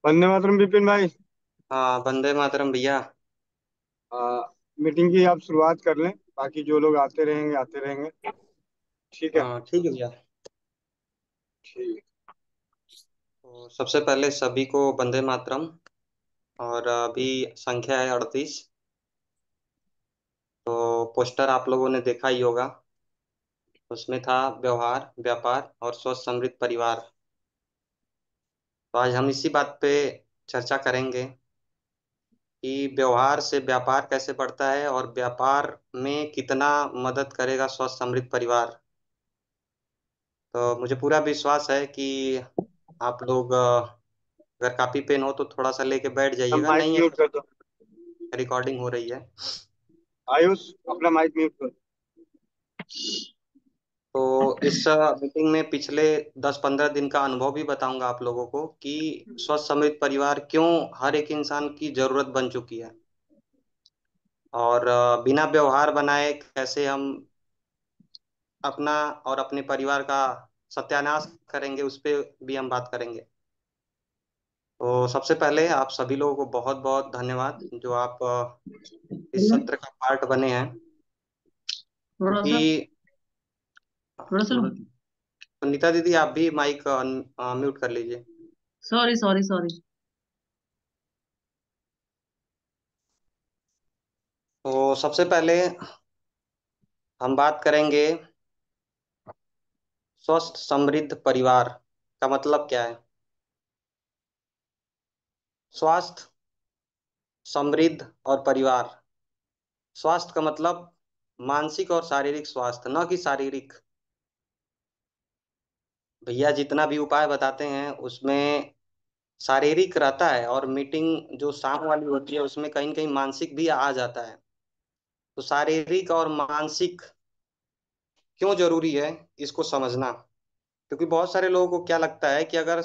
वंदे मातरम विपिन भाई। हाँ, वंदे मातरम भैया। आ, मीटिंग की आप शुरुआत कर लें। बाकी जो लोग आते रहेंगे आते रहेंगे। ठीक है। हाँ, ठीक है भैया। ठीक। तो सबसे पहले सभी को वंदे मातरम। और अभी संख्या है 38। तो पोस्टर आप लोगों ने देखा ही होगा। उसमें था व्यवहार, व्यापार और स्वस्थ समृद्ध परिवार। तो आज हम इसी बात पे चर्चा करेंगे कि व्यवहार से व्यापार कैसे बढ़ता है और व्यापार में कितना मदद करेगा स्वस्थ समृद्ध परिवार। तो मुझे पूरा विश्वास है कि आप लोग अगर कॉपी पेन हो तो थोड़ा सा लेके बैठ अब जाइएगा, माइक नहीं है म्यूट कर दो। रिकॉर्डिंग हो रही है। आयुष, अपना माइक म्यूट कर। तो इस मीटिंग में पिछले 10-15 दिन का अनुभव भी बताऊंगा आप लोगों को कि स्वस्थ समृद्ध परिवार क्यों हर एक इंसान की जरूरत बन चुकी है। और बिना व्यवहार बनाए कैसे हम अपना और अपने परिवार का सत्यानाश करेंगे, उस पर भी हम बात करेंगे। तो सबसे पहले आप सभी लोगों को बहुत बहुत धन्यवाद जो आप इस सत्र का पार्ट बने हैं। थोड़ा क्योंकि सा थोड़ा सा नीता दीदी, आप भी माइक म्यूट कर लीजिए। Sorry sorry sorry. तो सबसे पहले हम बात करेंगे स्वस्थ समृद्ध परिवार का मतलब क्या है। स्वास्थ्य, समृद्ध और परिवार। स्वास्थ्य का मतलब मानसिक और शारीरिक स्वास्थ्य, न कि शारीरिक। भैया जितना भी उपाय बताते हैं उसमें शारीरिक रहता है, और मीटिंग जो शाम वाली होती है उसमें कहीं न कहीं मानसिक भी आ जाता है। तो शारीरिक और मानसिक क्यों जरूरी है, इसको समझना। क्योंकि बहुत सारे लोगों को क्या लगता है कि अगर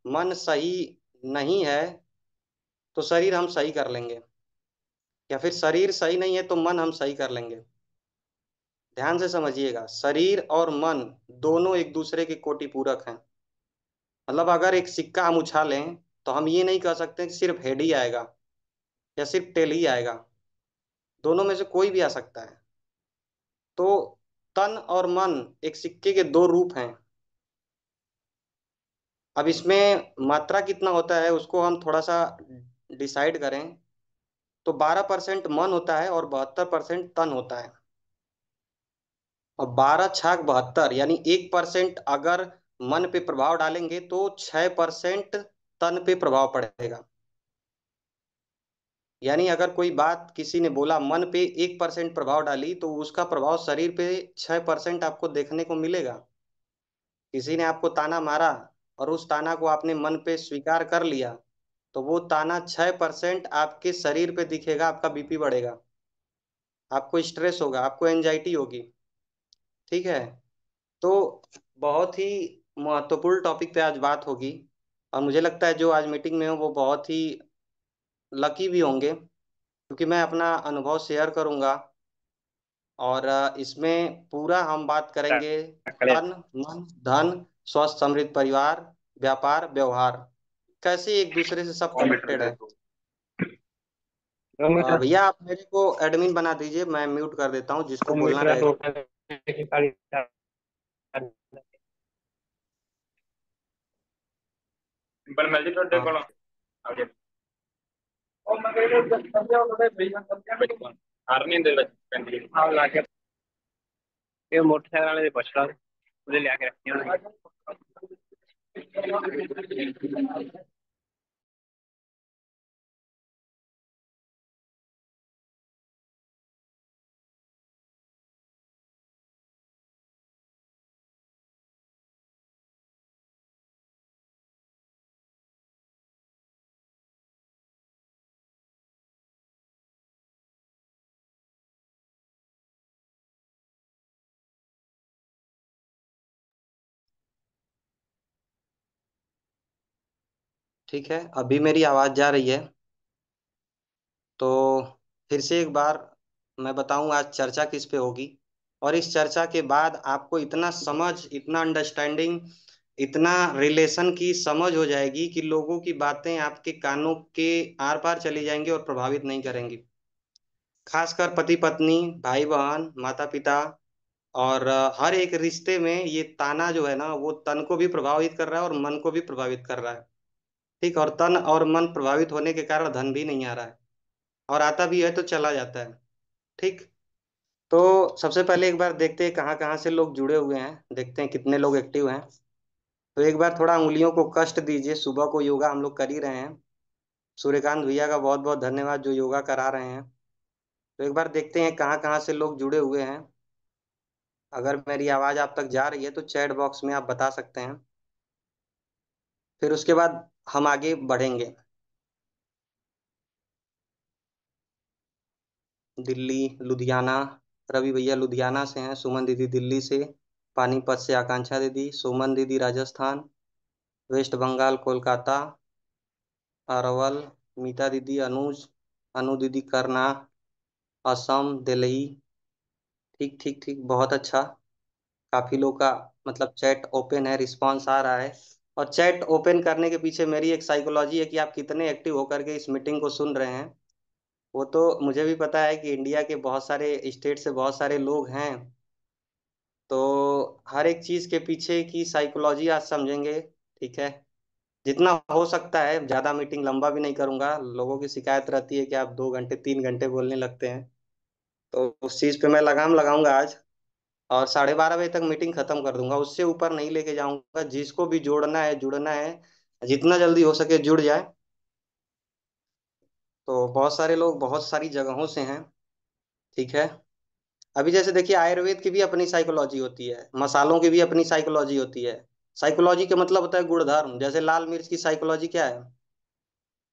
मन सही नहीं है तो शरीर हम सही कर लेंगे, या फिर शरीर सही नहीं है तो मन हम सही कर लेंगे। ध्यान से समझिएगा, शरीर और मन दोनों एक दूसरे के कोटि पूरक हैं। मतलब अगर एक सिक्का हम उछालें तो हम ये नहीं कह सकते कि सिर्फ हेड ही आएगा या सिर्फ टेल ही आएगा। दोनों में से कोई भी आ सकता है। तो तन और मन एक सिक्के के दो रूप हैं। अब इसमें मात्रा कितना होता है उसको हम थोड़ा सा डिसाइड करें तो 12% मन होता है और 72% तन होता है। और 12 छाक 72, यानी 1% अगर मन पे प्रभाव डालेंगे तो 6% तन पे प्रभाव पड़ेगा। यानी अगर कोई बात किसी ने बोला, मन पे 1% प्रभाव डाली तो उसका प्रभाव शरीर पे 6% आपको देखने को मिलेगा। किसी ने आपको ताना मारा और उस ताना को आपने मन पे स्वीकार कर लिया तो वो ताना 6% आपके शरीर पे दिखेगा। आपका बीपी बढ़ेगा, आपको स्ट्रेस होगा, आपको एंजाइटी होगी। ठीक है। तो बहुत ही महत्वपूर्ण टॉपिक पे आज बात होगी। और मुझे लगता है जो आज मीटिंग में हो वो बहुत ही लकी भी होंगे, क्योंकि मैं अपना अनुभव शेयर करूंगा। और इसमें पूरा हम बात करेंगे तन, मन, धन, स्वस्थ समृद्ध परिवार, व्यापार, व्यवहार, कैसे एक दूसरे से सब कनेक्टेड है। भैया आप मेरे को एडमिन बना दीजिए, मैं म्यूट कर देता हूँ जिसको बोलना रहेगा। हाँ। मोटरसाइकिल वाले से पूछ रहा हूँ, मुझे ले आके रखी है। ठीक है, अभी मेरी आवाज़ जा रही है। तो फिर से एक बार मैं बताऊं आज चर्चा किस पे होगी। और इस चर्चा के बाद आपको इतना समझ, इतना अंडरस्टैंडिंग इतना रिलेशन की समझ हो जाएगी कि लोगों की बातें आपके कानों के आर पार चली जाएंगी और प्रभावित नहीं करेंगी। खासकर पति पत्नी, भाई बहन, माता पिता, और हर एक रिश्ते में ये ताना जो है ना, वो तन को भी प्रभावित कर रहा है और मन को भी प्रभावित कर रहा है। ठीक, और तन और मन प्रभावित होने के कारण धन भी नहीं आ रहा है, और आता भी है तो चला जाता है। ठीक। तो सबसे पहले एक बार देखते हैं कहाँ कहाँ से लोग जुड़े हुए हैं, देखते हैं कितने लोग एक्टिव हैं। तो एक बार थोड़ा उंगलियों को कष्ट दीजिए, सुबह को योगा हम लोग कर ही रहे हैं। सूर्यकांत भैया का बहुत बहुत धन्यवाद जो योगा करा रहे हैं। तो एक बार देखते हैं कहाँ कहाँ से लोग जुड़े हुए हैं। अगर मेरी आवाज़ आप तक जा रही है तो चैट बॉक्स में आप बता सकते हैं, फिर उसके बाद हम आगे बढ़ेंगे। दिल्ली, लुधियाना, रवि भैया लुधियाना से हैं, सुमन दीदी दिल्ली से, पानीपत से आकांक्षा दीदी, सुमन दीदी राजस्थान, वेस्ट बंगाल कोलकाता, अरवल, मीता दीदी अनुज, अनु दीदी करना, असम दिल्ली। ठीक ठीक ठीक, बहुत अच्छा। काफी लोग का मतलब चैट ओपन है, रिस्पांस आ रहा है। और चैट ओपन करने के पीछे मेरी एक साइकोलॉजी है कि आप कितने एक्टिव होकर के इस मीटिंग को सुन रहे हैं। वो तो मुझे भी पता है कि इंडिया के बहुत सारे स्टेट से बहुत सारे लोग हैं। तो हर एक चीज के पीछे की साइकोलॉजी आज समझेंगे। ठीक है। जितना हो सकता है, ज्यादा मीटिंग लंबा भी नहीं करूंगा, लोगों की शिकायत रहती है कि आप 2 घंटे 3 घंटे बोलने लगते हैं। तो उस चीज पे मैं लगाम लगाऊंगा आज, और 12:30 बजे तक मीटिंग खत्म कर दूंगा, उससे ऊपर नहीं लेके जाऊंगा। जिसको भी जोड़ना है जुड़ना है, जितना जल्दी हो सके जुड़ जाए। तो बहुत सारे लोग बहुत सारी जगहों से हैं। ठीक है। अभी जैसे देखिए, आयुर्वेद की भी अपनी साइकोलॉजी होती है, मसालों की भी अपनी साइकोलॉजी होती है। साइकोलॉजी का मतलब होता है गुणधर्म। जैसे लाल मिर्च की साइकोलॉजी क्या है?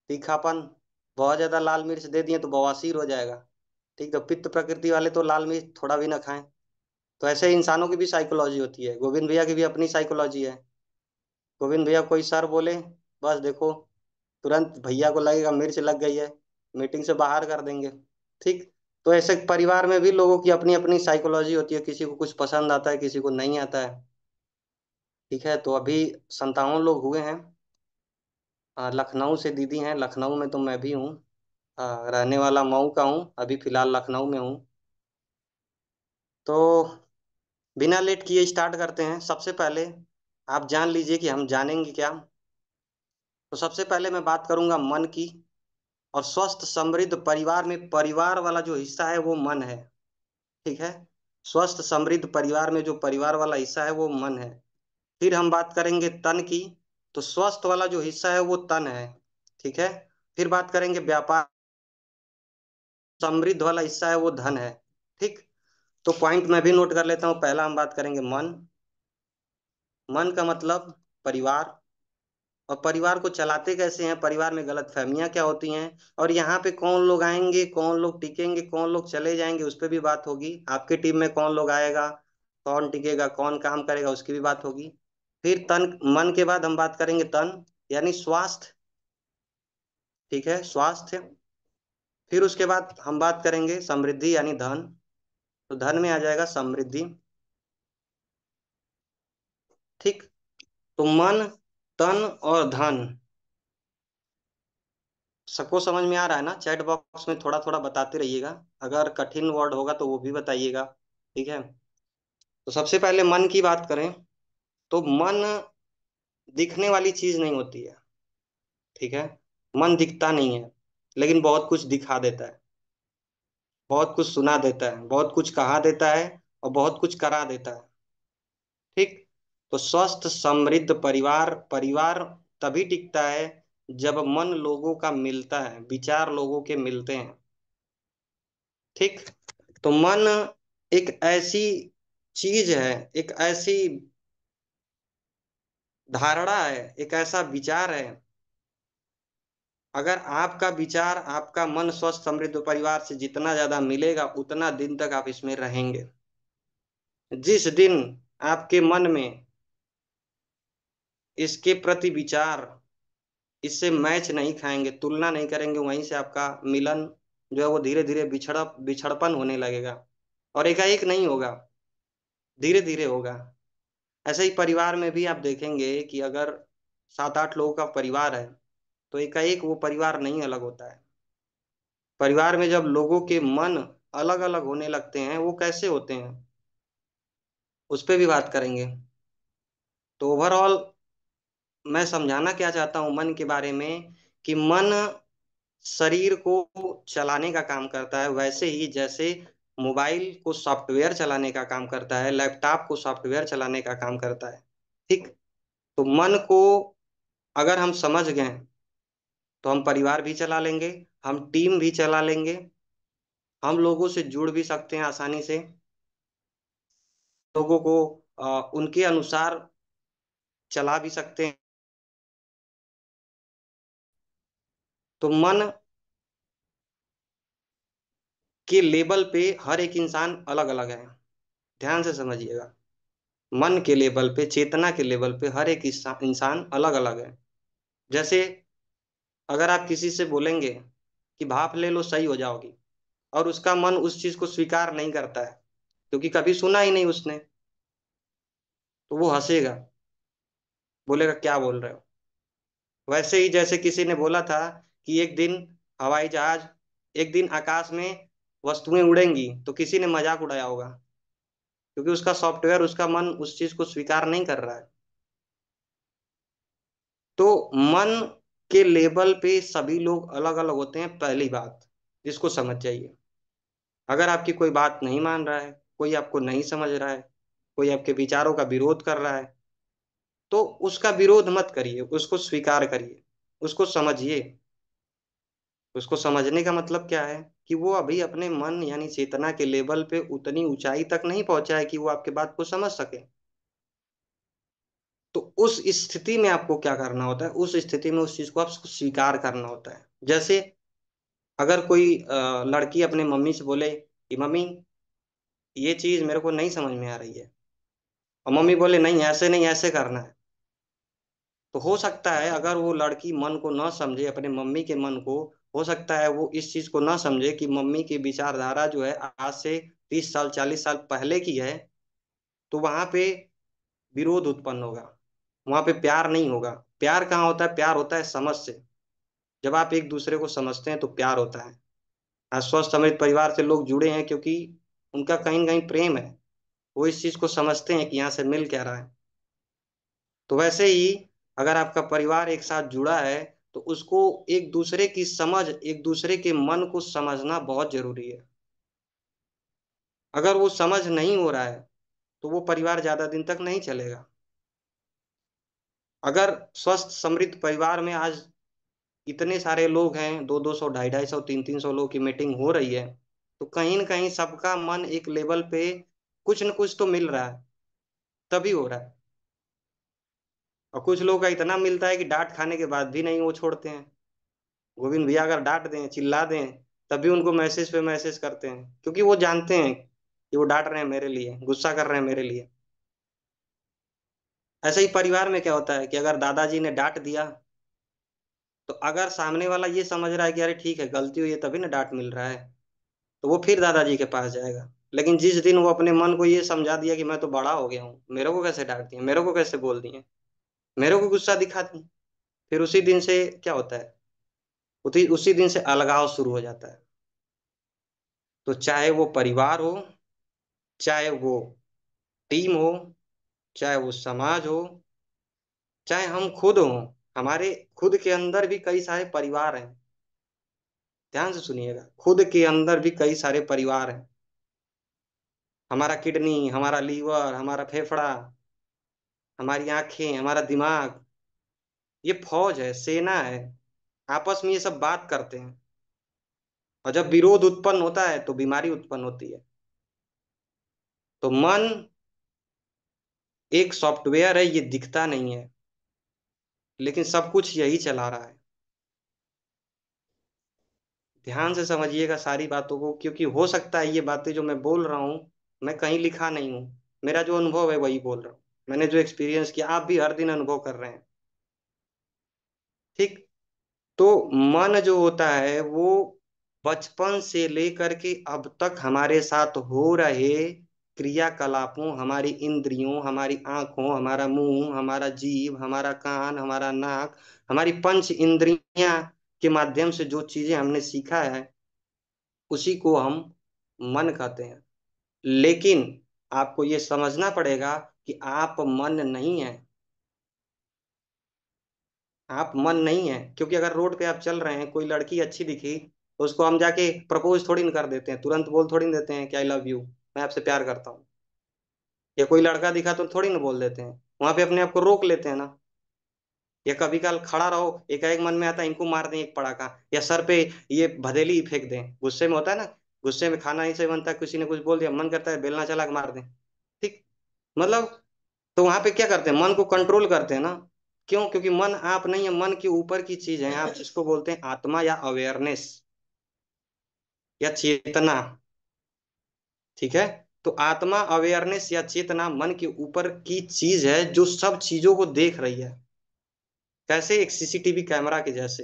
तीखापन। बहुत ज्यादा लाल मिर्च दे दिए तो बवासीर हो जाएगा। ठीक, तो पित्त प्रकृति वाले तो लाल मिर्च थोड़ा भी ना खाएं। तो ऐसे ही इंसानों की भी साइकोलॉजी होती है, गोविंद भैया की भी अपनी साइकोलॉजी है। गोविंद भैया कोई सर बोले, बस देखो, तुरंत भैया को लगेगा मिर्च लग गई है, मीटिंग से बाहर कर देंगे। ठीक। तो ऐसे परिवार में भी लोगों की अपनी अपनी साइकोलॉजी होती है, किसी को कुछ पसंद आता है, किसी को नहीं आता है। ठीक है। तो अभी 57 लोग हुए हैं। लखनऊ से दीदी हैं, लखनऊ में तो मैं भी हूँ। रहने वाला मऊ का हूँ, अभी फिलहाल लखनऊ में हूँ। तो बिना लेट किए स्टार्ट करते हैं। सबसे पहले आप जान लीजिए कि हम जानेंगे क्या। तो सबसे पहले मैं बात करूंगा मन की। और स्वस्थ समृद्ध परिवार में परिवार वाला जो हिस्सा है वो मन है। ठीक है। स्वस्थ समृद्ध परिवार में जो परिवार वाला हिस्सा है वो मन है। फिर हम बात करेंगे तन की। तो स्वस्थ वाला जो हिस्सा है वो तन है। ठीक है। फिर बात करेंगे व्यापार, समृद्ध वाला हिस्सा है वो धन है। ठीक। तो पॉइंट मैं भी नोट कर लेता हूँ। पहला हम बात करेंगे मन। मन का मतलब परिवार। और परिवार को चलाते कैसे हैं, परिवार में गलतफहमियां क्या होती हैं, और यहाँ पे कौन लोग आएंगे, कौन लोग टिकेंगे, कौन लोग चले जाएंगे, उस पर भी बात होगी। आपके टीम में कौन लोग आएगा, कौन टिकेगा, कौन काम करेगा, उसकी भी बात होगी। फिर तन, मन के बाद हम बात करेंगे तन, यानी स्वास्थ्य। ठीक है, स्वास्थ्य। फिर उसके बाद हम बात करेंगे समृद्धि यानी धन। तो धन में आ जाएगा समृद्धि। ठीक। तो मन, तन और धन, सबको समझ में आ रहा है ना? चैट बॉक्स में थोड़ा थोड़ा बताते रहिएगा, अगर कठिन वर्ड होगा तो वो भी बताइएगा। ठीक है। तो सबसे पहले मन की बात करें, तो मन दिखने वाली चीज नहीं होती है। ठीक है। मन दिखता नहीं है, लेकिन बहुत कुछ दिखा देता है, बहुत कुछ सुना देता है, बहुत कुछ कहा देता है, और बहुत कुछ करा देता है। ठीक। तो स्वस्थ समृद्ध परिवार, परिवार तभी टिकता है जब मन लोगों का मिलता है, विचार लोगों के मिलते हैं। ठीक। तो मन एक ऐसी चीज है, एक ऐसी धारणा है, एक ऐसा विचार है। अगर आपका विचार, आपका मन स्वस्थ समृद्ध परिवार से जितना ज्यादा मिलेगा, उतना दिन तक आप इसमें रहेंगे। जिस दिन आपके मन में इसके प्रति विचार, इससे मैच नहीं खाएंगे, तुलना नहीं करेंगे, वहीं से आपका मिलन जो है वो धीरे धीरे बिछड़पन होने लगेगा। और एकाएक नहीं होगा, धीरे धीरे होगा। ऐसे ही परिवार में भी आप देखेंगे कि अगर 7-8 लोगों का परिवार है तो एकाएक वो परिवार नहीं अलग होता है। परिवार में जब लोगों के मन अलग अलग होने लगते हैं, वो कैसे होते हैं, उस पर भी बात करेंगे। तो ओवरऑल मैं समझाना क्या चाहता हूँ मन के बारे में, कि मन शरीर को चलाने का काम करता है, वैसे ही जैसे मोबाइल को सॉफ्टवेयर चलाने का काम करता है, लैपटॉप को सॉफ्टवेयर चलाने का काम करता है। ठीक। तो मन को अगर हम समझ गए तो हम परिवार भी चला लेंगे, हम टीम भी चला लेंगे, हम लोगों से जुड़ भी सकते हैं आसानी से, लोगों को उनके अनुसार चला भी सकते हैं। तो मन के लेवल पे हर एक इंसान अलग अलग है, ध्यान से समझिएगा। मन के लेवल पे, चेतना के लेवल पे हर एक इंसान अलग अलग है। जैसे अगर आप किसी से बोलेंगे कि भाप ले लो सही हो जाओगी, और उसका मन उस चीज को स्वीकार नहीं करता है क्योंकि कभी सुना ही नहीं उसने, तो वो हंसेगा, बोलेगा क्या बोल रहे हो। वैसे ही जैसे किसी ने बोला था कि एक दिन हवाई जहाज, एक दिन आकाश में वस्तुएं उड़ेंगी, तो किसी ने मजाक उड़ाया होगा, क्योंकि उसका सॉफ्टवेयर, उसका मन उस चीज को स्वीकार नहीं कर रहा है। तो मन के लेवल पे सभी लोग अलग अलग होते हैं, पहली बात इसको समझ जाइए। अगर आपकी कोई बात नहीं मान रहा है, कोई आपको नहीं समझ रहा है, कोई आपके विचारों का विरोध कर रहा है, तो उसका विरोध मत करिए, उसको स्वीकार करिए, उसको समझिए। उसको समझने का मतलब क्या है, कि वो अभी अपने मन यानी चेतना के लेवल पे उतनी ऊंचाई तक नहीं पहुंचा है कि वो आपके बात को समझ सके। तो उस स्थिति में आपको क्या करना होता है, उस स्थिति में उस चीज को आपको स्वीकार करना होता है। जैसे अगर कोई लड़की अपने मम्मी से बोले कि मम्मी ये चीज मेरे को नहीं समझ में आ रही है, और मम्मी बोले नहीं ऐसे नहीं, ऐसे करना है, तो हो सकता है अगर वो लड़की मन को न समझे, अपने मम्मी के मन को, हो सकता है वो इस चीज को न समझे कि मम्मी की विचारधारा जो है आज से 30 साल 40 साल पहले की है। तो वहां पे विरोध उत्पन्न होगा, वहां पे प्यार नहीं होगा। प्यार कहाँ होता है, प्यार होता है समझ से। जब आप एक दूसरे को समझते हैं तो प्यार होता है। आज स्वस्थ समृद्ध परिवार से लोग जुड़े हैं क्योंकि उनका कहीं न कहीं प्रेम है, वो इस चीज को समझते हैं कि यहाँ से मिल क्या रहा है। तो वैसे ही अगर आपका परिवार एक साथ जुड़ा है, तो उसको एक दूसरे की समझ, एक दूसरे के मन को समझना बहुत जरूरी है। अगर वो समझ नहीं हो रहा है तो वो परिवार ज्यादा दिन तक नहीं चलेगा। अगर स्वस्थ समृद्ध परिवार में आज इतने सारे लोग हैं, 200 200 250 250 300 300 लोग की मीटिंग हो रही है, तो कहीं न कहीं सबका मन एक लेवल पे कुछ न कुछ तो मिल रहा है, तभी हो रहा है। और कुछ लोगों का इतना मिलता है कि डांट खाने के बाद भी नहीं वो छोड़ते हैं। गोविंद भैया अगर डांट दें, चिल्ला दें, तब भी उनको मैसेज पे मैसेज करते हैं, क्योंकि वो जानते हैं कि वो डांट रहे हैं मेरे लिए, गुस्सा कर रहे हैं मेरे लिए। ऐसे ही परिवार में क्या होता है कि अगर दादाजी ने डांट दिया, तो अगर सामने वाला ये समझ रहा है कि अरे ठीक है गलती हुई है तभी ना डांट मिल रहा है, तो वो फिर दादाजी के पास जाएगा। लेकिन जिस दिन वो अपने मन को ये समझा दिया कि मैं तो बड़ा हो गया हूँ, मेरे को कैसे डांट दिए, मेरे को कैसे बोल दिए, मेरे को गुस्सा दिखा दिए, फिर उसी दिन से क्या होता है, उसी उसी दिन से अलगाव शुरू हो जाता है। तो चाहे वो परिवार हो, चाहे वो टीम हो, चाहे वो समाज हो, चाहे हम खुद हों, हमारे खुद के अंदर भी कई सारे परिवार हैं। ध्यान से सुनिएगा, खुद के अंदर भी कई सारे परिवार हैं। हमारा किडनी, हमारा लीवर, हमारा फेफड़ा, हमारी आंखें, हमारा दिमाग, ये फौज है, सेना है। आपस में ये सब बात करते हैं, और जब विरोध उत्पन्न होता है तो बीमारी उत्पन्न होती है। तो मन एक सॉफ्टवेयर है, ये दिखता नहीं है, लेकिन सब कुछ यही चला रहा है। ध्यान से समझिएगा सारी बातों को, क्योंकि हो सकता है ये बातें जो मैं बोल रहा हूँ, मैं कहीं लिखा नहीं हूँ, मेरा जो अनुभव है वही बोल रहा हूँ। मैंने जो एक्सपीरियंस किया, आप भी हर दिन अनुभव कर रहे हैं। ठीक। तो मन जो होता है वो बचपन से लेकर के अब तक हमारे साथ हो रहे क्रियाकलापों, हमारी इंद्रियों, हमारी आंखों, हमारा मुंह, हमारा जीभ, हमारा कान, हमारा नाक, हमारी पंच इंद्रियां के माध्यम से जो चीजें हमने सीखा है उसी को हम मन कहते हैं। लेकिन आपको ये समझना पड़ेगा कि आप मन नहीं है। आप मन नहीं है, क्योंकि अगर रोड पे आप चल रहे हैं, कोई लड़की अच्छी दिखी तो उसको हम जाके प्रपोज थोड़ी ना कर देते हैं, तुरंत बोल थोड़ी ना देते हैं कि आई लव यू, मैं आपसे प्यार करता हूँ। या कोई लड़का दिखा तो थोड़ी ना बोल देते हैं, वहां पे अपने आप को रोक लेते हैं ना। या कभी काल खड़ा रहो, एकाएक मन में आता है इनको मार दें एक पड़ाका, या सर पे ये भदेली ही फेंक दें, गुस्से में होता है ना, गुस्से में खाना नहीं सही बनता, किसी ने कुछ बोल दिया, मन करता है बेलना चला के मार दें। ठीक, मतलब तो वहां पे क्या करते हैं, मन को कंट्रोल करते हैं ना। क्यों? क्योंकि मन आप नहीं है, मन के ऊपर की चीज है, आप जिसको बोलते हैं आत्मा या अवेयरनेस या चेतना। ठीक है, तो आत्मा, अवेयरनेस या चेतना मन के ऊपर की चीज है जो सब चीजों को देख रही है, कैसे? एक सीसीटीवी कैमरा के जैसे।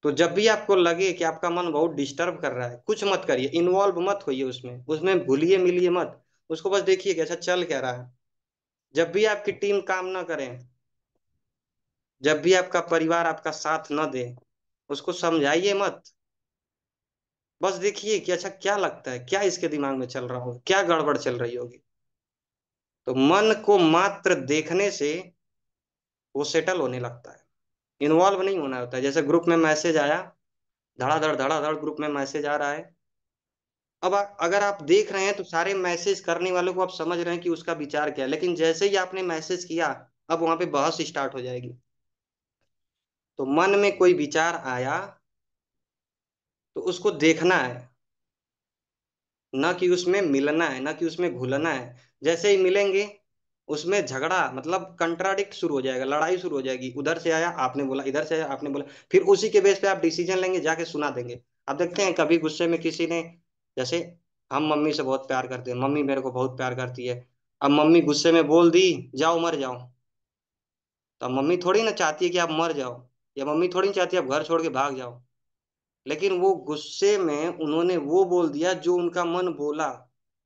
तो जब भी आपको लगे कि आपका मन बहुत डिस्टर्ब कर रहा है, कुछ मत करिए, इन्वॉल्व मत होइए उसमें, उसमें घुलिए मिलिए मत, उसको बस देखिए कि अच्छा चल क्या रहा है। जब भी आपकी टीम काम ना करें, जब भी आपका परिवार आपका साथ न दे, उसको समझाइए मत, बस देखिए कि अच्छा क्या लगता है, क्या इसके दिमाग में चल रहा होगा, क्या गड़बड़ चल रही होगी। तो मन को मात्र देखने से वो सेटल होने लगता है, इन्वॉल्व नहीं होना होता है। जैसे ग्रुप में मैसेज आया, धड़ाधड़ धड़ाधड़ ग्रुप में मैसेज आ रहा है, अब अगर आप देख रहे हैं तो सारे मैसेज करने वालों को आप समझ रहे हैं कि उसका विचार क्या है, लेकिन जैसे ही आपने मैसेज किया, अब वहां पे बहस स्टार्ट हो जाएगी। तो मन में कोई विचार आया तो उसको देखना है, ना कि उसमें मिलना है, ना कि उसमें घुलना है। जैसे ही मिलेंगे उसमें झगड़ा, मतलब कंट्राडिक्ट शुरू हो जाएगा, लड़ाई शुरू हो जाएगी, उधर से आया आपने बोला, इधर से आया आपने बोला, फिर उसी के बेस पे आप डिसीजन लेंगे, जाके सुना देंगे। आप देखते हैं कभी गुस्से में किसी ने, जैसे हम मम्मी से बहुत प्यार करते हैं, मम्मी मेरे को बहुत प्यार करती है, अब मम्मी गुस्से में बोल दी जाओ मर जाओ, तो अब मम्मी थोड़ी ना चाहती है कि आप मर जाओ, या मम्मी थोड़ी ना चाहती है आप घर छोड़ के भाग जाओ, लेकिन वो गुस्से में उन्होंने वो बोल दिया जो उनका मन बोला,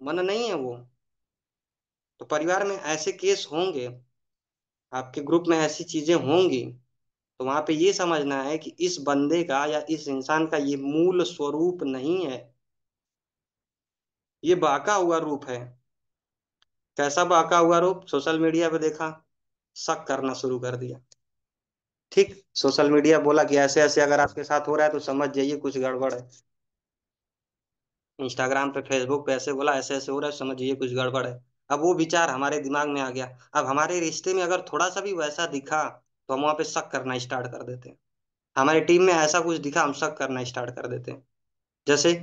मन नहीं है वो। तो परिवार में ऐसे केस होंगे, आपके ग्रुप में ऐसी चीजें होंगी, तो वहां पे ये समझना है कि इस बंदे का या इस इंसान का ये मूल स्वरूप नहीं है, ये बहका हुआ रूप है। कैसा बहका हुआ रूप? सोशल मीडिया पे देखा, शक करना शुरू कर दिया। ठीक, सोशल मीडिया बोला कि ऐसे ऐसे अगर आपके साथ हो रहा है तो समझ जाइए कुछ गड़बड़ है। इंस्टाग्राम पे, फेसबुक पे ऐसे बोला, ऐसे ऐसे हो रहा है, समझिए कुछ गड़बड़ है। अब वो विचार हमारे दिमाग में आ गया, अब हमारे रिश्ते में अगर थोड़ा सा भी वैसा दिखा तो हम वहां पे शक करना स्टार्ट कर देते हैं। हमारी टीम में ऐसा कुछ दिखा, हम शक करना स्टार्ट कर देते हैं। जैसे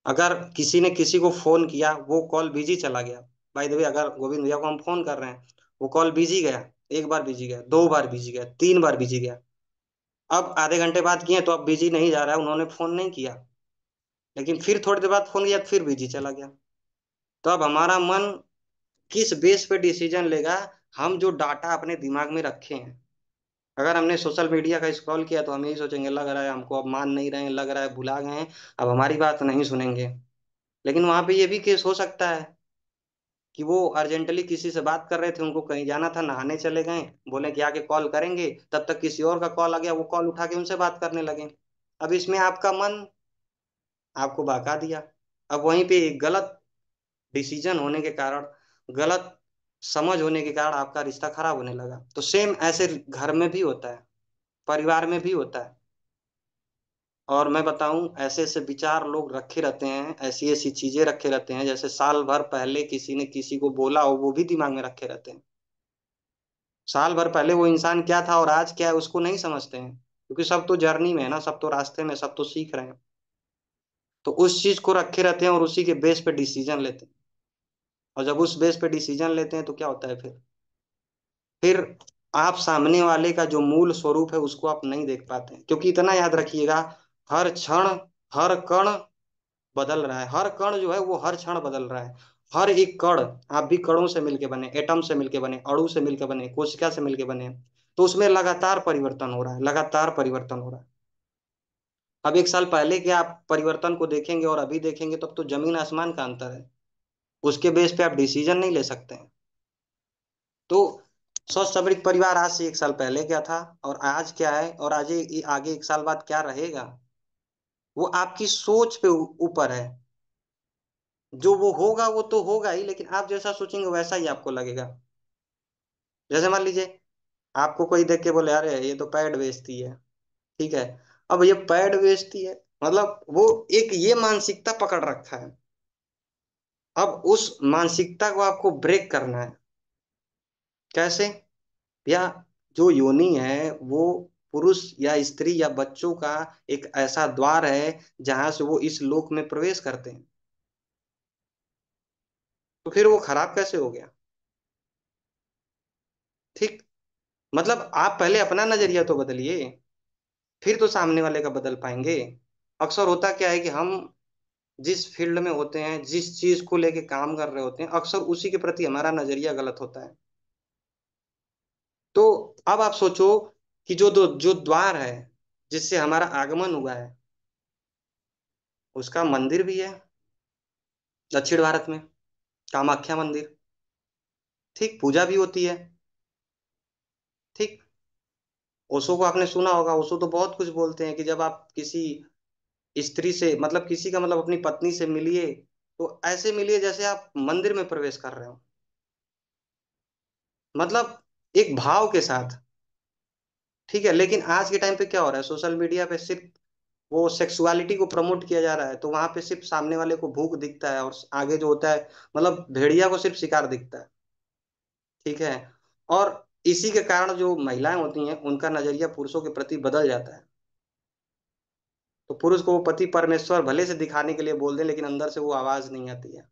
अगर किसी ने किसी को फोन किया, वो कॉल बिजी चला गया, बाय द वे अगर गोविंद भैया को हम फोन कर रहे हैं, वो कॉल बिजी गया, एक बार बिजी गया, दो बार बिजी गया, तीन बार बिजी गया, अब आधे घंटे बाद किए तो अब बिजी नहीं जा रहा है, उन्होंने फोन नहीं किया, लेकिन फिर थोड़ी देर बाद फोन किया तो फिर बिजी चला गया। तो अब हमारा मन किस बेस पे डिसीजन लेगा? हम जो डाटा अपने दिमाग में रखे हैं, अगर हमने सोशल मीडिया का स्क्रॉल किया तो हम यही सोचेंगे लग रहा है हमको अब मान नहीं रहे हैं, लग रहा है भुला गए हैं, अब हमारी बात नहीं सुनेंगे। लेकिन वहां पे ये भी केस हो सकता है कि वो अर्जेंटली किसी से बात कर रहे थे, उनको कहीं जाना था, नहाने चले गए, बोले कि आके कॉल करेंगे, तब तक किसी और का कॉल आ गया, वो कॉल उठा के उनसे बात करने लगे। अब इसमें आपका मन आपको बहका दिया। अब वहीं पे एक गलत डिसीजन होने के कारण, गलत समझ होने के कारण आपका रिश्ता खराब होने लगा। तो सेम ऐसे घर में भी होता है, परिवार में भी होता है। और मैं बताऊं, ऐसे ऐसे विचार लोग रखे रहते हैं, ऐसी ऐसी चीजें रखे रहते हैं, जैसे साल भर पहले किसी ने किसी को बोला हो, वो भी दिमाग में रखे रहते हैं। साल भर पहले वो इंसान क्या था और आज क्या है उसको नहीं समझते हैं, क्योंकि सब तो जर्नी में है ना, सब तो रास्ते में, सब तो सीख रहे हैं। तो उस चीज को रखे रहते हैं और उसी के बेस पे डिसीजन लेते हैं। और जब उस बेस पे डिसीजन लेते हैं तो क्या होता है फिर आप सामने वाले का जो मूल स्वरूप है उसको आप नहीं देख पाते हैं। क्योंकि इतना याद रखिएगा, हर क्षण, हर कण बदल रहा है, हर कण जो है वो हर क्षण बदल रहा है। हर एक कण, आप भी कणों से मिलके बने, एटम से मिलके बने, अणु से मिलके बने, कोशिका से मिलके बने, तो उसमें लगातार परिवर्तन हो रहा है, लगातार परिवर्तन हो रहा है। अब एक साल पहले के आप परिवर्तन को देखेंगे और अभी देखेंगे तब तो जमीन आसमान का अंतर है। उसके बेस पे आप डिसीजन नहीं ले सकते हैं। तो सोच समृद्ध परिवार आज से 1 साल पहले क्या था, और आज क्या है, और आगे आगे 1 साल बाद क्या रहेगा, वो आपकी सोच पे ऊपर है। जो वो होगा वो तो होगा ही, लेकिन आप जैसा सोचेंगे वैसा ही आपको लगेगा। जैसे मान लीजिए आपको कोई देख के बोले अरे ये तो पैड बेचती है, ठीक है। अब ये पैड बेचती है, मतलब वो एक ये मानसिकता पकड़ रखा है। अब उस मानसिकता को आपको ब्रेक करना है। कैसे? या जो योनि है वो पुरुष या स्त्री या बच्चों का एक ऐसा द्वार है जहां से वो इस लोक में प्रवेश करते हैं। तो फिर वो खराब कैसे हो गया? ठीक। मतलब आप पहले अपना नजरिया तो बदलिए, फिर तो सामने वाले का बदल पाएंगे। अक्सर होता क्या है कि हम जिस फील्ड में होते हैं, जिस चीज को लेके काम कर रहे होते हैं, अक्सर उसी के प्रति हमारा नजरिया गलत होता है। तो अब आप सोचो कि जो द्वार है जिससे हमारा आगमन हुआ है, उसका मंदिर भी है दक्षिण भारत में, कामाख्या मंदिर। ठीक, पूजा भी होती है। ठीक। ओशो को आपने सुना होगा, ओशो तो बहुत कुछ बोलते हैं कि जब आप किसी स्त्री से, मतलब किसी का मतलब अपनी पत्नी से मिलिए, तो ऐसे मिलिए जैसे आप मंदिर में प्रवेश कर रहे हो। मतलब एक भाव के साथ। ठीक है, लेकिन आज के टाइम पे क्या हो रहा है, सोशल मीडिया पे सिर्फ वो सेक्सुअलिटी को प्रमोट किया जा रहा है, तो वहां पे सिर्फ सामने वाले को भूख दिखता है और आगे जो होता है, मतलब भेड़िया को सिर्फ शिकार दिखता है। ठीक है। और इसी के कारण जो महिलाएं होती हैं उनका नजरिया पुरुषों के प्रति बदल जाता है। तो पुरुष को वो पति परमेश्वर भले से दिखाने के लिए बोल दें, लेकिन अंदर से वो आवाज नहीं आती है।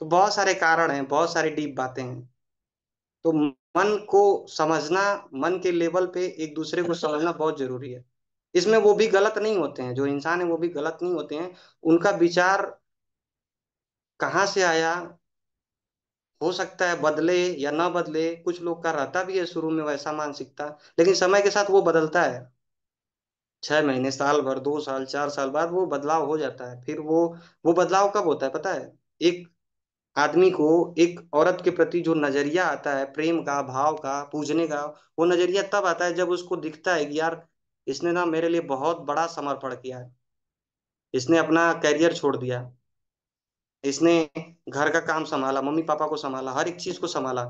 तो बहुत सारे कारण हैं, बहुत सारी डीप बातें हैं। तो मन को समझना, मन के लेवल पे एक दूसरे को समझना बहुत जरूरी है। इसमें वो भी गलत नहीं होते हैं, जो इंसान है वो भी गलत नहीं होते हैं। उनका विचार कहाँ से आया, हो सकता है बदले या ना बदले। कुछ लोग का रहता भी है शुरू में वैसा मानसिकता, लेकिन समय के साथ वो बदलता है। 6 महीने, साल भर, 2 साल, 4 साल बाद वो बदलाव हो जाता है। फिर वो बदलाव कब होता है पता है? एक आदमी को एक औरत के प्रति जो नजरिया आता है, प्रेम का, भाव का, पूजने का, वो नजरिया तब आता है जब उसको दिखता है कि यार इसने ना मेरे लिए बहुत बड़ा समर्पण किया है। इसने अपना करियर छोड़ दिया, इसने घर का काम संभाला, मम्मी पापा को संभाला, हर एक चीज को संभाला।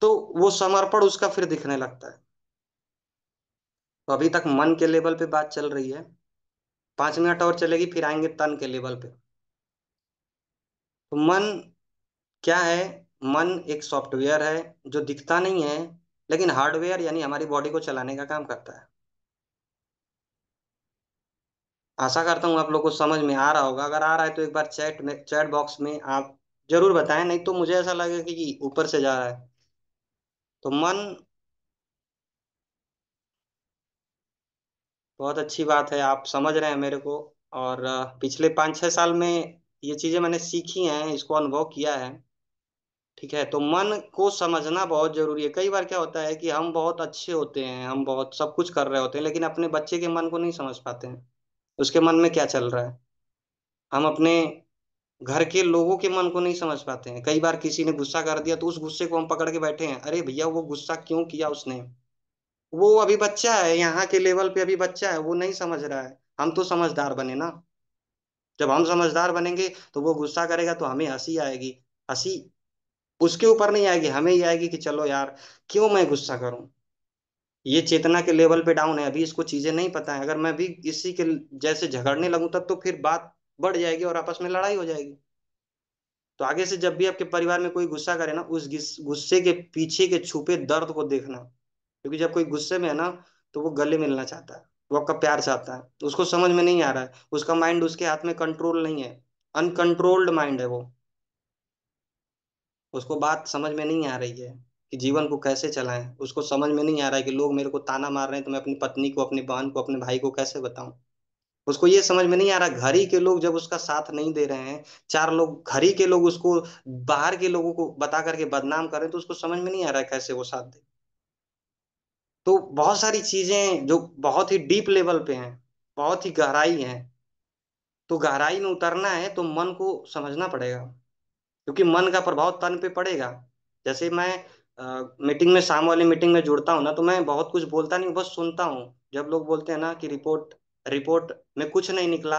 तो वो समर्पण उसका फिर दिखने लगता है। तो अभी तक मन के लेवल पे बात चल रही है, 5 मिनट और चलेगी फिर आएंगे तन के लेवल पे। तो मन क्या है? मन एक सॉफ्टवेयर है जो दिखता नहीं है, लेकिन हार्डवेयर यानी हमारी बॉडी को चलाने का काम करता है। आशा करता हूँ आप लोग को समझ में आ रहा होगा। अगर आ रहा है तो एक बार चैट बॉक्स में आप जरूर बताएं, नहीं तो मुझे ऐसा लगेगा कि ऊपर से जा रहा है। तो मन, बहुत अच्छी बात है आप समझ रहे हैं मेरे को। और पिछले 5-6 साल में ये चीजें मैंने सीखी हैं, इसको अनुभव किया है। ठीक है। तो मन को समझना बहुत जरूरी है। कई बार क्या होता है कि हम बहुत अच्छे होते हैं, हम बहुत सब कुछ कर रहे होते हैं, लेकिन अपने बच्चे के मन को नहीं समझ पाते हैं, उसके मन में क्या चल रहा है। हम अपने घर के लोगों के मन को नहीं समझ पाते हैं। कई बार किसी ने गुस्सा कर दिया तो उस गुस्से को हम पकड़ के बैठे हैं, अरे भैया वो गुस्सा क्यों किया उसने, वो अभी बच्चा है, यहाँ के लेवल पे अभी बच्चा है, वो नहीं समझ रहा है। हम तो समझदार बने ना। जब हम समझदार बनेंगे तो वो गुस्सा करेगा तो हमें हंसी आएगी। हंसी उसके ऊपर नहीं आएगी, हमें ही आएगी कि चलो यार क्यों मैं गुस्सा करूं। ये चेतना के लेवल पे डाउन है, अभी इसको चीजें नहीं पता है। अगर मैं भी इसी के जैसे झगड़ने लगूं तब तो फिर बात बढ़ जाएगी और आपस में लड़ाई हो जाएगी। तो आगे से जब भी आपके परिवार में कोई गुस्सा करे ना, उस गुस्से के पीछे के छुपे दर्द को देखना। क्योंकि जब कोई गुस्से में है ना, तो वो गले मिलना चाहता है, वो आपका प्यार चाहता है, तो उसको समझ में नहीं आ रहा है, उसका माइंड उसके हाथ में कंट्रोल नहीं है, अनकंट्रोल्ड माइंड है वो। उसको बात समझ में नहीं आ रही है कि जीवन को कैसे चलाएं। उसको समझ में नहीं आ रहा है कि लोग मेरे को ताना मार रहे हैं तो मैं अपनी पत्नी को, अपनी बहन को, अपने भाई को कैसे बताऊं। उसको ये समझ में नहीं आ रहा, घर ही के लोग जब उसका साथ नहीं दे रहे हैं, चार लोग घर ही के लोग उसको बाहर के लोगों को बता करके बदनाम कर रहे हैं, तो उसको समझ में नहीं आ रहा है कैसे वो साथ दे। तो बहुत सारी चीजें जो बहुत ही डीप लेवल पे हैं, बहुत ही गहराई हैं। तो गहराई में उतरना है तो मन को समझना पड़ेगा, क्योंकि मन का प्रभाव तन पे पड़ेगा। जैसे मैं मीटिंग में, शाम वाली मीटिंग में जुड़ता हूँ ना, तो मैं बहुत कुछ बोलता नहीं हूँ, बस सुनता हूँ। जब लोग बोलते हैं ना कि रिपोर्ट रिपोर्ट में कुछ नहीं निकला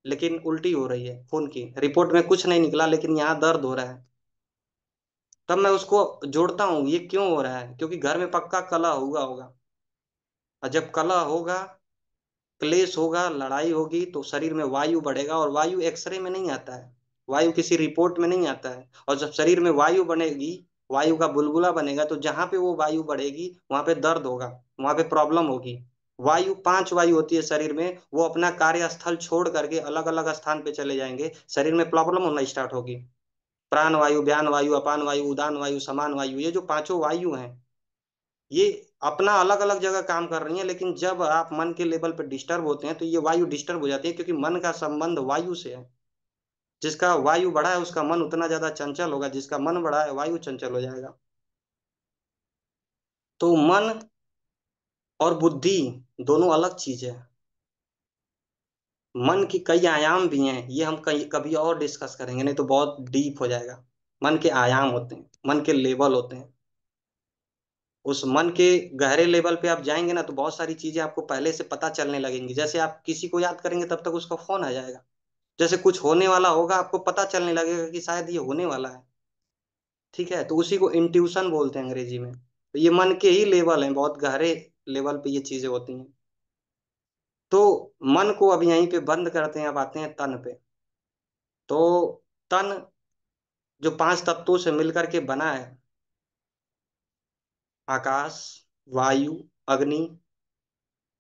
लेकिन उल्टी हो रही है, खून की रिपोर्ट में कुछ नहीं निकला लेकिन यहाँ दर्द हो रहा है, तब मैं उसको जोड़ता हूँ, ये क्यों हो रहा है, क्योंकि घर में पक्का कलह हुआ होगा। और जब कलह होगा, क्लेश होगा, लड़ाई होगी, तो शरीर में वायु बढ़ेगा, और वायु एक्सरे में नहीं आता है, वायु किसी रिपोर्ट में नहीं आता है। और जब शरीर में वायु बनेगी, वायु का बुलबुला बनेगा, तो जहां पे वो वायु बढ़ेगी वहां पे दर्द होगा, वहां पे प्रॉब्लम होगी। वायु, 5 वायु होती है शरीर में, वो अपना कार्यस्थल छोड़ करके अलग अलग स्थान पे चले जाएंगे, शरीर में प्रॉब्लम होना स्टार्ट होगी। प्राण वायु, व्यान वायु, अपान वायु, उदान वायु, समान वायु, ये जो पांचों वायु हैं, ये अपना अलग अलग जगह काम कर रही हैं, लेकिन जब आप मन के लेवल पर डिस्टर्ब होते हैं तो ये वायु डिस्टर्ब हो जाती है, क्योंकि मन का संबंध वायु से है। जिसका वायु बढ़ा है उसका मन उतना ज्यादा चंचल होगा, जिसका मन बढ़ा है वायु चंचल हो जाएगा। तो मन और बुद्धि दोनों अलग चीज है। मन की कई आयाम भी हैं, ये हम कहीं कभी और डिस्कस करेंगे, नहीं तो बहुत डीप हो जाएगा। मन के आयाम होते हैं, मन के लेवल होते हैं। उस मन के गहरे लेवल पे आप जाएंगे ना, तो बहुत सारी चीजें आपको पहले से पता चलने लगेंगी। जैसे आप किसी को याद करेंगे तब तक उसका फोन आ जाएगा। जैसे कुछ होने वाला होगा, आपको पता चलने लगेगा कि शायद ये होने वाला है। ठीक है, तो उसी को इंट्यूशन बोलते हैं अंग्रेजी में। तो ये मन के ही लेवल हैं, बहुत गहरे लेवल पे ये चीजें होती हैं। तो मन को अब यहीं पे बंद करते हैं, अब आते हैं तन पे। तो तन जो 5 तत्वों से मिलकर के बना है, आकाश, वायु, अग्नि,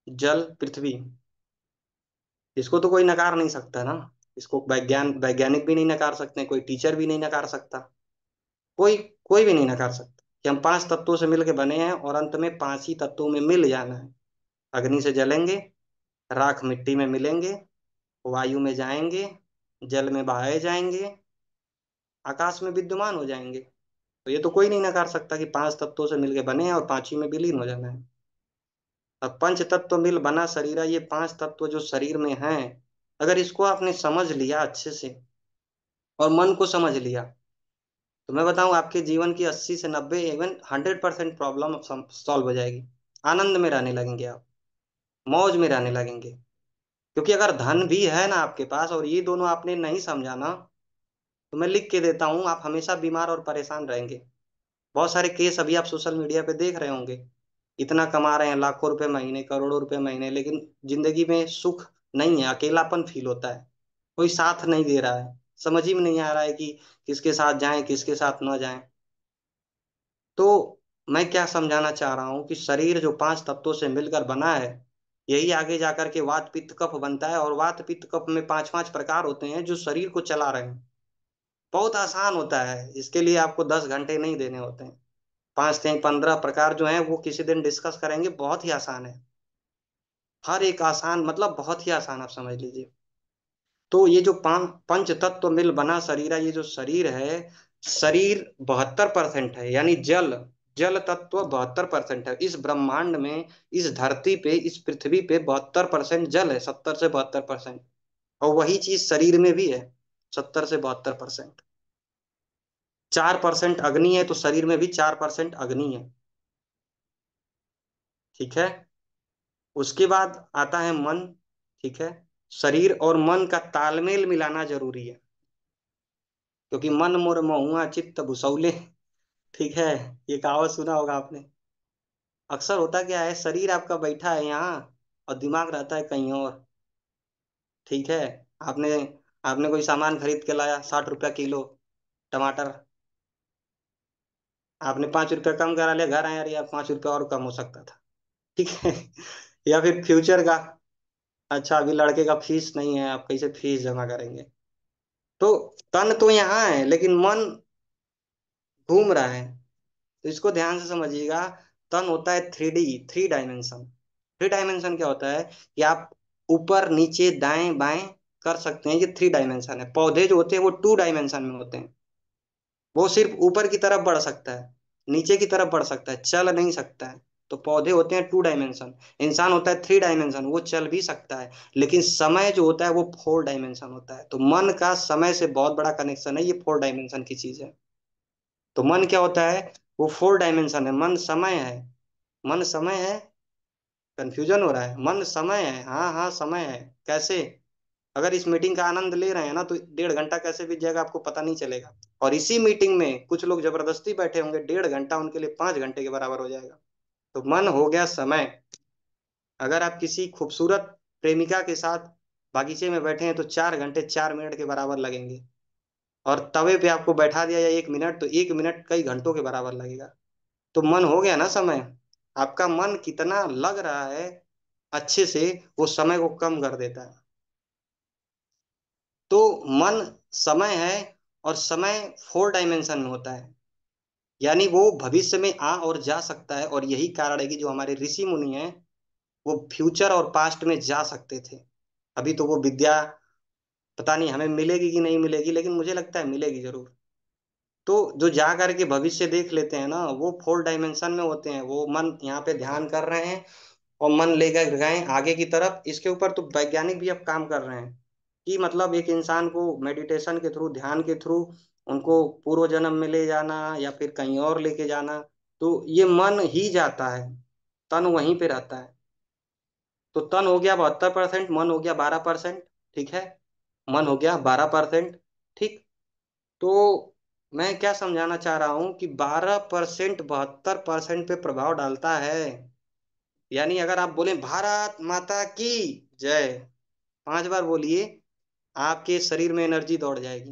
जल, पृथ्वी, इसको तो कोई नकार नहीं सकता ना। इसको वैज्ञानिक भी नहीं नकार सकते, कोई टीचर भी नहीं नकार सकता, कोई कोई भी नहीं नकार सकता कि हम 5 तत्वों से मिलके बने हैं, और अंत में 5 ही तत्वों में मिल जाना है। अग्नि से जलेंगे, राख मिट्टी में मिलेंगे, वायु में जाएंगे, जल में बहाए जाएंगे, आकाश में विद्यमान हो जाएंगे। तो ये तो कोई नहीं नकार सकता कि 5 तत्वों से मिलके बने हैं और 5 ही में विलीन हो जाना है। अब पंच तत्व मिल बना शरीर, ये 5 तत्व जो शरीर में हैं, अगर इसको आपने समझ लिया अच्छे से और मन को समझ लिया, तो मैं बताऊं आपके जीवन की 80 से 90, इवन 100% प्रॉब्लम सॉल्व हो जाएगी। आनंद में रहने लगेंगे आप, मौज में रहने लगेंगे। क्योंकि अगर धन भी है ना आपके पास और ये दोनों आपने नहीं समझा ना, तो मैं लिख के देता हूँ, आप हमेशा बीमार और परेशान रहेंगे। बहुत सारे केस अभी आप सोशल मीडिया पे देख रहे होंगे, इतना कमा रहे हैं, लाखों रुपए महीने, करोड़ों रुपए महीने, लेकिन जिंदगी में सुख नहीं है, अकेलापन फील होता है, कोई साथ नहीं दे रहा है, समझ ही में नहीं आ रहा है कि किसके साथ जाएं किसके साथ न जाएं। तो मैं क्या समझाना चाह रहा हूँ कि शरीर जो 5 तत्वों से मिलकर बना है, यही आगे जाकर के वात पित्त कफ बनता है, और वात पित्त कफ में 5 5 प्रकार होते हैं जो शरीर को चला रहे हैं। बहुत आसान होता है, इसके लिए आपको 10 घंटे नहीं देने होते हैं। 5 से 15 प्रकार जो हैं वो किसी दिन डिस्कस करेंगे, बहुत ही आसान है। हर एक आसान, मतलब बहुत ही आसान, आप समझ लीजिए। तो ये जो पंच तत्व मिल बना शरीर है, ये जो शरीर है, शरीर 72% है, यानी जल जल तत्व 72% है इस ब्रह्मांड में। इस धरती पे, इस पृथ्वी पे 72% जल है, 70 से 72%। और वही चीज शरीर में भी है, 70 से 72%। 4% अग्नि है, तो शरीर में भी 4% अग्नि है। ठीक है। उसके बाद आता है मन। ठीक है। शरीर और मन का तालमेल मिलाना जरूरी है, क्योंकि मन मोर महुआ चित्त बुसौले। ठीक है। ये कहावत सुना होगा आपने। अक्सर होता क्या है, शरीर आपका बैठा है यहाँ और दिमाग रहता है कहीं और। ठीक है। आपने आपने कोई सामान खरीद के लाया, 60 रुपया किलो टमाटर, आपने 5 रुपया कम करा लिया, घर आया, अरे यार 5 रुपया और कम हो सकता था। ठीक है। या फिर फ्यूचर का, अच्छा अभी लड़के का फीस नहीं है, आप कैसे फीस जमा करेंगे। तो तन तो यहाँ है लेकिन मन घूम रहा है। तो इसको ध्यान से समझिएगा। तन होता है 3D, 3 डायमेंशन। 3 डायमेंशन क्या होता है कि आप ऊपर नीचे दाएं बाएं कर सकते हैं, ये 3 डायमेंशन है। पौधे जो होते हैं वो 2 डायमेंशन में होते हैं, वो सिर्फ ऊपर की तरफ बढ़ सकता है, नीचे की तरफ बढ़ सकता है, चल नहीं सकता है। तो पौधे होते हैं 2 डायमेंशन, इंसान होता है 3 डायमेंशन, वो चल भी सकता है। लेकिन समय जो होता है वो 4 डायमेंशन होता है। तो मन का समय से बहुत बड़ा कनेक्शन है, ये 4 डायमेंशन की चीज है। तो मन क्या होता है? वो 4 डायमेंशन है। मन समय है। मन समय है। कंफ्यूजन हो रहा है? मन समय है, हाँ हाँ समय है। कैसे? अगर इस मीटिंग का आनंद ले रहे हैं ना, तो 1.5 घंटा कैसे बीत जाएगा आपको पता नहीं चलेगा। और इसी मीटिंग में कुछ लोग जबरदस्ती बैठे होंगे, 1.5 घंटा उनके लिए 5 घंटे के बराबर हो जाएगा। तो मन हो गया समय। अगर आप किसी खूबसूरत प्रेमिका के साथ बागीचे में बैठे हैं तो 4 घंटे 4 मिनट के बराबर लगेंगे। और तवे पे आपको बैठा दिया या 1 मिनट, तो 1 मिनट कई घंटों के बराबर लगेगा। तो मन हो गया ना समय। आपका मन कितना लग रहा है अच्छे से, वो समय को कम कर देता है। तो मन समय है, और समय 4 डायमेंशन में होता है। यानी वो भविष्य में आ और जा सकता है। और यही कारण है कि जो हमारे ऋषि मुनि हैं, वो फ्यूचर और पास्ट में जा सकते थे। अभी तो वो विद्या पता नहीं हमें मिलेगी कि नहीं मिलेगी, लेकिन मुझे लगता है मिलेगी जरूर। तो जो जा करके भविष्य देख लेते हैं ना, वो 4 डायमेंशन में होते हैं। वो मन यहाँ पे ध्यान कर रहे हैं और मन लेकर गए आगे की तरफ। इसके ऊपर तो वैज्ञानिक भी अब काम कर रहे हैं कि मतलब एक इंसान को मेडिटेशन के थ्रू, ध्यान के थ्रू उनको पूर्व जन्म में ले जाना या फिर कहीं और लेके जाना। तो ये मन ही जाता है, तन वहीं पे रहता है। तो तन हो गया 72%, मन हो गया 12%। ठीक है, मन हो गया 12%। ठीक। तो मैं क्या समझाना चाह रहा हूं कि 12% 72% पे प्रभाव डालता है। यानी अगर आप बोले भारत माता की जय 5 बार बोलिए, आपके शरीर में एनर्जी दौड़ जाएगी,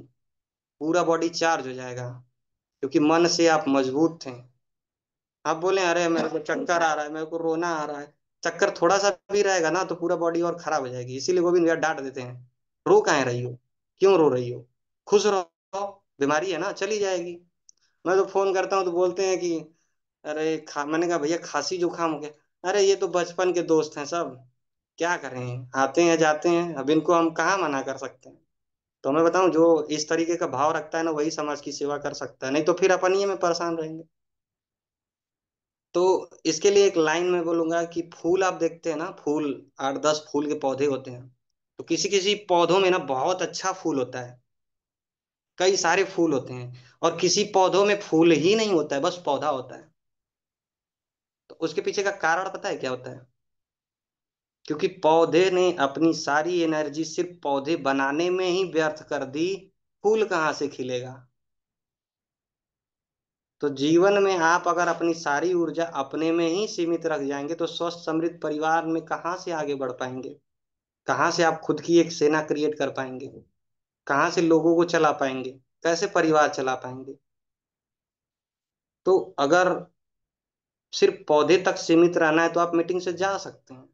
पूरा बॉडी चार्ज हो जाएगा, क्योंकि मन से आप मजबूत थे। आप बोले अरे मेरे को चक्कर आ रहा है, मेरे को रोना आ रहा है, चक्कर थोड़ा सा भी रहेगा ना तो पूरा बॉडी और खराब हो जाएगी। इसीलिए गोविंद भैया डांट देते हैं, रो काहे रही हो, क्यों रो रही हो, खुश रहो, बीमारी है ना चली जाएगी। मैं तो फोन करता हूँ तो बोलते हैं कि अरे मैंने कहा भैया खांसी जुकाम हो गया। अरे ये तो बचपन के दोस्त हैं सब, क्या करें, आते हैं जाते हैं, अब इनको हम कहाँ मना कर सकते हैं। तो मैं बताऊं, जो इस तरीके का भाव रखता है ना, वही समाज की सेवा कर सकता है, नहीं तो फिर अपन ही में परेशान रहेंगे। तो इसके लिए एक लाइन में बोलूंगा कि फूल आप देखते हैं ना, फूल 8-10 फूल के पौधे होते हैं। तो किसी किसी पौधों में ना बहुत अच्छा फूल होता है, कई सारे फूल होते हैं। और किसी पौधों में फूल ही नहीं होता है, बस पौधा होता है। तो उसके पीछे का कारण पता है क्या होता है? क्योंकि पौधे ने अपनी सारी एनर्जी सिर्फ पौधे बनाने में ही व्यर्थ कर दी, फूल कहाँ से खिलेगा। तो जीवन में आप अगर अपनी सारी ऊर्जा अपने में ही सीमित रख जाएंगे तो स्वस्थ समृद्ध परिवार में कहाँ से आगे बढ़ पाएंगे? कहाँ से आप खुद की एक सेना क्रिएट कर पाएंगे? कहाँ से लोगों को चला पाएंगे? कैसे परिवार चला पाएंगे? तो अगर सिर्फ पौधे तक सीमित रहना है तो आप मीटिंग से जा सकते हैं।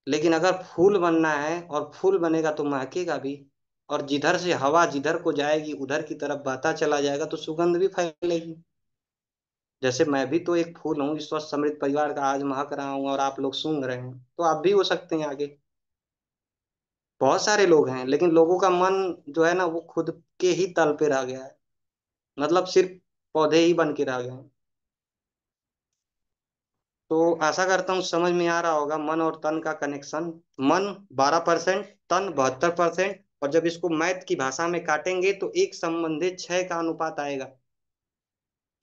लेकिन अगर फूल बनना है, और फूल बनेगा तो महकेगा भी, और जिधर से हवा जिधर को जाएगी उधर की तरफ बहता चला जाएगा, तो सुगंध भी फैलेगी। जैसे मैं भी तो एक फूल हूँ, इस स्वस्थ समृद्ध परिवार का, आज महक रहा हूँ और आप लोग सूंघ रहे हैं, तो आप भी हो सकते हैं आगे। बहुत सारे लोग हैं, लेकिन लोगों का मन जो है ना, वो खुद के ही तल पे रह गया है। मतलब सिर्फ पौधे ही बन के रह गए हैं। तो आशा करता हूँ समझ में आ रहा होगा मन और तन का कनेक्शन। मन 12%, तन 72%। और जब इसको मैथ की भाषा में काटेंगे तो एक संबंधित 6 का अनुपात आएगा।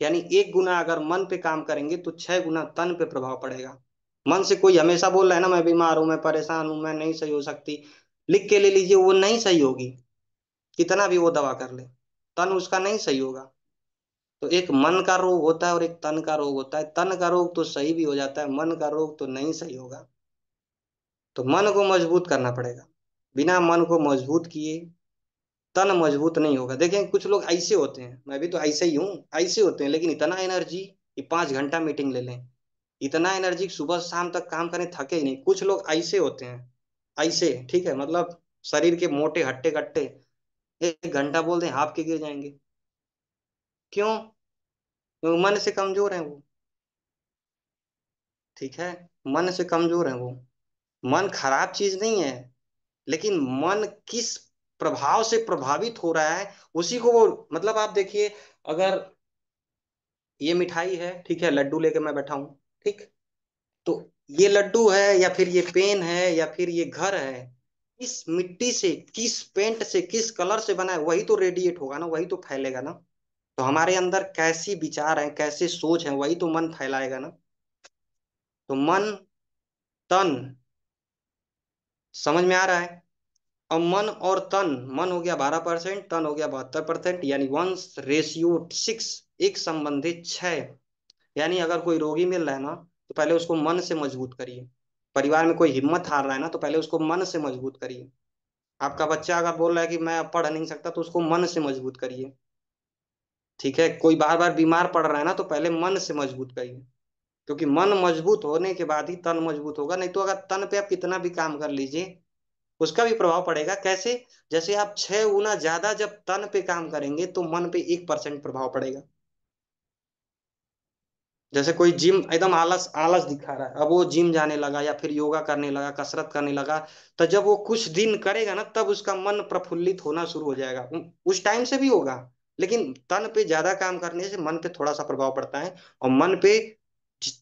यानी 1 गुना अगर मन पे काम करेंगे तो 6 गुना तन पे प्रभाव पड़ेगा। मन से कोई हमेशा बोल रहा है ना, मैं बीमार हूं, मैं परेशान हूं, मैं नहीं सही हो सकती, लिख के ले लीजिए, वो नहीं सही होगी, कितना भी वो दवा कर ले, तन उसका नहीं सही होगा। तो एक मन का रोग होता है और एक तन का रोग होता है। तन का रोग तो सही भी हो जाता है, मन का रोग तो नहीं सही होगा। तो मन को मजबूत करना पड़ेगा। बिना मन को मजबूत किए तन मजबूत नहीं होगा। देखें कुछ लोग ऐसे होते हैं, मैं भी तो ऐसे ही हूँ, ऐसे होते हैं, लेकिन इतना एनर्जी कि 5 घंटा मीटिंग ले लें, इतना एनर्जी सुबह शाम तक काम करें, थके ही नहीं। कुछ लोग ऐसे होते हैं, ऐसे, ठीक है, मतलब शरीर के मोटे हट्टे कट्टे, 1 घंटा बोल दें हाफ के गिर जाएंगे। क्यों? क्योंकि मन से कमजोर है वो। ठीक है, मन से कमजोर है वो। मन खराब चीज नहीं है, लेकिन मन किस प्रभाव से प्रभावित हो रहा है, उसी को वो, मतलब आप देखिए, अगर ये मिठाई है, ठीक है, लड्डू लेके मैं बैठा हूँ, ठीक। तो ये लड्डू है या फिर ये पेन है या फिर ये घर है, किस मिट्टी से, किस पेंट से, किस कलर से बना है, वही तो रेडिएट होगा ना, वही तो फैलेगा ना। तो हमारे अंदर कैसी विचार है, कैसे सोच है, वही तो मन फैलाएगा ना। तो मन, तन, समझ में आ रहा है। अब मन और तन, मन हो गया 12%, तन हो गया 72%, यानी 1:6, एक संबंधित 6। यानी अगर कोई रोगी मिल रहा है ना, तो पहले उसको मन से मजबूत करिए। परिवार में कोई हिम्मत हार रहा है ना, तो पहले उसको मन से मजबूत करिए। आपका बच्चा अगर बोल रहा है कि मैं अब पढ़ नहीं सकता, तो उसको मन से मजबूत करिए। ठीक है, कोई बार बार बीमार पड़ रहा है ना, तो पहले मन से मजबूत करिए। क्योंकि मन मजबूत होने के बाद ही तन मजबूत होगा। नहीं तो अगर तन पे आप कितना भी काम कर लीजिए, उसका भी प्रभाव पड़ेगा। कैसे? जैसे आप 6 गुना ज्यादा जब तन पे काम करेंगे, तो मन पे 1% प्रभाव पड़ेगा। जैसे कोई जिम एकदम आलस आलस दिखा रहा है, अब वो जिम जाने लगा या फिर योगा करने लगा, कसरत करने लगा, तो जब वो कुछ दिन करेगा ना, तब उसका मन प्रफुल्लित होना शुरू हो जाएगा। उस टाइम से भी होगा, लेकिन तन पे ज्यादा काम करने से मन पे थोड़ा सा प्रभाव पड़ता है, और मन पे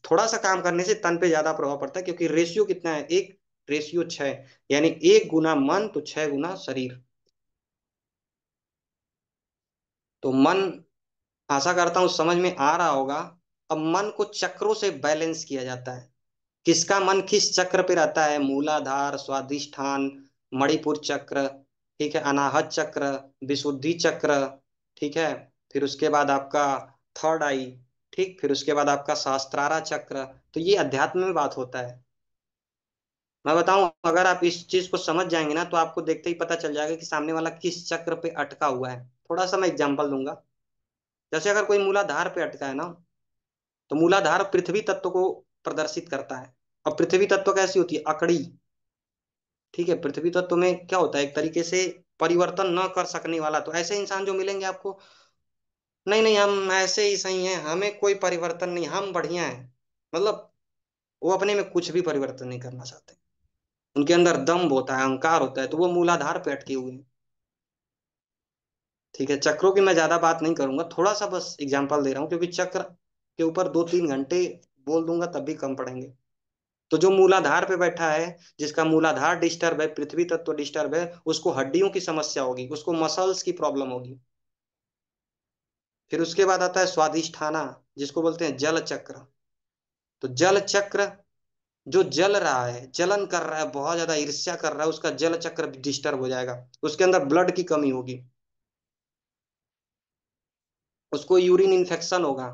थोड़ा सा काम करने से तन पे ज्यादा प्रभाव पड़ता है। क्योंकि रेशियो कितना है, 1:6, यानी 1 गुना मन तो 6 गुना शरीर। तो मन, आशा करता हूं समझ में आ रहा होगा। अब मन को चक्रों से बैलेंस किया जाता है। किसका मन किस चक्र पे रहता है? मूलाधार, स्वादिष्ठान, मणिपुर चक्र, ठीक है, अनाहत चक्र, विशुद्धि चक्र, ठीक है, फिर उसके बाद आपका थर्ड आई, ठीक, फिर उसके बाद आपका सहस्त्रारा चक्र। तो ये अध्यात्म में बात होता है। मैं बताऊं, अगर आप इस चीज को समझ जाएंगे ना, तो आपको देखते ही पता चल जाएगा कि सामने वाला किस चक्र पे अटका हुआ है। थोड़ा सा मैं एग्जांपल दूंगा। जैसे अगर कोई मूलाधार पे अटका है ना, तो मूलाधार पृथ्वी तत्व को प्रदर्शित करता है। अब पृथ्वी तत्व कैसी होती है? अकड़ी। ठीक है, पृथ्वी तत्व में क्या होता है, एक तरीके से परिवर्तन न कर सकने वाला। तो ऐसे इंसान जो मिलेंगे आपको, नहीं नहीं हम ऐसे ही सही हैं, हमें कोई परिवर्तन नहीं, हम बढ़िया हैं, मतलब वो अपने में कुछ भी परिवर्तन नहीं करना चाहते। उनके अंदर दम्भ होता है, अहंकार होता है, तो वो मूलाधार पे अटके हुए हैं। ठीक है, चक्रों की मैं ज्यादा बात नहीं करूंगा, थोड़ा सा बस एग्जांपल दे रहा हूँ, क्योंकि चक्र के ऊपर 2-3 घंटे बोल दूंगा तब भी कम पड़ेंगे। तो जो मूलाधार पे बैठा है, जिसका मूलाधार डिस्टर्ब है, पृथ्वी तत्व डिस्टर्ब है, उसको हड्डियों की समस्या होगी, उसको मसल्स की प्रॉब्लम होगी। फिर उसके बाद आता है स्वादिष्ठाना, जिसको बोलते हैं जल चक्र। तो जल चक्र, जो जल रहा है, जलन कर रहा है, बहुत ज्यादा ईर्ष्या कर रहा है, उसका जल चक्र डिस्टर्ब हो जाएगा। उसके अंदर ब्लड की कमी होगी, उसको यूरिन इन्फेक्शन होगा,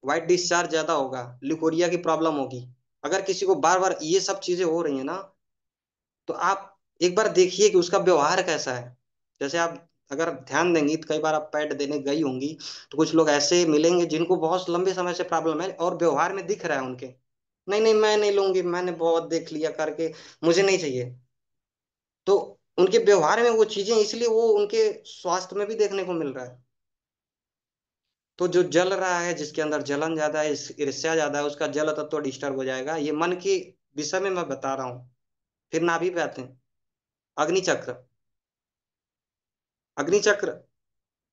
व्हाइट डिस्चार्ज ज्यादा होगा, लिकोरिया की प्रॉब्लम होगी। अगर किसी को बार बार ये सब चीजें हो रही है ना, तो आप एक बार देखिए कि उसका व्यवहार कैसा है। जैसे आप अगर ध्यान देंगी, तो कई बार आप पैड देने गई होंगी, तो कुछ लोग ऐसे मिलेंगे जिनको बहुत लंबे समय से प्रॉब्लम है, और व्यवहार में दिख रहा है उनके, नहीं नहीं मैं नहीं लूंगी, मैंने बहुत देख लिया करके, मुझे नहीं चाहिए। तो उनके व्यवहार में वो चीजें, इसलिए वो उनके स्वास्थ्य में भी देखने को मिल रहा है। तो जो जल रहा है, जिसके अंदर जलन ज्यादा है, ईर्ष्या ज्यादा है, उसका जल तत्व डिस्टर्ब हो जाएगा। ये मन के विषय में मैं बता रहा हूँ। फिर नाभि पे आते हैं, अग्नि चक्र। अग्नि चक्र,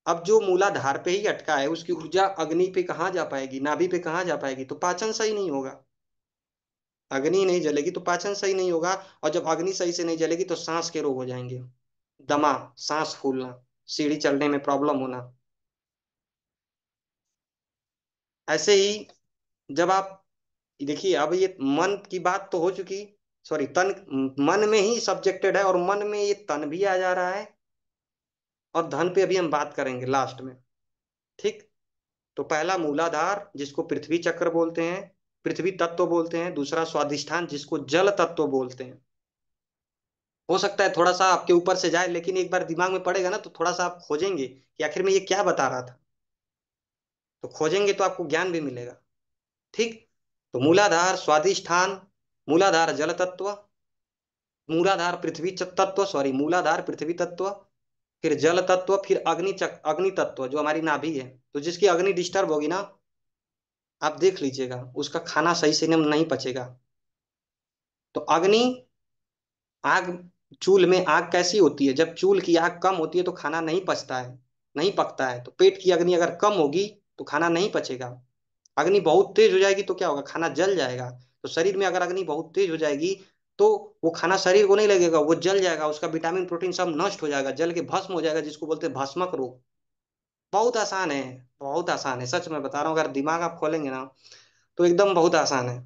अब जो मूलाधार पे ही अटका है, उसकी ऊर्जा अग्नि पे कहाँ जा पाएगी, नाभि पे कहाँ जा पाएगी? तो पाचन सही नहीं होगा। अग्नि नहीं जलेगी तो पाचन सही नहीं होगा, और जब अग्नि सही से नहीं जलेगी तो सांस के रोग हो जाएंगे। दमा, सांस फूलना, सीढ़ी चढ़ने में प्रॉब्लम होना। ऐसे ही जब आप देखिए, अब ये मन की बात तो हो चुकी, सॉरी तन, मन में ही सब्जेक्टेड है, और मन में ये तन भी आ जा रहा है, और धन पे अभी हम बात करेंगे लास्ट में। ठीक। तो पहला मूलाधार, जिसको पृथ्वी चक्र बोलते हैं, पृथ्वी तत्व बोलते हैं। दूसरा स्वादिष्ठान, जिसको जल तत्व बोलते हैं। हो सकता है थोड़ा सा आपके ऊपर से जाए, लेकिन एक बार दिमाग में पड़ेगा ना, तो थोड़ा सा आप खोजेंगे कि आखिर में ये क्या बता रहा था। तो खोजेंगे तो आपको ज्ञान भी मिलेगा। ठीक। तो मूलाधार, स्वादिष्ठान, मूलाधार जल तत्व, मूलाधार पृथ्वी तत्व, सॉरी, मूलाधार पृथ्वी तत्व, फिर जल तत्व, फिर अग्नि तत्व जो हमारी नाभि है। तो जिसकी अग्नि डिस्टर्ब होगी ना, आप देख लीजिएगा उसका खाना सही से नहीं पचेगा। तो अग्नि, आग, चूल में आग कैसी होती है? जब चूल की आग कम होती है तो खाना नहीं पचता है, नहीं पकता है। तो पेट की अग्नि अगर कम होगी, तो खाना नहीं पचेगा। अग्नि बहुत तेज हो जाएगी तो क्या होगा, खाना जल जाएगा। तो शरीर में अगर अग्नि बहुत तेज हो जाएगी तो वो खाना शरीर को नहीं लगेगा, वो जल जाएगा, उसका विटामिन प्रोटीन सब नष्ट हो जाएगा, जल के भस्म हो जाएगा, जिसको बोलते हैं भस्मक रोग। बहुत आसान है, बहुत आसान है, सच में बता रहा हूँ, अगर दिमाग आप खोलेंगे ना तो एकदम बहुत आसान है।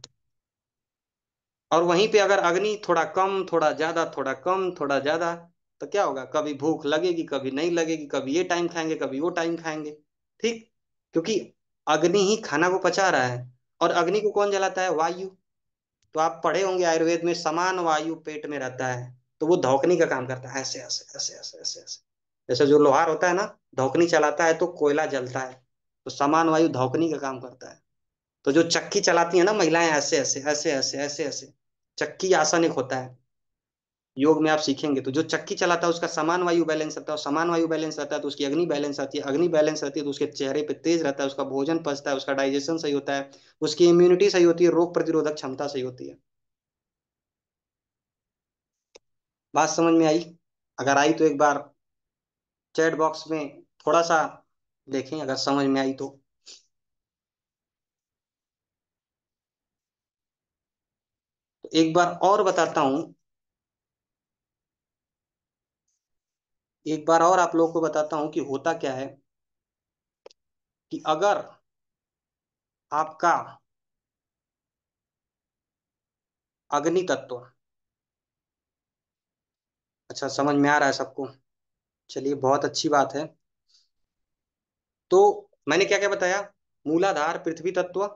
और वहीं पे अगर अग्नि थोड़ा कम थोड़ा ज्यादा, थोड़ा कम थोड़ा ज्यादा, तो क्या होगा, कभी भूख लगेगी कभी नहीं लगेगी, कभी ये टाइम खाएंगे कभी वो टाइम खाएंगे। ठीक, क्योंकि अग्नि ही खाना को पचा रहा है। और अग्नि को कौन जलाता है, वायु। तो आप पढ़े होंगे आयुर्वेद में, समान वायु पेट में रहता है, तो वो धौकनी का काम करता है, ऐसे ऐसे ऐसे ऐसे ऐसे ऐसे। जैसे जो लोहार होता है ना, धौकनी चलाता है तो कोयला जलता है, तो समान वायु धौकनी का काम करता है। तो जो चक्की चलाती है ना महिलाएं, ऐसे ऐसे ऐसे ऐसे ऐसे ऐसे, चक्की आसन एक होता है, योग में आप सीखेंगे। तो जो चक्की चलाता है उसका समान वायु बैलेंस रहता है, और समान वायु बैलेंस रहता है तो उसकी अग्नि बैलेंस आती है, अग्नि बैलेंस रहती है तो उसके चेहरे पे तेज रहता है, उसका भोजन पचता है, उसका डाइजेशन सही होता है, उसकी इम्यूनिटी सही होती है, रोग प्रतिरोधक क्षमता सही होती है। बात समझ में आई? अगर आई तो एक बार चैट बॉक्स में थोड़ा सा देखें, अगर समझ में आई तो। एक बार और बताता हूं, एक बार और आप लोगों को बताता हूं कि होता क्या है, कि अगर आपका अग्नि तत्व, अच्छा समझ में आ रहा है सबको, चलिए बहुत अच्छी बात है। तो मैंने क्या क्या बताया, मूलाधार पृथ्वी तत्व,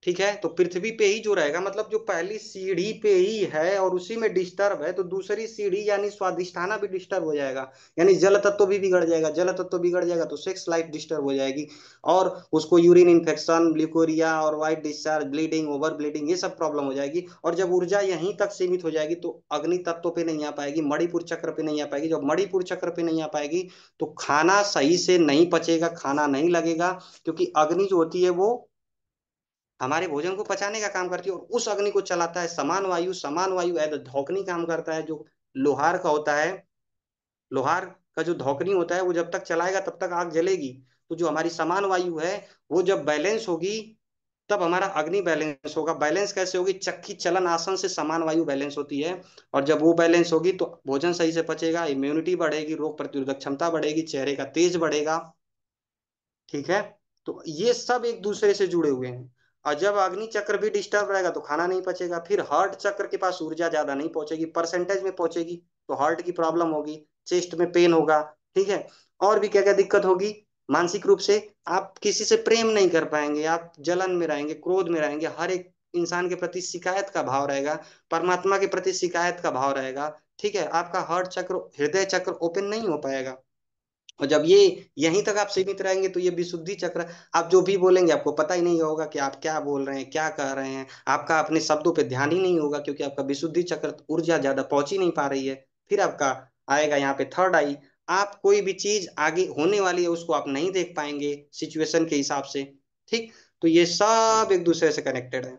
ठीक है, तो पृथ्वी पे ही जो रहेगा, मतलब जो पहली सीढ़ी पे ही है और उसी में डिस्टर्ब है, तो दूसरी सीढ़ी यानी स्वादिष्ठाना भी डिस्टर्ब हो जाएगा, यानी जल तत्व भी बिगड़ जाएगा, जल तत्व बिगड़ जाएगा तो सेक्स लाइफ डिस्टर्ब हो जाएगी, और उसको यूरिन इन्फेक्शन, ग्लिकोरिया और white discharge, bleeding, over bleeding, ये सब प्रॉब्लम हो जाएगी। और जब ऊर्जा यहीं तक सीमित हो जाएगी तो अग्नि तत्व पे नहीं आ पाएगी, मणिपुर चक्र पे नहीं आ पाएगी। जब मणिपुर चक्र पे नहीं आ पाएगी तो खाना सही से नहीं पचेगा, खाना नहीं लगेगा, क्योंकि अग्नि जो होती है वो हमारे भोजन को पचाने का काम करती है, और उस अग्नि को चलाता है समान वायु। समान वायु एज धौकनी काम करता है, जो लोहार का होता है। लोहार का जो धौकनी होता है वो जब तक चलाएगा तब तक आग जलेगी। तो जो हमारी समान वायु है वो जब बैलेंस होगी तब हमारा अग्नि बैलेंस होगा। बैलेंस कैसे होगी, चक्की चलन आसन से समान वायु बैलेंस होती है, और जब वो बैलेंस होगी तो भोजन सही से पचेगा, इम्यूनिटी बढ़ेगी, रोग प्रतिरोधक क्षमता बढ़ेगी, चेहरे का तेज बढ़ेगा। ठीक है, तो ये सब एक दूसरे से जुड़े हुए हैं। और जब अग्नि चक्र भी डिस्टर्ब रहेगा तो खाना नहीं पचेगा, फिर हार्ट चक्र के पास ऊर्जा ज्यादा नहीं पहुंचेगी, परसेंटेज में पहुंचेगी, तो हार्ट की प्रॉब्लम होगी, चेस्ट में पेन होगा। ठीक है, और भी क्या क्या दिक्कत होगी, मानसिक रूप से आप किसी से प्रेम नहीं कर पाएंगे, आप जलन में रहेंगे, क्रोध में रहेंगे, हर एक इंसान के प्रति शिकायत का भाव रहेगा, परमात्मा के प्रति शिकायत का भाव रहेगा। ठीक है, आपका हार्ट चक्र, हृदय चक्र ओपन नहीं हो पाएगा। और जब ये यहीं तक आप सीमित रहेंगे तो ये विशुद्धि चक्र, आप जो भी बोलेंगे आपको पता ही नहीं होगा कि आप क्या बोल रहे हैं, क्या कह रहे हैं, आपका अपने शब्दों पे ध्यान ही नहीं होगा, क्योंकि आपका विशुद्धि चक्र ऊर्जा ज्यादा पहुंच ही नहीं पा रही है। फिर आपका आएगा यहाँ पे थर्ड आई, आप कोई भी चीज आगे होने वाली है उसको आप नहीं देख पाएंगे सिचुएशन के हिसाब से। ठीक, तो ये सब एक दूसरे से कनेक्टेड है।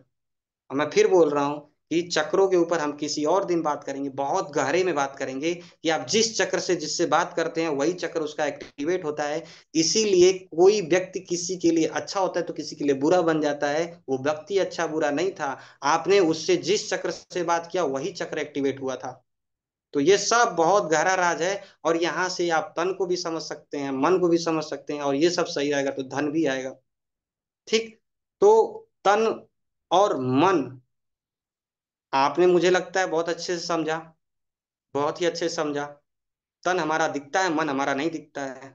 और मैं फिर बोल रहा हूँ कि चक्रों के ऊपर हम किसी और दिन बात करेंगे, बहुत गहरे में बात करेंगे, कि आप जिस चक्र से जिससे बात करते हैं वही चक्र उसका एक्टिवेट होता है। इसीलिए कोई व्यक्ति किसी के लिए अच्छा होता है तो किसी के लिए बुरा बन जाता है, वो व्यक्ति अच्छा बुरा नहीं था, आपने उससे जिस चक्र से बात किया वही चक्र एक्टिवेट हुआ था। तो ये सब बहुत गहरा राज है, और यहाँ से आप तन को भी समझ सकते हैं, मन को भी समझ सकते हैं, और ये सब सही रहेगा तो धन भी आएगा। ठीक, तो तन और मन आपने मुझे लगता है बहुत अच्छे से समझा, बहुत ही अच्छे से समझा। तन हमारा दिखता है, मन हमारा नहीं दिखता है।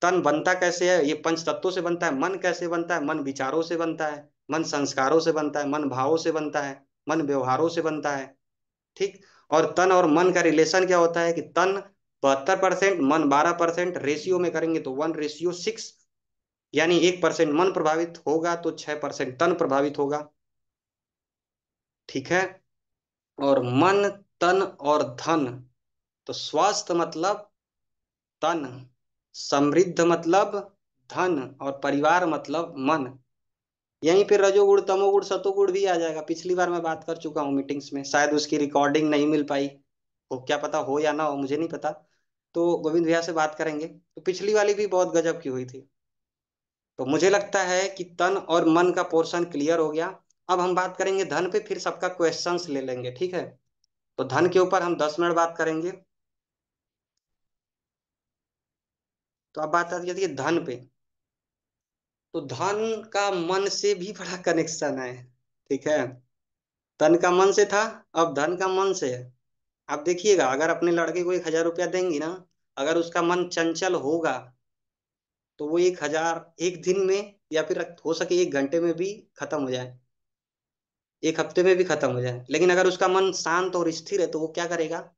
तन बनता कैसे है, ये पंच तत्वों से बनता है। मन कैसे बनता है, मन विचारों से बनता है, मन संस्कारों से बनता है, मन भावों से बनता है, मन व्यवहारों से बनता है। ठीक, और तन और मन का रिलेशन क्या होता है, कि तन 72%, मन 12%, रेशियो में करेंगे तो 1:6, यानी 1% मन प्रभावित होगा तो 6% तन प्रभावित होगा। ठीक है, और मन, तन और धन, तो स्वास्थ्य मतलब तन, समृद्ध मतलब धन, और परिवार मतलब मन। यहीं पे रजोगुण तमोगुण सतोगुण भी आ जाएगा, पिछली बार मैं बात कर चुका हूँ मीटिंग्स में, शायद उसकी रिकॉर्डिंग नहीं मिल पाई, वो क्या पता हो या ना हो, मुझे नहीं पता। तो गोविंद भैया से बात करेंगे, तो पिछली वाली भी बहुत गजब की हुई थी। तो मुझे लगता है कि तन और मन का पोर्शन क्लियर हो गया। अब हम बात करेंगे धन पे, फिर सबका क्वेश्चंस ले लेंगे, ठीक है। तो धन के ऊपर हम 10 मिनट बात करेंगे। तो अब बात आती है धन पे। तो धन का मन से भी बड़ा कनेक्शन है, ठीक है। तन का मन से था, अब धन का मन से है। आप देखिएगा, अगर अपने लड़के को 1,000 रुपया देंगी ना, अगर उसका मन चंचल होगा तो वो 1,000 एक दिन में या फिर हो सके 1 घंटे में भी खत्म हो जाए, 1 हफ्ते में भी खत्म हो जाए। लेकिन अगर उसका मन शांत और स्थिर है तो वो क्या करेगा?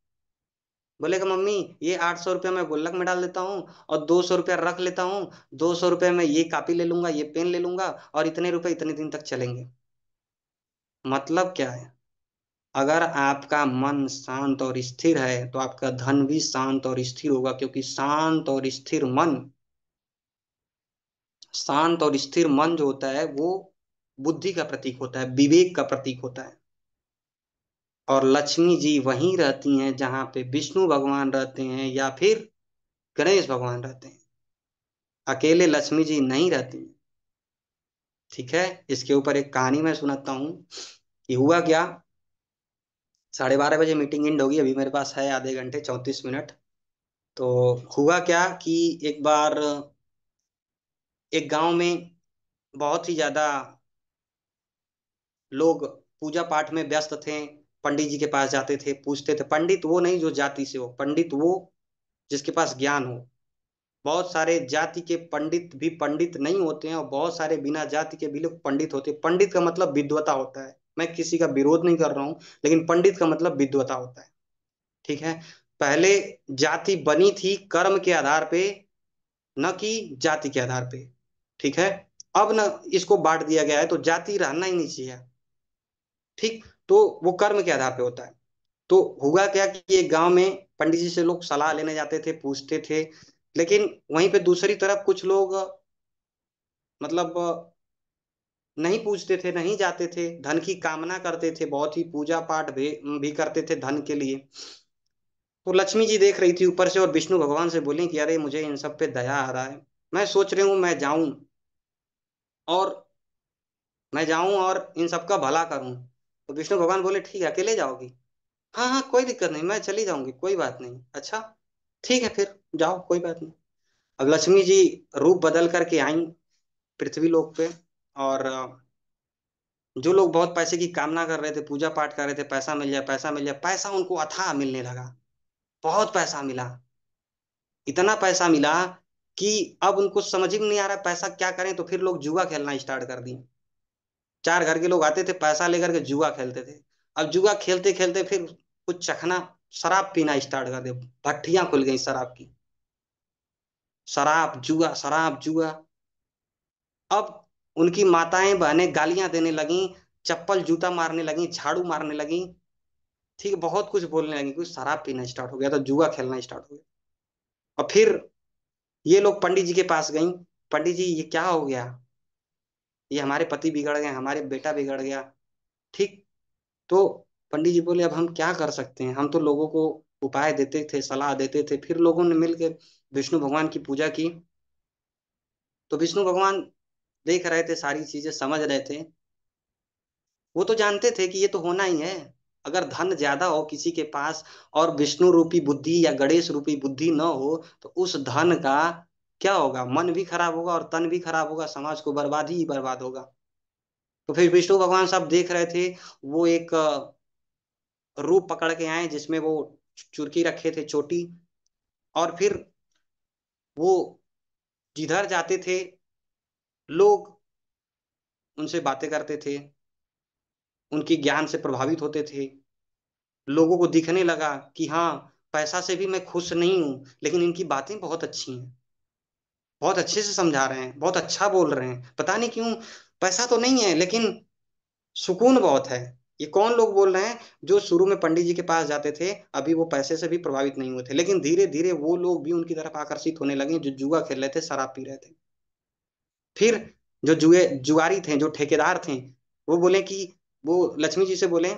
बोलेगा मम्मी ये 800 रुपया मैं गुल्लक में डाल देता हूँ और 200 रुपया रख लेता हूँ, 200 रुपये में ये कापी ले लूंगा, ये पेन ले लूंगा, और इतने रुपए इतने दिन तक चलेंगे। मतलब क्या है? अगर आपका मन शांत और स्थिर है तो आपका धन भी शांत और स्थिर होगा, क्योंकि शांत और स्थिर मन जो होता है वो बुद्धि का प्रतीक होता है, विवेक का प्रतीक होता है। और लक्ष्मी जी वहीं रहती हैं जहां पे विष्णु भगवान रहते हैं या फिर गणेश भगवान रहते हैं। अकेले लक्ष्मी जी नहीं रहती हैं, ठीक है। इसके ऊपर एक कहानी मैं सुनाता हूँ कि हुआ क्या। 12:30 बजे मीटिंग एंड होगी, अभी मेरे पास है आधे घंटे 34 मिनट। तो हुआ क्या कि एक बार एक गांव में बहुत ही ज्यादा लोग पूजा पाठ में व्यस्त थे। पंडित जी के पास जाते थे, पूछते थे। पंडित वो नहीं जो जाति से हो, पंडित वो जिसके पास ज्ञान हो। बहुत सारे जाति के पंडित भी पंडित नहीं होते हैं और बहुत सारे बिना जाति के भी लोग पंडित होते हैं। पंडित का मतलब विद्वता होता है, मैं किसी का विरोध नहीं कर रहा हूँ, लेकिन पंडित का मतलब विद्वता होता है, ठीक है। पहले जाति बनी थी कर्म के आधार पे, न कि जाति के आधार पे, ठीक है। अब न इसको बांट दिया गया है तो जाति रहना ही नहीं चाहिए, ठीक। तो वो कर्म के आधार पे होता है। तो हुआ क्या कि एक गांव में पंडित जी से लोग सलाह लेने जाते थे, पूछते थे। लेकिन वहीं पे दूसरी तरफ कुछ लोग मतलब नहीं पूछते थे, नहीं जाते थे, धन की कामना करते थे, बहुत ही पूजा पाठ भी करते थे धन के लिए। तो लक्ष्मी जी देख रही थी ऊपर से और विष्णु भगवान से बोली कि अरे मुझे इन सब पे दया आ रहा है, मैं सोच रही हूँ और मैं जाऊं और इन सबका भला करूं। तो विष्णु भगवान बोले ठीक है, अकेले जाओगी? हाँ हाँ कोई दिक्कत नहीं, मैं चली जाऊंगी, कोई बात नहीं। अच्छा ठीक है, फिर जाओ, कोई बात नहीं। अब लक्ष्मी जी रूप बदल करके आई पृथ्वी लोक पे। और जो लोग बहुत पैसे की कामना कर रहे थे, पूजा पाठ कर रहे थे, पैसा मिल जाए, पैसा मिल जाए, पैसा उनको अथाह मिलने लगा। बहुत पैसा मिला, इतना पैसा मिला कि अब उनको समझ ही में नहीं आ रहा पैसा क्या करें। तो फिर लोग जुआ खेलना स्टार्ट कर दिए। चार घर के लोग आते थे, पैसा लेकर के जुआ खेलते थे। अब जुआ खेलते खेलते फिर कुछ चखना, शराब पीना स्टार्ट कर दिया। भट्टियां खुल गई शराब की, शराब जुआ, शराब जुआ। अब उनकी माताएं बहनें गालियां देने लगी, चप्पल जूता मारने लगी, झाड़ू मारने लगी, ठीक है, बहुत कुछ बोलने लगी, कुछ शराब पीना स्टार्ट हो गया, तो जुआ खेलना स्टार्ट हो गया। और फिर ये लोग पंडित जी के पास गई। पंडित जी ये क्या हो गया? ये हमारे पति बिगड़ गए, हमारे बेटा बिगड़ गया, ठीक। तो पंडित जी बोले अब हम क्या कर सकते हैं, हम तो लोगों को उपाय देते थे, सलाह देते थे। फिर लोगों ने मिलकर विष्णु भगवान की पूजा की। तो विष्णु भगवान देख रहे थे, सारी चीजें समझ रहे थे। वो तो जानते थे कि ये तो होना ही है। अगर धन ज्यादा हो किसी के पास और विष्णु रूपी बुद्धि या गणेश रूपी बुद्धि न हो, तो उस धन का क्या होगा? मन भी खराब होगा और तन भी खराब होगा, समाज को बर्बाद ही बर्बाद होगा। तो फिर विष्णु भगवान सब देख रहे थे। वो एक रूप पकड़ के आए जिसमें वो चुरकी रखे थे, चोटी। और फिर वो जिधर जाते थे लोग उनसे बातें करते थे, उनके ज्ञान से प्रभावित होते थे। लोगों को दिखने लगा कि हाँ, पैसा से भी मैं खुश नहीं हूं, लेकिन इनकी बातें बहुत अच्छी हैं, बहुत अच्छे से समझा रहे हैं, बहुत अच्छा बोल रहे हैं, पता नहीं क्यों। पैसा तो नहीं है लेकिन सुकून बहुत है। ये कौन लोग बोल रहे हैं? जो शुरू में पंडित जी के पास जाते थे, अभी वो पैसे से भी प्रभावित नहीं हुए थे, लेकिन धीरे धीरे वो लोग भी उनकी तरफ आकर्षित होने लगे जो जुआ खेल रहे थे, शराब पी रहे थे। फिर जो जुआरी थे, जो ठेकेदार थे, वो बोले कि वो लक्ष्मी जी से बोले,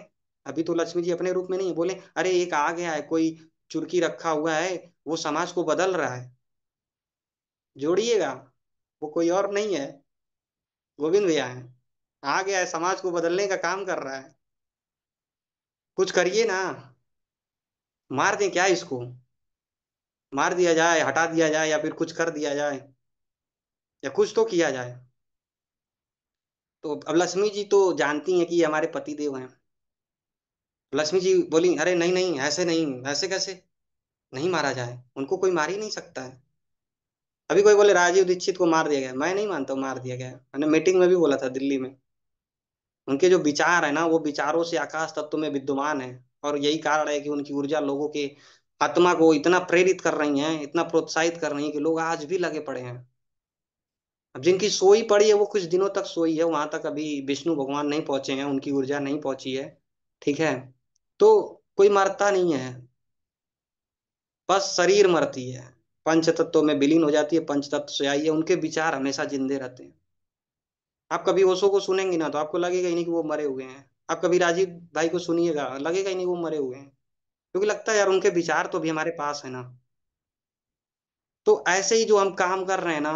अभी तो लक्ष्मी जी अपने रूप में नहीं है, बोले अरे एक आ गया है कोई, चुरकी रखा हुआ है, वो समाज को बदल रहा है, जोड़िएगा। वो कोई और नहीं है, गोविंद भैया है। आ गया है, समाज को बदलने का काम कर रहा है। कुछ करिए ना। मार दें क्या इसको? मार दिया जाए, हटा दिया जाए, या फिर कुछ कर दिया जाए, या कुछ तो किया जाए। तो अब लक्ष्मी जी तो जानती हैं कि ये हमारे पति देव हैं। लक्ष्मी जी बोली, अरे नहीं नहीं, ऐसे नहीं, ऐसे कैसे? नहीं मारा जाए, उनको कोई मार ही नहीं सकता है। अभी कोई बोले राजीव दीक्षित को मार दिया गया, मैं नहीं मानता हूँ मार दिया गया है। मैंने मीटिंग में भी बोला था दिल्ली में। उनके जो विचार है ना, वो विचारों से आकाश तत्व में विद्यमान है। और यही कारण है कि उनकी ऊर्जा लोगों के आत्मा को इतना प्रेरित कर रही है, इतना प्रोत्साहित कर रही है कि लोग आज भी लगे पड़े हैं। अब जिनकी सोई पड़ी है वो कुछ दिनों तक सोई है, वहां तक अभी विष्णु भगवान नहीं पहुंचे हैं, उनकी ऊर्जा नहीं पहुंची है। ठीक है। तो कोई मरता नहीं है, बस शरीर मरती है, पंच तत्वों में विलीन हो जाती है, पंच तत्व से आई है, उनके विचार हमेशा जिंदे रहते हैं। आप कभी ओशो को सुनेंगे ना तो आपको लगेगा ही नहीं कि वो मरे हुए हैं। आप कभी राजीव भाई को सुनिएगा, लगेगा ही नहीं वो मरे हुए हैं। क्योंकि लगता है यार उनके विचार तो भी हमारे पास है ना। तो ऐसे ही जो हम काम कर रहे हैं ना,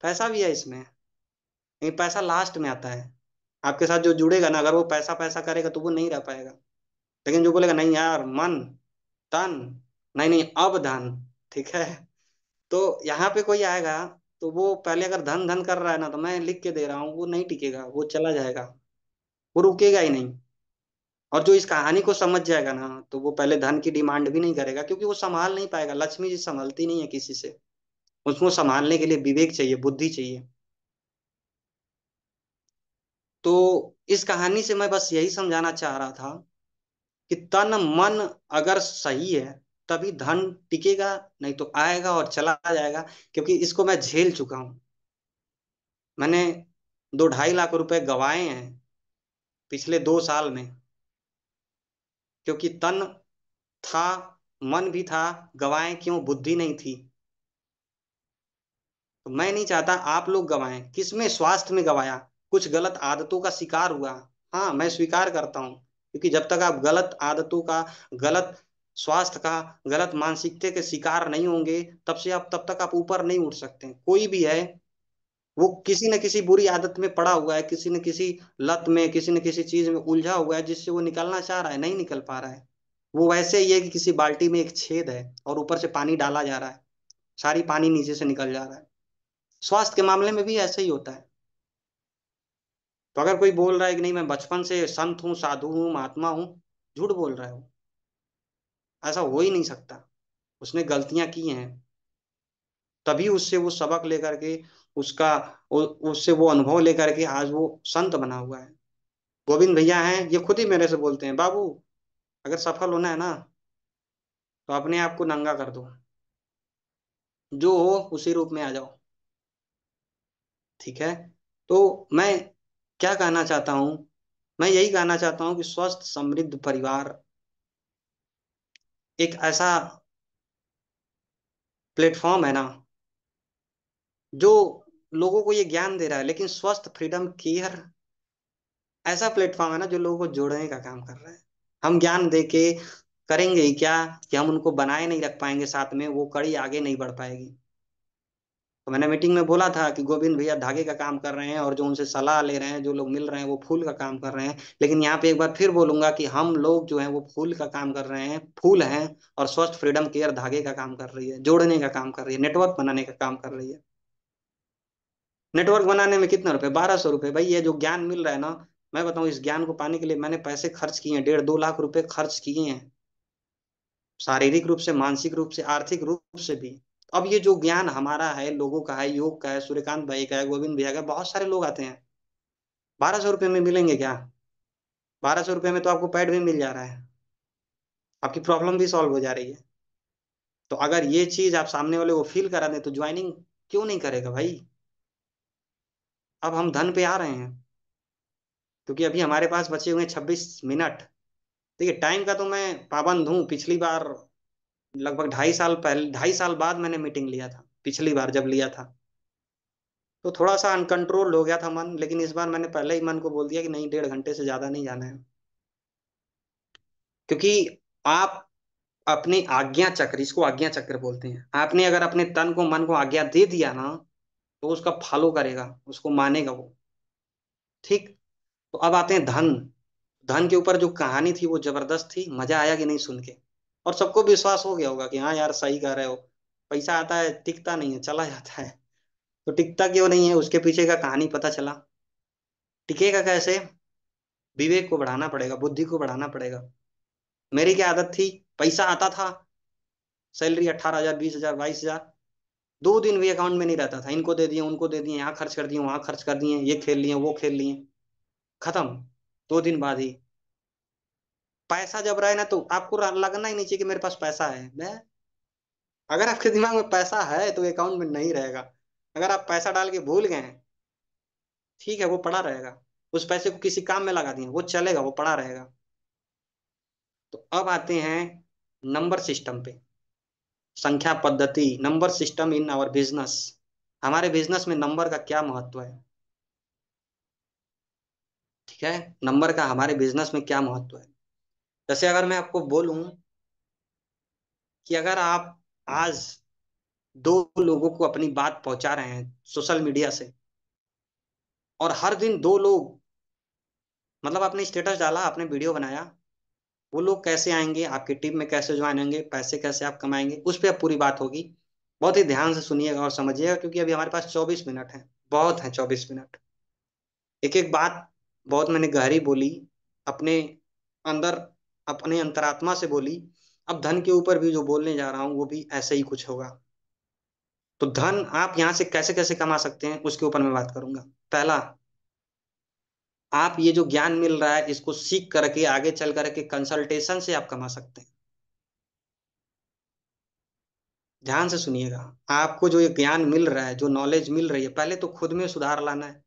पैसा भी है इसमें, लेकिन पैसा लास्ट में आता है। आपके साथ जो जुड़ेगा ना, अगर वो पैसा पैसा करेगा तो वो नहीं रह पाएगा। लेकिन जो बोलेगा नहीं यार, मन, तन, नहीं नहीं अब धन, ठीक है, तो यहाँ पे कोई आएगा, तो वो पहले अगर धन धन कर रहा है ना, तो मैं लिख के दे रहा हूँ, वो नहीं टिकेगा, वो चला जाएगा, वो रुकेगा ही नहीं। और जो इस कहानी को समझ जाएगा ना, तो वो पहले धन की डिमांड भी नहीं करेगा, क्योंकि वो संभाल नहीं पाएगा। लक्ष्मी जी संभलती नहीं है किसी से। उसको संभालने के लिए विवेक चाहिए, बुद्धि चाहिए। तो इस कहानी से मैं बस यही समझाना चाह रहा था कि तन मन अगर सही है, तभी धन टिकेगा, नहीं तो आएगा और चला जाएगा। क्योंकि इसको मैं झेल चुका हूं। मैंने 2-2.5 लाख रुपए गंवाए हैं पिछले 2 साल में, क्योंकि तन था, मन भी था, गवाएं क्यों? बुद्धि नहीं थी। तो मैं नहीं चाहता आप लोग गवाएं। किसमें? स्वास्थ्य में गवाया, कुछ गलत आदतों का शिकार हुआ। हाँ, मैं स्वीकार करता हूँ, क्योंकि जब तक आप गलत आदतों का, गलत स्वास्थ्य का, गलत मानसिकता के शिकार नहीं होंगे, तब तक आप ऊपर नहीं उठ सकते। कोई भी है, वो किसी न किसी बुरी आदत में पड़ा हुआ है, किसी न किसी लत में, किसी न किसी चीज में उलझा हुआ है, जिससे वो निकलना चाह रहा है, नहीं निकल पा रहा है। वो वैसे ही है कि किसी बाल्टी में एक छेद है और ऊपर से पानी डाला जा रहा है, सारी पानी नीचे से निकल जा रहा है। स्वास्थ्य के मामले में भी ऐसे ही होता है। तो अगर कोई बोल रहा है कि नहीं मैं बचपन से संत हूँ, साधु हूँ, महात्मा हूँ, झूठ बोल रहा है वो। ऐसा हो ही नहीं सकता। उसने गलतियां की हैं, तभी उससे वो सबक लेकर के, उसका उससे वो अनुभव लेकर के आज वो संत बना हुआ है। गोविंद भैया हैं, ये खुद ही मेरे से बोलते हैं, बाबू अगर सफल होना है ना, तो अपने आप को नंगा कर दो, जो हो उसी रूप में आ जाओ। ठीक है। तो मैं क्या कहना चाहता हूँ? मैं यही कहना चाहता हूँ कि स्वस्थ समृद्ध परिवार एक ऐसा प्लेटफॉर्म है ना, जो लोगों को ये ज्ञान दे रहा है। लेकिन स्वस्थ फ्रीडम केयर ऐसा प्लेटफॉर्म है ना, जो लोगों को जोड़ने का काम कर रहा है। हम ज्ञान दे के करेंगे ही क्या, कि हम उनको बनाए नहीं रख पाएंगे साथ में, वो कड़ी आगे नहीं बढ़ पाएगी। तो मैंने मीटिंग में बोला था कि गोविंद भैया धागे का काम कर रहे हैं, और जो उनसे सलाह ले रहे हैं, जो लोग मिल रहे हैं, वो फूल का काम कर रहे हैं। लेकिन यहाँ पे एक बार फिर बोलूंगा कि हम लोग जो हैं वो फूल का काम कर रहे हैं, फूल हैं। और स्वस्थ फ्रीडम केयर धागे का काम कर रही है, जोड़ने का काम कर रही है, नेटवर्क बनाने का काम कर रही है। नेटवर्क बनाने में कितना रुपए? 1200 रुपये। भाई ये जो ज्ञान मिल रहा है ना, मैं बताऊं, इस ज्ञान को पाने के लिए मैंने पैसे खर्च किए हैं, 1.5-2 लाख रुपए खर्च किए हैं। शारीरिक रूप से, मानसिक रूप से, आर्थिक रूप से भी। अब ये जो ज्ञान हमारा है, लोगों का है, योग का है, सूर्यकांत भाई का है, गोविंद भैया का है, बहुत सारे लोग आते हैं। 1200 रुपये में मिलेंगे क्या? 1200 रुपये में तो आपको पैड भी मिल जा रहा है, आपकी प्रॉब्लम भी सॉल्व हो जा रही है। तो अगर ये चीज आप सामने वाले को फील करा दें, तो ज्वाइनिंग क्यों नहीं करेगा भाई? अब हम धन पे आ रहे हैं, क्योंकि अभी हमारे पास बचे हुए हैं 26 मिनट। देखिए, टाइम का तो मैं पाबंद हूँ। पिछली बार लगभग 2.5 साल पहले, 2.5 साल बाद मैंने मीटिंग लिया था, पिछली बार जब लिया था तो थोड़ा सा अनकंट्रोल हो गया था मन। लेकिन इस बार मैंने पहले ही मन को बोल दिया कि नहीं, 1.5 घंटे से ज्यादा नहीं जाना है। क्योंकि आप अपने आज्ञा चक्र, इसको आज्ञा चक्र बोलते हैं, आपने अगर अपने तन को, मन को आज्ञा दे दिया ना, तो उसका फॉलो करेगा, उसको मानेगा वो। ठीक। तो अब आते हैं धन। धन के ऊपर जो कहानी थी वो जबरदस्त थी, मजा आया कि नहीं सुन के? और सबको विश्वास हो गया होगा कि हाँ यार सही कह रहे हो। पैसा आता है टिकता नहीं है, चला जाता है। तो टिकता क्यों नहीं है, उसके पीछे का कहानी पता चला। टिकेगा कैसे? विवेक को बढ़ाना पड़ेगा, बुद्धि को बढ़ाना पड़ेगा। मेरी क्या आदत थी, पैसा आता था, सैलरी 18,000, 20,000, 22,000, 2 दिन भी अकाउंट में नहीं रहता था। इनको दे दिए, उनको दे दिए, यहाँ खर्च कर दिए, वहां खर्च कर दिए, ये खेल लिए, वो खेल लिए, खत्म। 2 दिन बाद ही पैसा जब रहे ना, तो आपको लगना ही नहीं चाहिए कि मेरे पास पैसा है। मैं, अगर आपके दिमाग में पैसा है तो अकाउंट में नहीं रहेगा। अगर आप पैसा डाल के भूल गए हैं, ठीक है, वो पड़ा रहेगा। उस पैसे को किसी काम में लगा दिए, वो चलेगा, वो पड़ा रहेगा। तो अब आते हैं नंबर सिस्टम पे। संख्या पद्धति, number system in our business. हमारे बिजनेस में नंबर का क्या महत्व है? ठीक है, नंबर का हमारे बिजनेस में क्या महत्व है? जैसे अगर मैं आपको बोलूं कि अगर आप आज 2 लोगों को अपनी बात पहुंचा रहे हैं सोशल मीडिया से, और हर दिन 2 लोग, मतलब आपने स्टेटस डाला, आपने वीडियो बनाया, वो लोग कैसे आएंगे आपकी टीम में, कैसे ज्वाइन होंगे, पैसे कैसे आप कमाएंगे, उस पर अब पूरी बात होगी। बहुत ही ध्यान से सुनिएगा और समझिएगा, क्योंकि अभी हमारे पास 24 मिनट है, बहुत है 24 मिनट। एक एक बात बहुत मैंने गहरी बोली, अपने अंदर, अपने अंतरात्मा से बोली। अब धन के ऊपर भी जो बोलने जा रहा हूं वो भी ऐसे ही कुछ होगा। तो धन आप यहां से कैसे कैसे कमा सकते हैं उसके ऊपर मैं बात करूंगा। पहला, आप ये जो ज्ञान मिल रहा है इसको सीख करके आगे चल करके कंसल्टेशन से आप कमा सकते हैं। ध्यान से सुनिएगा। आपको जो ये ज्ञान मिल रहा है, जो नॉलेज मिल रही है, पहले तो खुद में सुधार लाना है।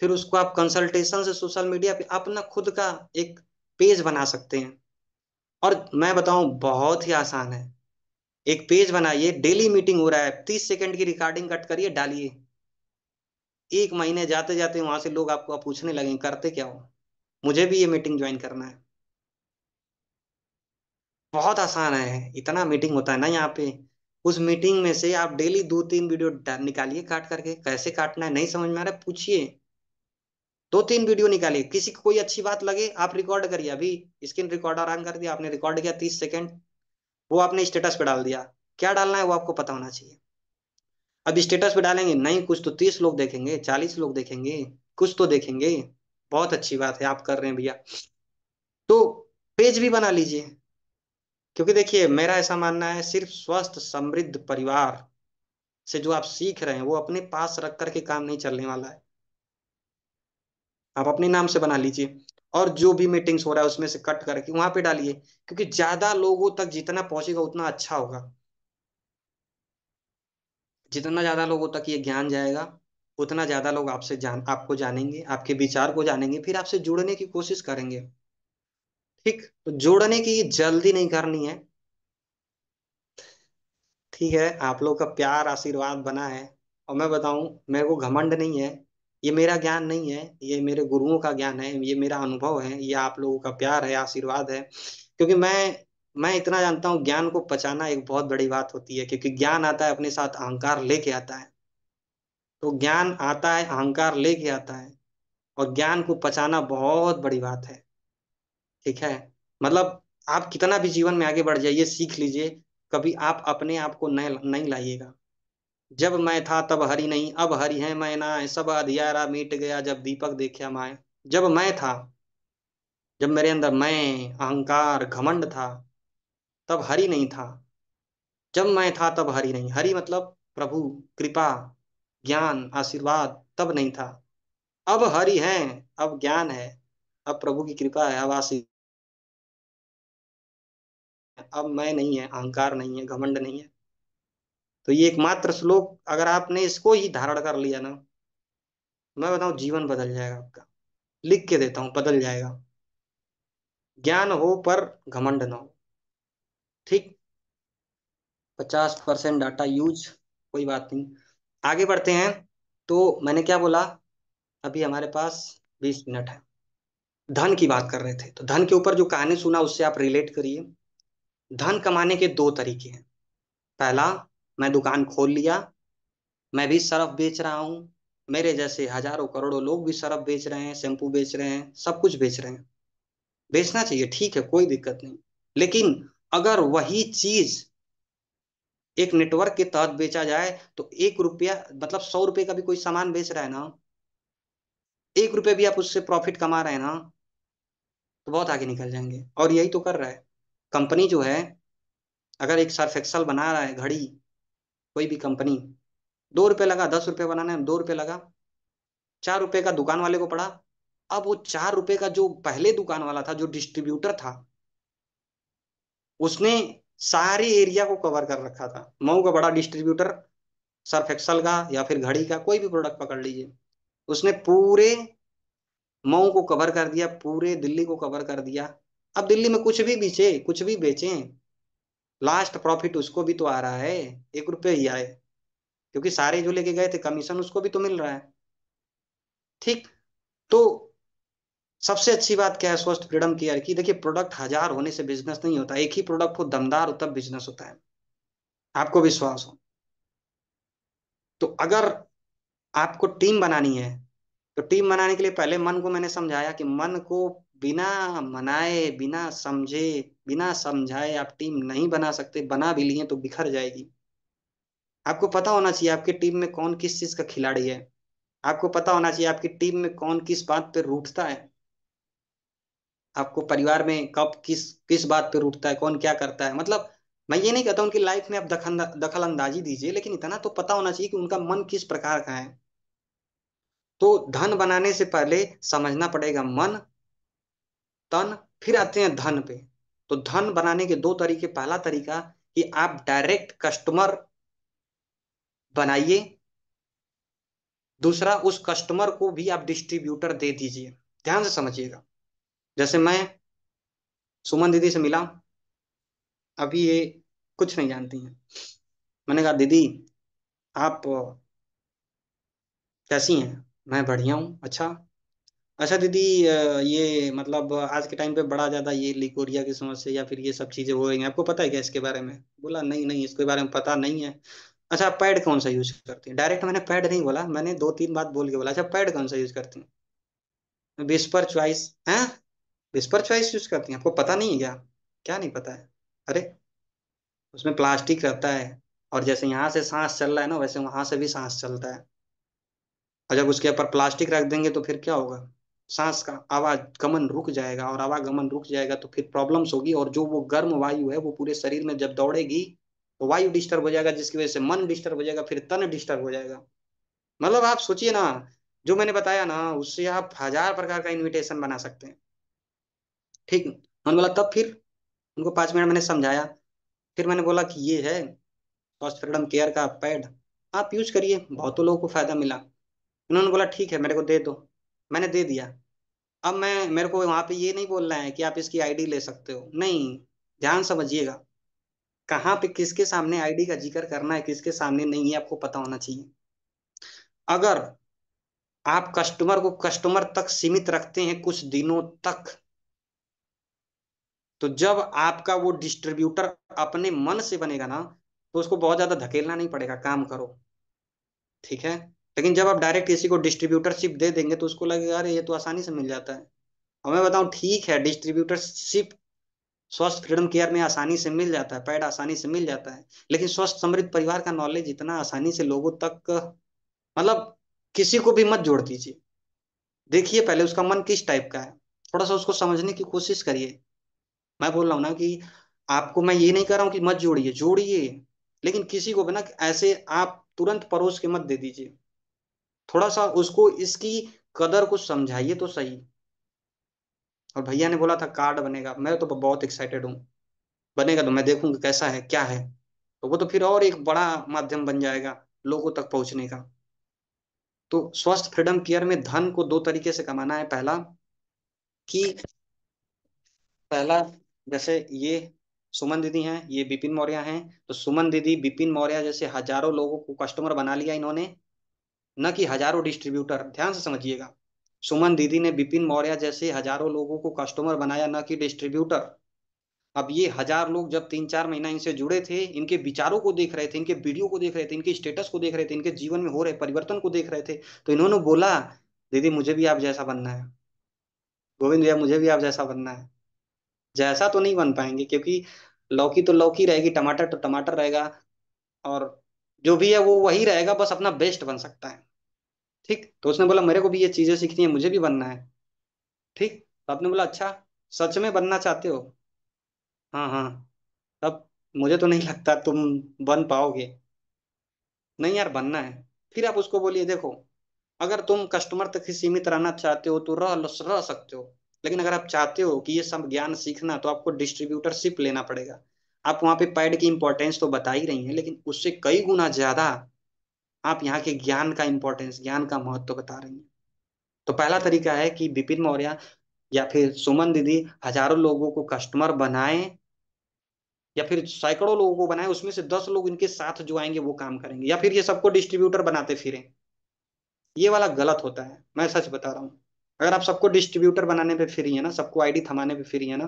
फिर उसको आप कंसल्टेशन से सोशल मीडिया पे अपना खुद का एक पेज बना सकते हैं। और मैं बताऊं, बहुत ही आसान है। एक पेज बनाइए, डेली मीटिंग हो रहा है, 30 सेकंड की रिकॉर्डिंग कट करिए, डालिए। 1 महीने जाते जाते वहां से लोग आपको पूछने लगे करते क्या हो, मुझे भी ये मीटिंग ज्वाइन करना है। बहुत आसान है, इतना मीटिंग होता है ना यहाँ पे। उस मीटिंग में से आप डेली 2-3 वीडियो निकालिए, काट करके। कैसे काटना है नहीं समझ में आ रहा है, पूछिए। 2-3 वीडियो निकालिए, किसी को कोई अच्छी बात लगे आप रिकॉर्ड करिए। अभी स्क्रीन रिकॉर्डर ऑन कर दिया, आपने रिकॉर्ड किया 30 सेकंड, वो आपने स्टेटस पे डाल दिया। क्या डालना है वो आपको पता होना चाहिए। अब स्टेटस पे डालेंगे नहीं, कुछ तो 30 लोग देखेंगे, 40 लोग देखेंगे, कुछ तो देखेंगे। बहुत अच्छी बात है आप कर रहे हैं भैया। तो पेज भी बना लीजिए। क्योंकि देखिए, मेरा ऐसा मानना है, सिर्फ स्वस्थ समृद्ध परिवार से जो आप सीख रहे हैं वो अपने पास रख करके काम नहीं चलने वाला है। आप अपने नाम से बना लीजिए, और जो भी मीटिंग्स हो रहा है उसमें से कट करके वहां पे डालिए। क्योंकि ज्यादा लोगों तक जितना पहुंचेगा उतना अच्छा होगा। जितना ज्यादा लोगों तक ये ज्ञान जाएगा, उतना ज्यादा लोग आपको जानेंगे, आपके विचार को जानेंगे, फिर आपसे जुड़ने की कोशिश करेंगे। ठीक, तो जोड़ने की जल्दी नहीं करनी है। ठीक है, आप लोग का प्यार आशीर्वाद बना है। और मैं बताऊं, मेरे को घमंड नहीं है। ये मेरा ज्ञान नहीं है, ये मेरे गुरुओं का ज्ञान है, ये मेरा अनुभव है, ये आप लोगों का प्यार है, आशीर्वाद है। क्योंकि मैं इतना जानता हूँ, ज्ञान को पचाना एक बहुत बड़ी बात होती है। क्योंकि ज्ञान आता है अपने साथ अहंकार लेके आता है। तो ज्ञान आता है अहंकार लेके आता है, और ज्ञान को पचाना बहुत बड़ी बात है। ठीक है, मतलब आप कितना भी जीवन में आगे बढ़ जाइए, सीख लीजिए, कभी आप अपने आप को नहीं नहीं लाइएगा। जब मैं था तब हरि नहीं, अब हरि है मैं ना, सब अंधियारा मिट गया जब दीपक देखा माए। जब मैं था, जब मेरे अंदर मैं, अहंकार, घमंड था, तब हरि नहीं था। जब मैं था तब हरि नहीं, हरि मतलब प्रभु, कृपा, ज्ञान, आशीर्वाद, तब नहीं था। अब हरि है, अब ज्ञान है, अब प्रभु की कृपा है, अब आशीर्वाद। अब मैं नहीं है, अहंकार नहीं है, घमंड नहीं है। तो ये एकमात्र श्लोक अगर आपने इसको ही धारण कर लिया ना, मैं बताऊं जीवन बदल जाएगा आपका। लिख के देता हूं, बदल जाएगा। ज्ञान हो पर घमंड ना हो। ठीक। 50% डाटा यूज, कोई बात नहीं। आगे बढ़ते हैं। तो मैंने क्या बोला, अभी हमारे पास 20 मिनट है। धन की बात कर रहे थे, तो धन के ऊपर जो कहानी सुना उससे आप रिलेट करिए। धन कमाने के 2 तरीके हैं। पहला, मैं दुकान खोल लिया, मैं भी सर्फ बेच रहा हूँ, मेरे जैसे हजारों करोड़ों लोग भी सर्फ बेच रहे हैं, शैम्पू बेच रहे हैं, सब कुछ बेच रहे हैं। बेचना चाहिए, ठीक है, कोई दिक्कत नहीं। लेकिन अगर वही चीज एक नेटवर्क के तहत बेचा जाए, तो 1 रुपया मतलब 100 रुपए का भी कोई सामान बेच रहा है ना, 1 रुपए भी आप उससे प्रॉफिट कमा रहे हैं ना, तो बहुत आगे निकल जाएंगे। और यही तो कर रहा है कंपनी जो है। अगर एक सर्फ एक्सल बना रहा है घड़ी, कोई भी कंपनी, 2 रुपए लगा, 10 रुपए बनाने में 2 रुपए लगा, 4 रुपए का दुकान वाले को पड़ा। अब वो 4 रुपए का जो पहले दुकान वाला था, जो डिस्ट्रीब्यूटर था, उसने सारे एरिया को कवर कर रखा था। मऊ का बड़ा डिस्ट्रीब्यूटर, सर्फ एक्सल का या फिर घड़ी का कोई भी प्रोडक्ट पकड़ लीजिए, उसने पूरे मऊ को कवर कर दिया, पूरे दिल्ली को कवर कर दिया। अब दिल्ली में कुछ भी बेचे, कुछ भी बेचें, लास्ट प्रॉफिट उसको भी तो आ रहा है, 1 रुपये ही आए, क्योंकि सारे जो लेके गए थे कमीशन उसको भी तो मिल रहा है। ठीक। तो सबसे अच्छी बात क्या है स्वस्थ फ्रीडम केयर की? देखिए, प्रोडक्ट हजार होने से बिजनेस नहीं होता, एक ही प्रोडक्ट हो दमदार हो तब बिजनेस होता है, आपको विश्वास हो तो। अगर आपको टीम बनानी है, तो टीम बनाने के लिए पहले मन को मैंने समझाया कि मन को बिना मनाए, बिना समझे, बिना समझाए आप टीम नहीं बना सकते। बना भी लिए तो बिखर जाएगी। आपको पता होना चाहिए आपकी टीम में कौन किस चीज का खिलाड़ी है। आपको पता होना चाहिए आपकी टीम में कौन किस बात पे रूठता है। आपको परिवार में कब किस किस बात पे रूठता है, कौन क्या करता है। मतलब मैं ये नहीं कहता उनकी लाइफ में आप दखल अंदाजी दीजिए, लेकिन इतना तो पता होना चाहिए कि उनका मन किस प्रकार का है। तो धन बनाने से पहले समझना पड़ेगा मन, तन, फिर आते हैं धन पे। तो धन बनाने के दो तरीके। पहला तरीका कि आप डायरेक्ट कस्टमर बनाइए, दूसरा उस कस्टमर को भी आप डिस्ट्रीब्यूटर दे दीजिए। ध्यान से समझिएगा। जैसे मैं सुमन दीदी से मिला, अभी ये कुछ नहीं जानती हैं। मैंने कहा दीदी आप कैसी हैं? मैं बढ़िया हूँ। अच्छा, अच्छा दीदी, ये मतलब आज के टाइम पे बड़ा ज्यादा ये लिकोरिया की समस्या या फिर ये सब चीजें हो रही हैं, आपको पता है क्या इसके बारे में? बोला नहीं नहीं, इसके बारे में पता नहीं है। अच्छा, आप पैड कौन सा यूज करती हैं? डायरेक्ट मैंने पैड नहीं बोला, मैंने 2-3 बात बोल के बोला, अच्छा पैड कौन सा यूज करती हैं? विस्पर चॉइस है। विस्पर चॉइस यूज करती हैं, आपको पता नहीं है क्या? क्या नहीं पता है? अरे, उसमें प्लास्टिक रहता है, और जैसे यहाँ से सांस चल रहा है ना, वैसे वहां से भी सांस चलता है। और जब उसके ऊपर प्लास्टिक रख देंगे तो फिर क्या होगा? सांस का आवागमन रुक जाएगा, और आवागमन रुक जाएगा तो फिर प्रॉब्लम्स होगी, और जो वो गर्म वायु है वो पूरे शरीर में जब दौड़ेगी, तो वायु डिस्टर्ब हो जाएगा, जिसकी वजह से मन डिस्टर्ब हो जाएगा, फिर तन डिस्टर्ब हो जाएगा। मतलब आप सोचिए ना, जो मैंने बताया ना, उससे आप हजार प्रकार का इनविटेशन बना सकते हैं। ठीक। मैंने बोला तब फिर उनको 5 मिनट मैंने समझाया। फिर मैंने बोला कि ये है फर्स्ट फ्रीडम केयर का पैड, आप यूज करिए, बहुतों लोगों को फायदा मिला। उन्होंने बोला ठीक है, मेरे को दे दो। मैंने दे दिया। अब मैं मेरे को वहां पे ये नहीं बोलना है कि आप इसकी आईडी ले सकते हो, नहीं। ध्यान समझिएगा, कहाँ पे किसके सामने आईडी का जिक्र करना है, किसके सामने नहीं है, आपको पता होना चाहिए। अगर आप कस्टमर को कस्टमर तक सीमित रखते हैं कुछ दिनों तक, तो जब आपका वो डिस्ट्रीब्यूटर अपने मन से बनेगा ना, तो उसको बहुत ज्यादा धकेलना नहीं पड़ेगा, काम करो। ठीक है। लेकिन जब आप डायरेक्ट किसी को डिस्ट्रीब्यूटरशिप दे देंगे, तो उसको लगेगा अरे ये तो आसानी से मिल जाता है। और मैं बताऊं, ठीक है, डिस्ट्रीब्यूटरशिप स्वस्थ फ्रीडम केयर में आसानी से मिल जाता है, पैड आसानी से मिल जाता है, लेकिन स्वस्थ समृद्ध परिवार का नॉलेज इतना आसानी से लोगों तक, मतलब किसी को भी मत जोड़ दीजिए। देखिए पहले उसका मन किस टाइप का है, थोड़ा सा उसको समझने की कोशिश करिए। मैं बोल रहा हूँ ना कि आपको मैं ये नहीं कर रहा हूँ कि मत जोड़िए, जोड़िए, लेकिन किसी को भी ना ऐसे आप तुरंत परोस के मत दे दीजिए। थोड़ा सा उसको इसकी कदर को समझाइए तो सही। और भैया ने बोला था कार्ड बनेगा, मैं तो बहुत एक्साइटेड हूँ। बनेगा तो मैं देखूंगा कैसा है क्या है, तो वो तो फिर और एक बड़ा माध्यम बन जाएगा लोगों तक पहुंचने का। तो स्वस्थ फ्रीडम केयर में धन को दो तरीके से कमाना है। कि पहला, जैसे ये सुमन दीदी हैं, ये विपिन मौर्य हैं, तो सुमन दीदी विपिन मौर्य जैसे हजारों लोगों को कस्टमर बना लिया इन्होंने, न कि हजारों डिस्ट्रीब्यूटर। ध्यान से समझिएगा, सुमन दीदी ने विपिन मौर्य जैसे हजारों लोगों को कस्टमर बनाया, न कि डिस्ट्रीब्यूटर। अब ये 1,000 लोग जब 3-4 महीना इनसे जुड़े थे, इनके विचारों को देख रहे थे, इनके वीडियो को देख रहे थे, इनके स्टेटस को देख रहे थे, इनके जीवन में हो रहे परिवर्तन को देख रहे थे, तो इन्होंने बोला, दीदी मुझे भी आप जैसा बनना है, गोविंद भैया मुझे भी आप जैसा बनना है। जैसा तो नहीं बन पाएंगे, क्योंकि लौकी तो लौकी रहेगी, टमाटर तो टमाटर रहेगा, और जो भी है वो वही रहेगा, बस अपना बेस्ट बन सकता है। ठीक, तो उसने बोला मेरे को भी ये चीजें सीखनी है, मुझे भी बनना है। ठीक, तो आपने बोला अच्छा, सच में बनना चाहते हो? हाँ हाँ। अब मुझे तो नहीं लगता तुम बन पाओगे। नहीं यार, बनना है। फिर आप उसको बोलिए, देखो, अगर तुम कस्टमर तक ही सीमित रहना चाहते हो तो रह सकते हो, लेकिन अगर आप चाहते हो कि ये सब ज्ञान सीखना, तो आपको डिस्ट्रीब्यूटरशिप लेना पड़ेगा। आप वहां पे पैड की इंपॉर्टेंस तो बता ही रही हैं, लेकिन उससे कई गुना ज्यादा आप यहाँ के ज्ञान का इंपॉर्टेंस, ज्ञान का महत्व बता रही हैं। तो पहला तरीका है कि विपिन मौर्य या फिर सुमन दीदी 1,000 लोगों को कस्टमर बनाएं, या फिर सैकड़ों लोगों को बनाएं, उसमें से 10 लोग इनके साथ जो आएंगे वो काम करेंगे, या फिर ये सबको डिस्ट्रीब्यूटर बनाते फिरें। ये वाला गलत होता है, मैं सच बता रहा हूँ। अगर आप सबको डिस्ट्रीब्यूटर बनाने पे फ्री है ना, सबको आईडी थमाने पे फ्री है ना,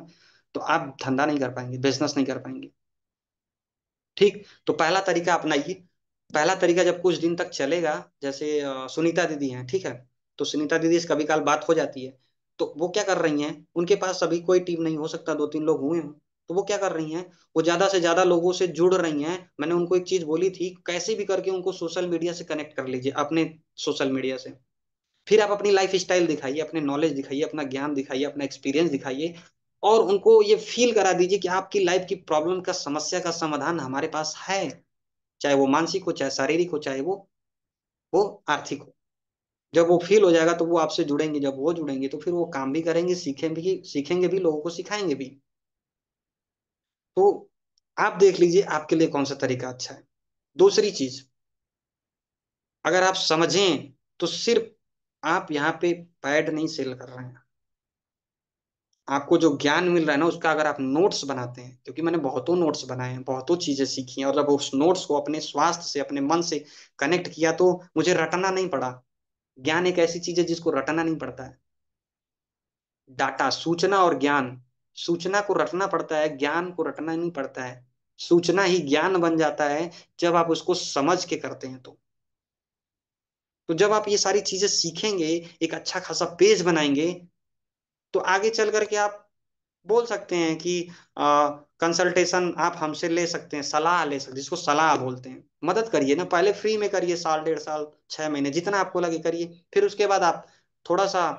तो आप धंधा नहीं कर पाएंगे, बिजनेस नहीं कर पाएंगे। ठीक, तो पहला तरीका अपनाइए। पहला तरीका जब कुछ दिन तक चलेगा, जैसे सुनीता दीदी हैं, ठीक है, तो सुनीता दीदी से कभी काल बात हो जाती है, तो वो क्या कर रही हैं, उनके पास अभी कोई टीम नहीं, हो सकता 2-3 लोग हुए हों, तो वो क्या कर रही हैं, वो ज्यादा से ज्यादा लोगों से जुड़ रही हैं। मैंने उनको एक चीज बोली थी, कैसे भी करके उनको सोशल मीडिया से कनेक्ट कर लीजिए, अपने सोशल मीडिया से। फिर आप अपनी लाइफ स्टाइल दिखाइए, अपने नॉलेज दिखाइए, अपना ज्ञान दिखाइए, अपना एक्सपीरियंस दिखाइए, और उनको ये फील करा दीजिए कि आपकी लाइफ की प्रॉब्लम का, समस्या का समाधान हमारे पास है। चाहे वो मानसिक हो, चाहे शारीरिक हो, चाहे वो आर्थिक हो। जब वो फील हो जाएगा तो वो आपसे जुड़ेंगे, जब वो जुड़ेंगे तो फिर वो काम भी करेंगे, सीखेंगे भी, लोगों को सिखाएंगे भी। तो आप देख लीजिए आपके लिए कौन सा तरीका अच्छा है। दूसरी चीज, अगर आप समझें, तो सिर्फ आप यहाँ पे पैड नहीं सेल कर रहे हैं, आपको जो ज्ञान मिल रहा है ना, उसका अगर आप नोट्स बनाते हैं, क्योंकि मैंने बहुतों नोट्स बनाए हैं, बहुतों चीजें सीखी हैं, और जब उस नोट्स को अपने स्वास्थ्य से, अपने मन से कनेक्ट किया, तो मुझे रटना नहीं पड़ा। ज्ञान एक ऐसी चीज है जिसको रटना नहीं पड़ता है। डाटा, सूचना और ज्ञान, सूचना को रटना पड़ता है, ज्ञान को रटना नहीं पड़ता है। सूचना ही ज्ञान बन जाता है जब आप उसको समझ के करते हैं। तो जब आप ये सारी चीजें सीखेंगे, एक अच्छा खासा पेज बनाएंगे, तो आगे चल करके आप बोल सकते हैं कि कंसल्टेशन आप हमसे ले सकते हैं, सलाह ले सकते हैं, जिसको सलाह बोलते हैं। मदद करिए ना, पहले फ्री में करिए, साल, 1.5 साल, 6 महीने, जितना आपको लगे करिए। फिर उसके बाद आप थोड़ा सा,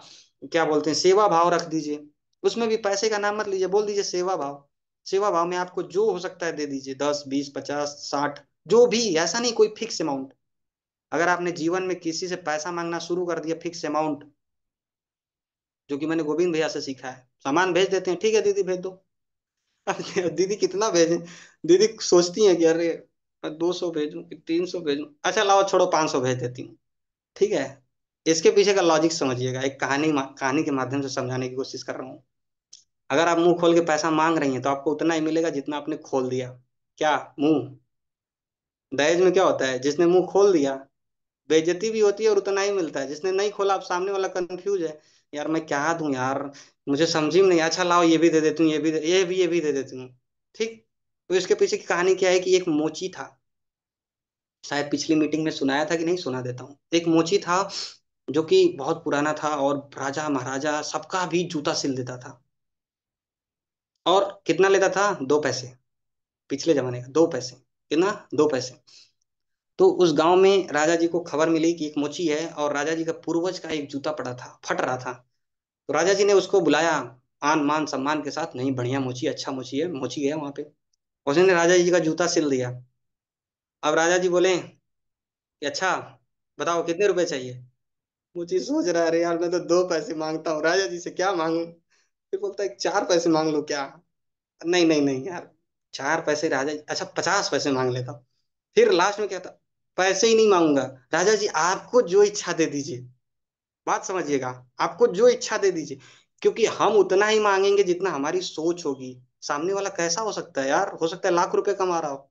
क्या बोलते हैं, सेवा भाव रख दीजिए। उसमें भी पैसे का नाम मत लीजिए, बोल दीजिए सेवा भाव। सेवा भाव में आपको जो हो सकता है दे दीजिए, 10, 20, 50, 60, जो भी, ऐसा नहीं कोई फिक्स अमाउंट। अगर आपने जीवन में किसी से पैसा मांगना शुरू कर दिया फिक्स अमाउंट, जो कि मैंने गोविंद भैया से सीखा है, सामान भेज देते हैं, ठीक है दीदी भेज दो। अरे दीदी कितना भेजें, दीदी सोचती हैं कि अरे 200 भेजूं कि 300 भेजूं, अच्छा लाओ छोड़ो 500 भेज देती हूँ। ठीक है, इसके पीछे का लॉजिक समझिएगा, एक कहानी के माध्यम से समझाने की कोशिश कर रहा हूँ। अगर आप मुंह खोल के पैसा मांग रही हैं, तो आपको उतना ही मिलेगा जितना आपने खोल दिया। क्या मुंह, दहेज में क्या होता है, जिसने मुंह खोल दिया बेइज्जती भी होती है और उतना ही मिलता है, जिसने नहीं खोला, आप सामने वाला कंफ्यूज है, यार मैं क्या दूं यार, मुझे समझ ही में नहीं, अच्छा लाओ ये भी दे देती हूँ, ये भी दे देती हूँ। ठीक, तो इसके पीछे की कहानी क्या है कि एक मोची था, शायद पिछली मीटिंग में सुनाया था कि नहीं, सुना देता हूँ। एक मोची था जो कि बहुत पुराना था, और राजा महाराजा सबका भी जूता सिल देता था। और कितना लेता था, 2 पैसे। पिछले जमाने का 2 पैसे, कितना, 2 पैसे। तो उस गांव में राजा जी को खबर मिली कि एक मोची है, और राजा जी का पूर्वज का एक जूता पड़ा था, फट रहा था। तो राजा जी ने उसको बुलाया, आन मान सम्मान के साथ, नहीं बढ़िया मोची, अच्छा मोची है, मोची गया वहां पे, उसने राजा जी का जूता सिल दिया। अब राजा जी बोले कि अच्छा बताओ कितने रुपए चाहिए। मोची सोच रहा है, अरे यार मैं तो 2 पैसे मांगता हूँ, राजा जी से क्या मांगू। फिर बोलता है 4 पैसे मांग लो क्या। नहीं नहीं नहीं यार, 4 पैसे राजा जी, अच्छा 50 पैसे मांग लेता हूँ। फिर लास्ट में क्या था, पैसे ही नहीं मांगूंगा, राजा जी आपको जो इच्छा दे दीजिए। बात समझिएगा, आपको जो इच्छा दे दीजिए, क्योंकि हम उतना ही मांगेंगे जितना हमारी सोच होगी। सामने वाला कैसा हो सकता है यार, हो सकता है लाख रुपए कमा रहा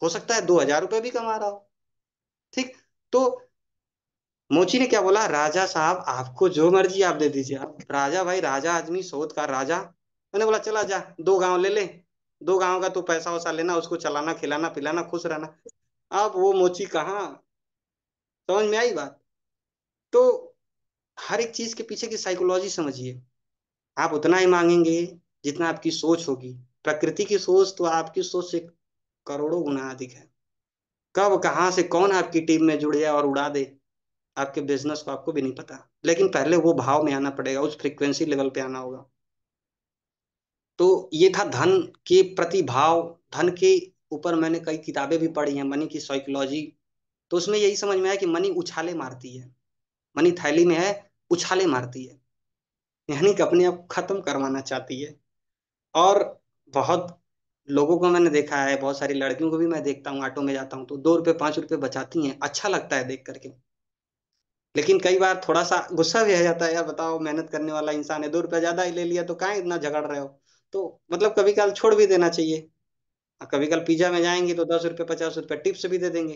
हो सकता है 2,000 रुपए भी कमा रहा हो। ठीक, तो मोची ने क्या बोला, राजा साहब आपको जो मर्जी आप दे दीजिए। अब राजा भाई, राजा आदमी, सोच का राजा, मैंने बोला चला जा 2 गांव ले ले, दो गांव का तू पैसा वैसा लेना, उसको चलाना, खिलाना पिलाना, खुश रहना। अब वो मोची कहाँ, समझ में आई बात? तो हर एक चीज के पीछे की साइकोलॉजी समझिए। आप उतना ही मांगेंगे जितना आपकी सोच होगी। प्रकृति की सोच तो आपकी सोच से करोड़ों गुना अधिक है। कब कहाँ से कौन आपकी टीम में जुड़ जाए और उड़ा दे आपके बिजनेस को, आपको भी नहीं पता। लेकिन पहले वो भाव में आना पड़ेगा, उस फ्रीक्वेंसी लेवल पे आना होगा। तो ये था धन के प्रति भाव। धन के ऊपर मैंने कई किताबें भी पढ़ी हैं, मनी की साइकोलॉजी। तो उसमें यही समझ में आया कि मनी उछाले मारती है। मनी थैली में है, उछाले मारती है, यानी कि अपने आप को खत्म करवाना चाहती है। और बहुत लोगों को मैंने देखा है, बहुत सारी लड़कियों को भी मैं देखता हूँ, ऑटो में जाता हूँ तो 2 रुपये 5 रुपये बचाती हैं, अच्छा लगता है देख करके। लेकिन कई बार थोड़ा सा गुस्सा भी आ जाता है, यार बताओ मेहनत करने वाला इंसान है, 2 रुपया ज्यादा ही ले लिया तो काहे इतना झगड़ रहे हो। तो मतलब कभी कभार छोड़ भी देना चाहिए। कभी कल पिज्जा में जाएंगे तो 10 रुपये 50 रुपये टिप्स भी दे देंगे।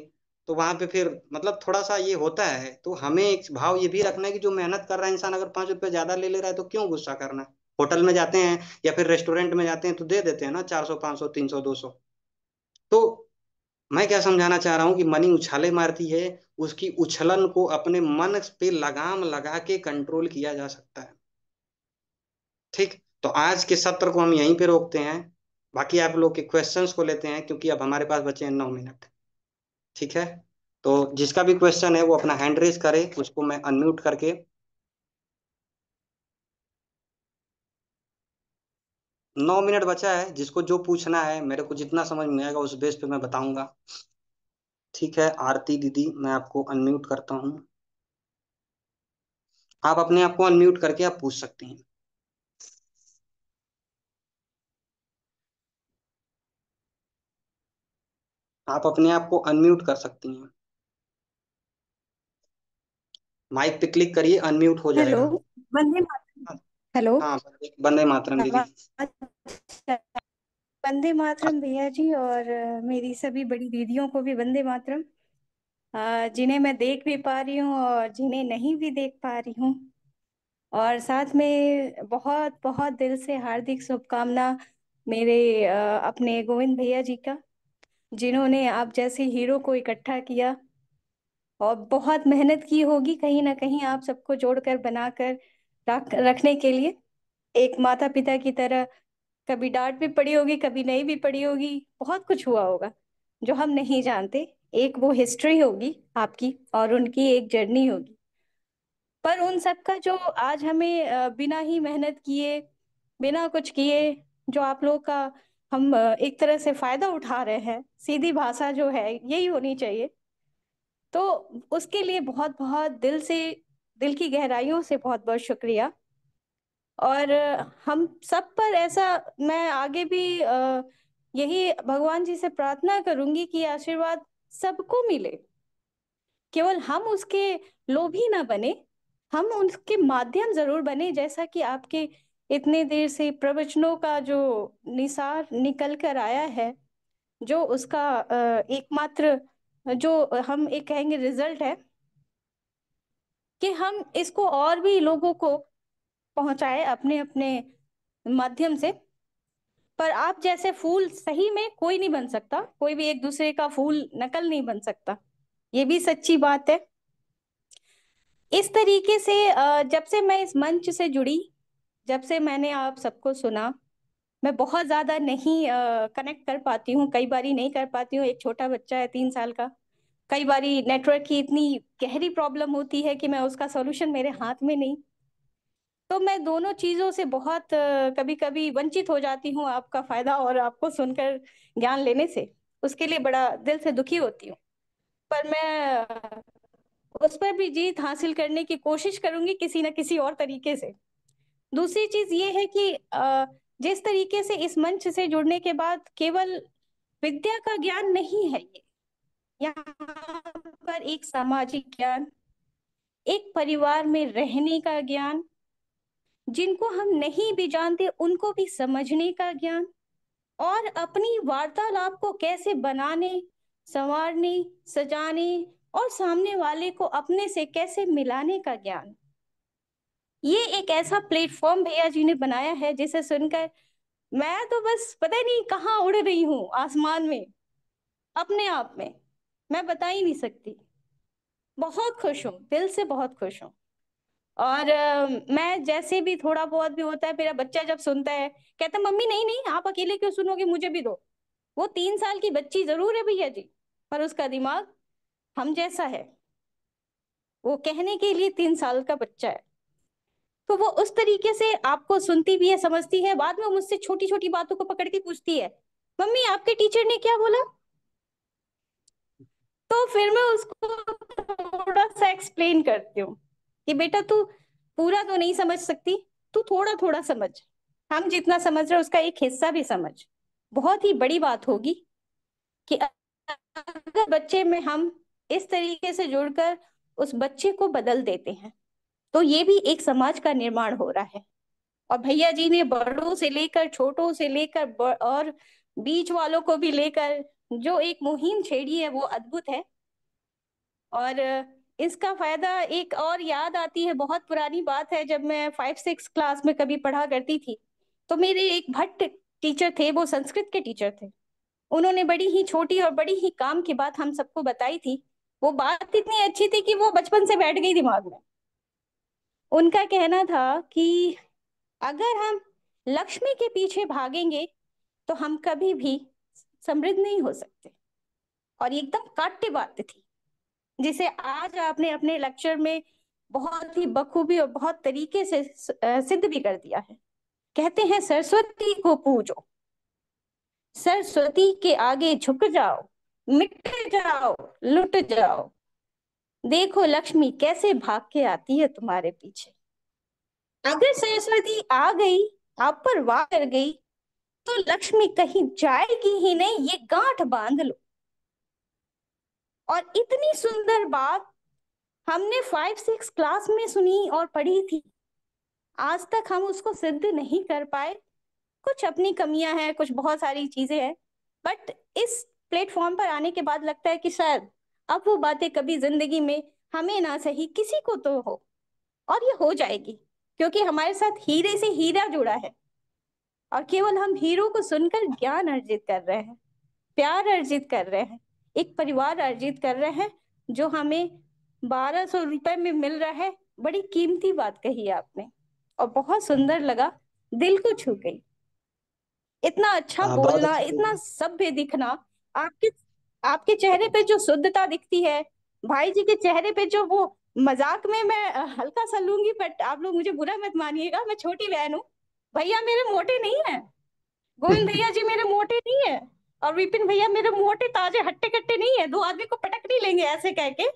तो वहां पे फिर मतलब थोड़ा सा ये होता है। तो हमें एक भाव ये भी रखना है कि जो मेहनत कर रहा है इंसान, अगर 5 रुपये ज्यादा ले ले रहा है तो क्यों गुस्सा करना है। होटल में जाते हैं या फिर रेस्टोरेंट में जाते हैं तो दे देते हैं ना, 400 500 300 200। तो मैं क्या समझाना चाह रहा हूँ कि मनी उछाले मारती है। उसकी उछलन को अपने मन पे लगाम लगा के कंट्रोल किया जा सकता है। ठीक। तो आज के सत्र को हम यहीं पे रोकते हैं। बाकी आप लोग के क्वेश्चंस को लेते हैं, क्योंकि अब हमारे पास बचे हैं 9 मिनट। ठीक है। तो जिसका भी क्वेश्चन है वो अपना हैंड रेज करे, उसको मैं अनम्यूट करके। 9 मिनट बचा है, जिसको जो पूछना है, मेरे को जितना समझ में आएगा उस बेस पे मैं बताऊंगा। ठीक है आरती दीदी, मैं आपको अनम्यूट करता हूँ। आप अपने आप को अनम्यूट करके आप पूछ सकती हैं। आप अपने आप को अनम्यूट कर सकती हैं। माइक पे क्लिक करिए, अनम्यूट हो हेलो। जाएगा। वंदे मातरम। हेलो। हाँ, वंदे मातरम दीदी। आवाज। वंदे मातरम भैया जी, और मेरी सभी बड़ी दीदियों को भी वंदे मातरम। जिन्हें मैं देख भी पा रही हूँ और जिन्हें नहीं भी देख पा रही हूँ। और साथ में बहुत बहुत दिल से हार्दिक शुभकामना मेरे अपने गोविंद भैया जी का, जिन्होंने आप जैसे हीरो को इकट्ठा किया और बहुत मेहनत की होगी कहीं ना कहीं आप सबको जोड़कर बनाकर रखने के लिए। एक माता पिता की तरह कभी डांट भी पड़ी होगी, कभी नहीं भी पड़ी होगी, बहुत कुछ हुआ होगा जो हम नहीं जानते। एक वो हिस्ट्री होगी आपकी और उनकी एक जर्नी होगी। पर उन सब का जो आज हमें बिना ही मेहनत किए, बिना कुछ किए, जो आप लोग का हम एक तरह से फायदा उठा रहे हैं, सीधी भाषा जो है यही होनी चाहिए। तो उसके लिए बहुत बहुत दिल से, दिल की गहराइयों से बहुत बहुत शुक्रिया। और हम सब पर ऐसा, मैं आगे भी यही भगवान जी से प्रार्थना करूंगी कि आशीर्वाद सबको मिले। केवल हम उसके लोभी ना बने, हम उनके माध्यम जरूर बने। जैसा कि आपके इतने देर से प्रवचनों का जो निसार निकल कर आया है, जो उसका एकमात्र जो हम एक कहेंगे रिजल्ट है कि हम इसको और भी लोगों को पहुंचाए अपने अपने माध्यम से। पर आप जैसे फूल सही में कोई नहीं बन सकता, कोई भी एक दूसरे का फूल नकल नहीं बन सकता, ये भी सच्ची बात है। इस तरीके से जब से मैं इस मंच से जुड़ी, जब से मैंने आप सबको सुना, मैं बहुत ज्यादा नहीं कनेक्ट कर पाती हूँ, कई बारी नहीं कर पाती हूँ। एक छोटा बच्चा है 3 साल का, कई बारी नेटवर्क की इतनी गहरी प्रॉब्लम होती है कि मैं उसका सॉल्यूशन मेरे हाथ में नहीं। तो मैं दोनों चीजों से बहुत कभी कभी वंचित हो जाती हूँ, आपका फायदा और आपको सुनकर ज्ञान लेने से। उसके लिए बड़ा दिल से दुखी होती हूँ। पर मैं उस पर भी जीत हासिल करने की कोशिश करूंगी किसी न किसी और तरीके से। दूसरी चीज ये है कि जिस तरीके से इस मंच से जुड़ने के बाद केवल विद्या का ज्ञान नहीं है ये, यहाँ पर एक सामाजिक ज्ञान, एक परिवार में रहने का ज्ञान, जिनको हम नहीं भी जानते उनको भी समझने का ज्ञान, और अपनी वार्तालाप को कैसे बनाने, संवारने, सजाने और सामने वाले को अपने से कैसे मिलाने का ज्ञान। ये एक ऐसा प्लेटफॉर्म भैया जी ने बनाया है जिसे सुनकर मैं तो बस पता ही नहीं कहाँ उड़ रही हूँ आसमान में, अपने आप में। मैं बता ही नहीं सकती। बहुत खुश हूँ, दिल से बहुत खुश हूँ। और मैं जैसे भी थोड़ा बहुत भी होता है, मेरा बच्चा जब सुनता है कहता है मम्मी नहीं नहीं आप अकेले क्यों सुनोगे, मुझे भी दो। वो 3 साल की बच्ची जरूर है भैया जी, पर उसका दिमाग हम जैसा है। वो कहने के लिए 3 साल का बच्चा है। तो वो उस तरीके से आपको सुनती भी है, समझती है। बाद में मुझसे छोटी छोटी बातों को पकड़ के पूछती है, मम्मी आपके टीचर ने क्या बोला। तो फिर मैं उसको थोड़ा सा एक्सप्लेन करती हूँ कि बेटा तू पूरा तो नहीं समझ सकती, तू थोड़ा थोड़ा समझ। हम जितना समझ रहे हैं उसका एक हिस्सा भी समझ। बहुत ही बड़ी बात होगी कि अगर बच्चे में हम इस तरीके से जुड़कर उस बच्चे को बदल देते हैं, तो ये भी एक समाज का निर्माण हो रहा है। और भैया जी ने बड़ों से लेकर छोटों से लेकर और बीच वालों को भी लेकर जो एक मुहिम छेड़ी है वो अद्भुत है। और इसका फायदा एक और याद आती है, बहुत पुरानी बात है, जब मैं 5-6 क्लास में कभी पढ़ा करती थी, तो मेरे एक भट्ट टीचर थे, वो संस्कृत के टीचर थे। उन्होंने बड़ी ही छोटी और बड़ी ही काम की बात हम सबको बताई थी। वो बात इतनी अच्छी थी कि वो बचपन से बैठ गई दिमाग में। उनका कहना था कि अगर हम लक्ष्मी के पीछे भागेंगे तो हम कभी भी समृद्ध नहीं हो सकते। और ये एकदम काट्य बात थी, जिसे आज आपने अपने लेक्चर में बहुत ही बखूबी और बहुत तरीके से सिद्ध भी कर दिया है। कहते हैं सरस्वती को पूजो, सरस्वती के आगे झुक जाओ, मिट जाओ, लुट जाओ, देखो लक्ष्मी कैसे भाग के आती है तुम्हारे पीछे। अगर सरस्वती आ गई, आप पर वार कर गई, तो लक्ष्मी कहीं जाएगी ही नहीं, ये गांठ बांध लो। और इतनी सुंदर बात हमने 5-6 क्लास में सुनी और पढ़ी थी, आज तक हम उसको सिद्ध नहीं कर पाए। कुछ अपनी कमियां हैं, कुछ बहुत सारी चीजें हैं, बट इस प्लेटफॉर्म पर आने के बाद लगता है कि शायद अब वो बातें कभी जिंदगी में हमें ना सही किसी को तो हो, और ये हो जाएगी, क्योंकि हमारे साथ हीरे से हीरा जुड़ा है। और केवल हम हीरो को सुनकर ज्ञान अर्जित कर रहे हैं, प्यार अर्जित कर रहे हैं, एक परिवार अर्जित कर रहे हैं, जो हमें 1200 रुपए में मिल रहा है। बड़ी कीमती बात कही आपने, और बहुत सुंदर लगा, दिल को छू गई। इतना अच्छा हाँ, बहुत बोलना, अच्छा इतना लगा। सभ्य दिखना। आपके आपके चेहरे पे जो शुद्धता दिखती है, भाई जी के चेहरे पे जो वो मजाक में, मैं हल्का सा लूंगी, बट आप लोग मुझे बुरा मत मानिएगा, मैं छोटी बहन हूँ। भैया मेरे मोटे नहीं है, गोविंद भैया जी मेरे मोटे नहीं है, और विपिन भैया मेरे मोटे ताजे हट्टे कट्टे नहीं है, दो आदमी को पटक नहीं लेंगे ऐसे कह के।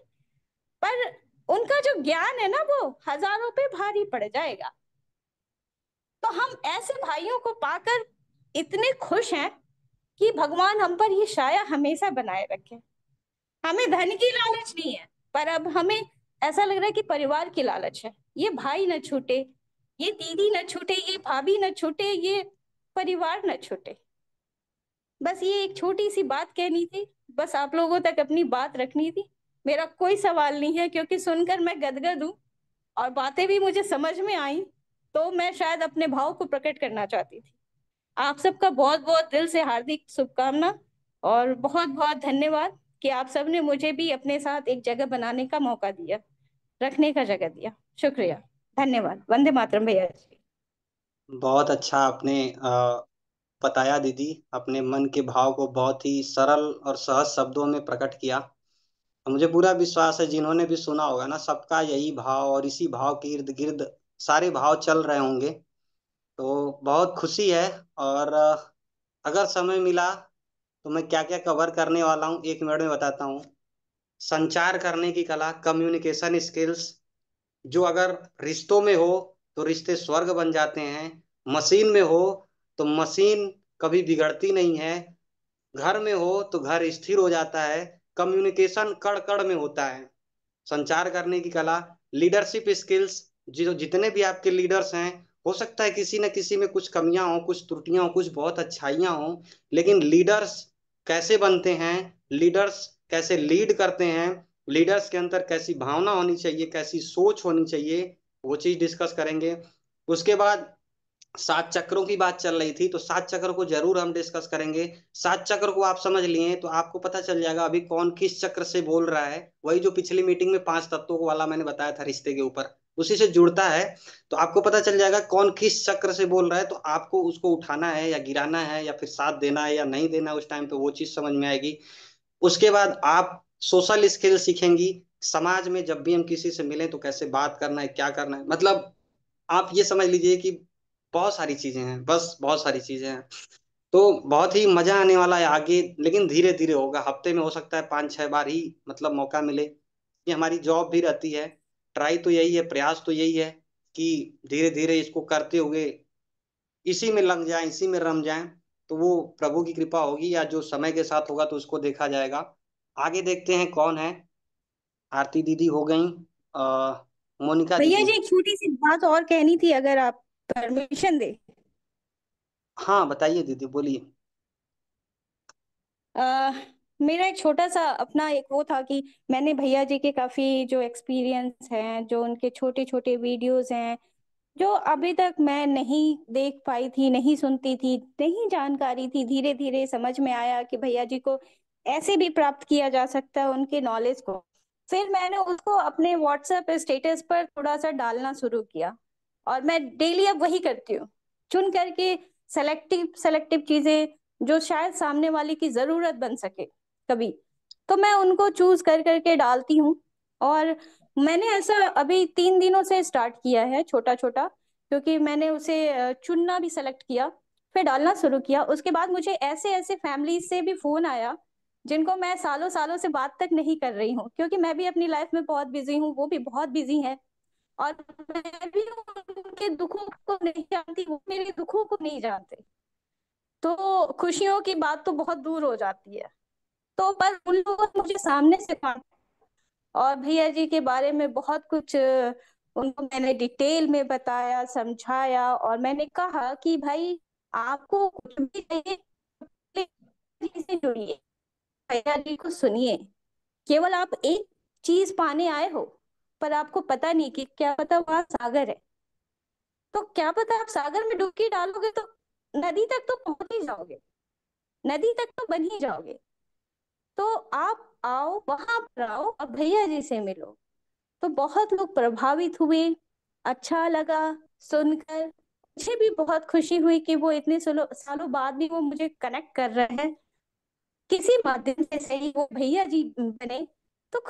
पर उनका जो ज्ञान है ना, वो हजारों पे भारी पड़ जाएगा। तो हम ऐसे भाइयों को पाकर इतने खुश हैं कि भगवान हम पर ये छाया हमेशा बनाए रखे। हमें धन की लालच नहीं है, पर अब हमें ऐसा लग रहा है कि परिवार की लालच है। ये भाई न छूटे, ये दीदी न छूटे, ये भाभी न छूटे, ये परिवार न छूटे। बस ये एक छोटी सी बात कहनी थी, बस आप लोगों तक अपनी बात रखनी थी। मेरा कोई सवाल नहीं है, क्योंकि सुनकर मैं गदगद हूँ, और बातें भी मुझे समझ में आई, तो मैं शायद अपने भाव को प्रकट करना चाहती थी। आप सबका बहुत बहुत दिल से हार्दिक शुभकामना, और बहुत बहुत धन्यवाद कि आप सब ने मुझे भी अपने साथ एक जगह बनाने का मौका दिया, रखने का जगह दिया। शुक्रिया, धन्यवाद। वंदे मातरम भैया जी। बहुत अच्छा आपने बताया दीदी। अपने मन के भाव को बहुत ही सरल और सहज शब्दों में प्रकट किया। मुझे पूरा विश्वास है जिन्होंने भी सुना होगा ना, सबका यही भाव और इसी भाव के इर्द गिर्द सारे भाव चल रहे होंगे। तो बहुत खुशी है। और अगर समय मिला तो मैं क्या क्या कवर करने वाला हूँ 1 मिनट में बताता हूँ। संचार करने की कला, कम्युनिकेशन स्किल्स, जो अगर रिश्तों में हो तो रिश्ते स्वर्ग बन जाते हैं, मशीन में हो तो मशीन कभी बिगड़ती नहीं है, घर में हो तो घर स्थिर हो जाता है, कम्युनिकेशन कड़ कड़ में होता है। संचार करने की कला, लीडरशिप स्किल्स, जो जितने भी आपके लीडर्स हैं, हो सकता है किसी न किसी में कुछ कमियां हो, कुछ त्रुटियां हो, कुछ बहुत अच्छाइयां हो, लेकिन लीडर्स कैसे बनते हैं, लीडर्स कैसे लीड करते हैं, लीडर्स के अंदर कैसी भावना होनी चाहिए, कैसी सोच होनी चाहिए, वो चीज डिस्कस करेंगे। उसके बाद सात चक्रों की बात चल रही थी, तो सात चक्र को जरूर हम डिस्कस करेंगे। सात चक्र को आप समझ लिए तो आपको पता चल जाएगा अभी कौन किस चक्र से बोल रहा है। वही जो पिछली मीटिंग में पांच तत्वों को वाला मैंने बताया था रिश्ते के ऊपर, उसी से जुड़ता है। तो आपको पता चल जाएगा कौन किस चक्र से बोल रहा है, तो आपको उसको उठाना है या गिराना है या फिर साथ देना है या नहीं देना है, उस टाइम पे वो चीज समझ में आएगी। उसके बाद आप सोशल स्किल सीखेंगी। समाज में जब भी हम किसी से मिलें तो कैसे बात करना है, क्या करना है, मतलब आप ये समझ लीजिए कि बहुत सारी चीजें हैं, बस बहुत सारी चीजें हैं। तो बहुत ही मजा आने वाला है आगे, लेकिन धीरे धीरे होगा। हफ्ते में हो सकता है पांच छह बार ही मतलब मौका मिले। ये हमारी जॉब भी रहती है। ट्राई तो यही है, प्रयास तो यही है कि धीरे धीरे इसको करते हुए इसी में लग जाए, इसी में रम जाए। तो वो प्रभु की कृपा होगी, या जो समय के साथ होगा तो उसको देखा जाएगा। आगे देखते हैं कौन है। आरती दीदी हो गई। मोनिका भैया दीदी। जी, एक छोटी सी बात और कहनी थी, अगर आप परमिशन दे। हाँ बताइए दीदी, बोलिए। आ, मेरा एक छोटा सा अपना एक वो था कि मैंने भैया जी के काफी जो एक्सपीरियंस हैं, जो उनके छोटे छोटे वीडियोस हैं, जो अभी तक मैं नहीं देख पाई थी, नहीं सुनती थी, नहीं जानकारी थी, धीरे धीरे समझ में आया कि भैया जी को ऐसे भी प्राप्त किया जा सकता है उनके नॉलेज को। फिर मैंने उसको अपने व्हाट्सएप स्टेटस पर थोड़ा सा डालना शुरू किया, और मैं डेली अब वही करती हूँ, चुन करके सेलेक्टिव सेलेक्टिव चीजें जो शायद सामने वाले की जरूरत बन सके कभी, तो मैं उनको चूज कर करके डालती हूँ। और मैंने ऐसा अभी 3 दिनों से स्टार्ट किया है, छोटा छोटा, क्योंकि मैंने उसे चुनना भी सेलेक्ट किया, फिर डालना शुरू किया। उसके बाद मुझे ऐसे ऐसे फैमिली से भी फोन आया जिनको मैं सालों सालों से बात तक नहीं कर रही हूँ, क्योंकि मैं भी अपनी लाइफ में बहुत बिजी हूँ, वो भी बहुत बिजी है। और मैं भी उनके दुखों को नहीं जानती, वो मेरे दुखों को नहीं जानते। तो खुशियों की बात तो बहुत दूर हो जाती है। तो पर उन लोगों ने मुझे सामने से और भैया जी के बारे में बहुत कुछ उनको मैंने डिटेल में बताया, समझाया, और मैंने कहा कि भाई, आपको कुछ भी चाहिए, भैया जी से जुड़िए, भैया जी को सुनिए। केवल आप एक चीज पाने आए हो, पर आपको पता नहीं कि क्या पता वहां सागर है। तो क्या पता आप सागर में डुबकी डालोगे तो नदी तक तो पहुंच ही जाओगे, नदी तक तो बन ही जाओगे। तो आप आओ, वहां पर आओ और भैया जी से मिलो। तो बहुत लोग प्रभावित हुए, अच्छा लगा सुनकर। मुझे भी बहुत खुशी हुई कि वो इतने सालों सालों बाद भी वो मुझे कनेक्ट कर रहे हैं, किसी माध्यम से सही वो भैया जी बने। तो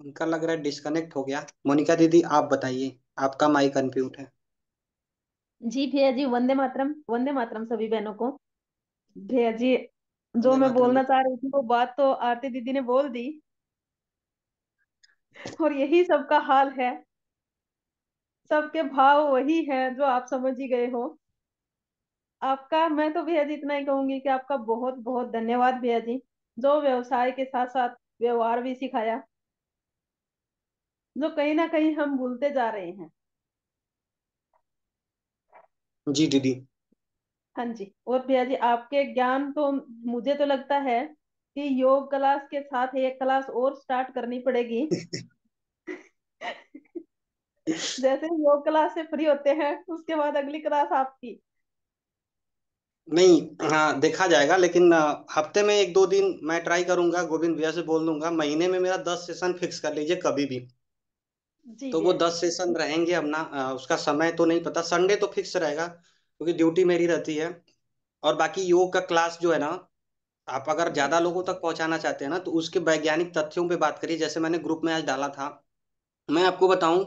उनका लग रहा है डिस्कनेक्ट हो गया। मोनिका दीदी आप बताइए, आपका माइक अनम्यूट है। जी भैया जी, वंदे मातरम, वंदे मातरम सभी बहनों को। भैया जी, जो वंदे मैं मातरम बोलना दीदी। चाह रही थी वो बात तो आरती दीदी ने बोल दी। और यही सबका हाल है, सबके भाव वही है जो आप समझ ही गए हो। आपका मैं तो भैया जी इतना ही कहूंगी कि आपका बहुत बहुत धन्यवाद भैया जी, जो व्यवसाय के साथ साथ व्यवहार भी सिखाया, जो कहीं ना कहीं हम भूलते जा रहे हैं। जी दीदी। हाँ जी। और भैया जी, आपके ज्ञान तो मुझे तो लगता है कि योग क्लास के साथ एक क्लास और स्टार्ट करनी पड़ेगी। जैसे योग क्लास से फ्री होते हैं उसके बाद अगली क्लास आपकी। नहीं, हाँ देखा जाएगा, लेकिन हफ्ते में एक दो दिन मैं ट्राई करूंगा, गोविंद भैया से बोल दूंगा महीने में मेरा 10 सेशन फिक्स कर लीजिए कभी भी। जी तो वो भैया जी। 10 सेशन रहेंगे अपना। उसका समय तो नहीं पता, संडे तो फिक्स रहेगा क्योंकि ड्यूटी मेरी रहती है। और बाकी योग का क्लास जो है ना, आप अगर जी ज्यादा लोगों तक पहुंचाना चाहते हैं ना, तो उसके वैज्ञानिक तथ्यों पे बात करिए। जैसे मैंने ग्रुप में आज डाला था, मैं आपको बताऊं,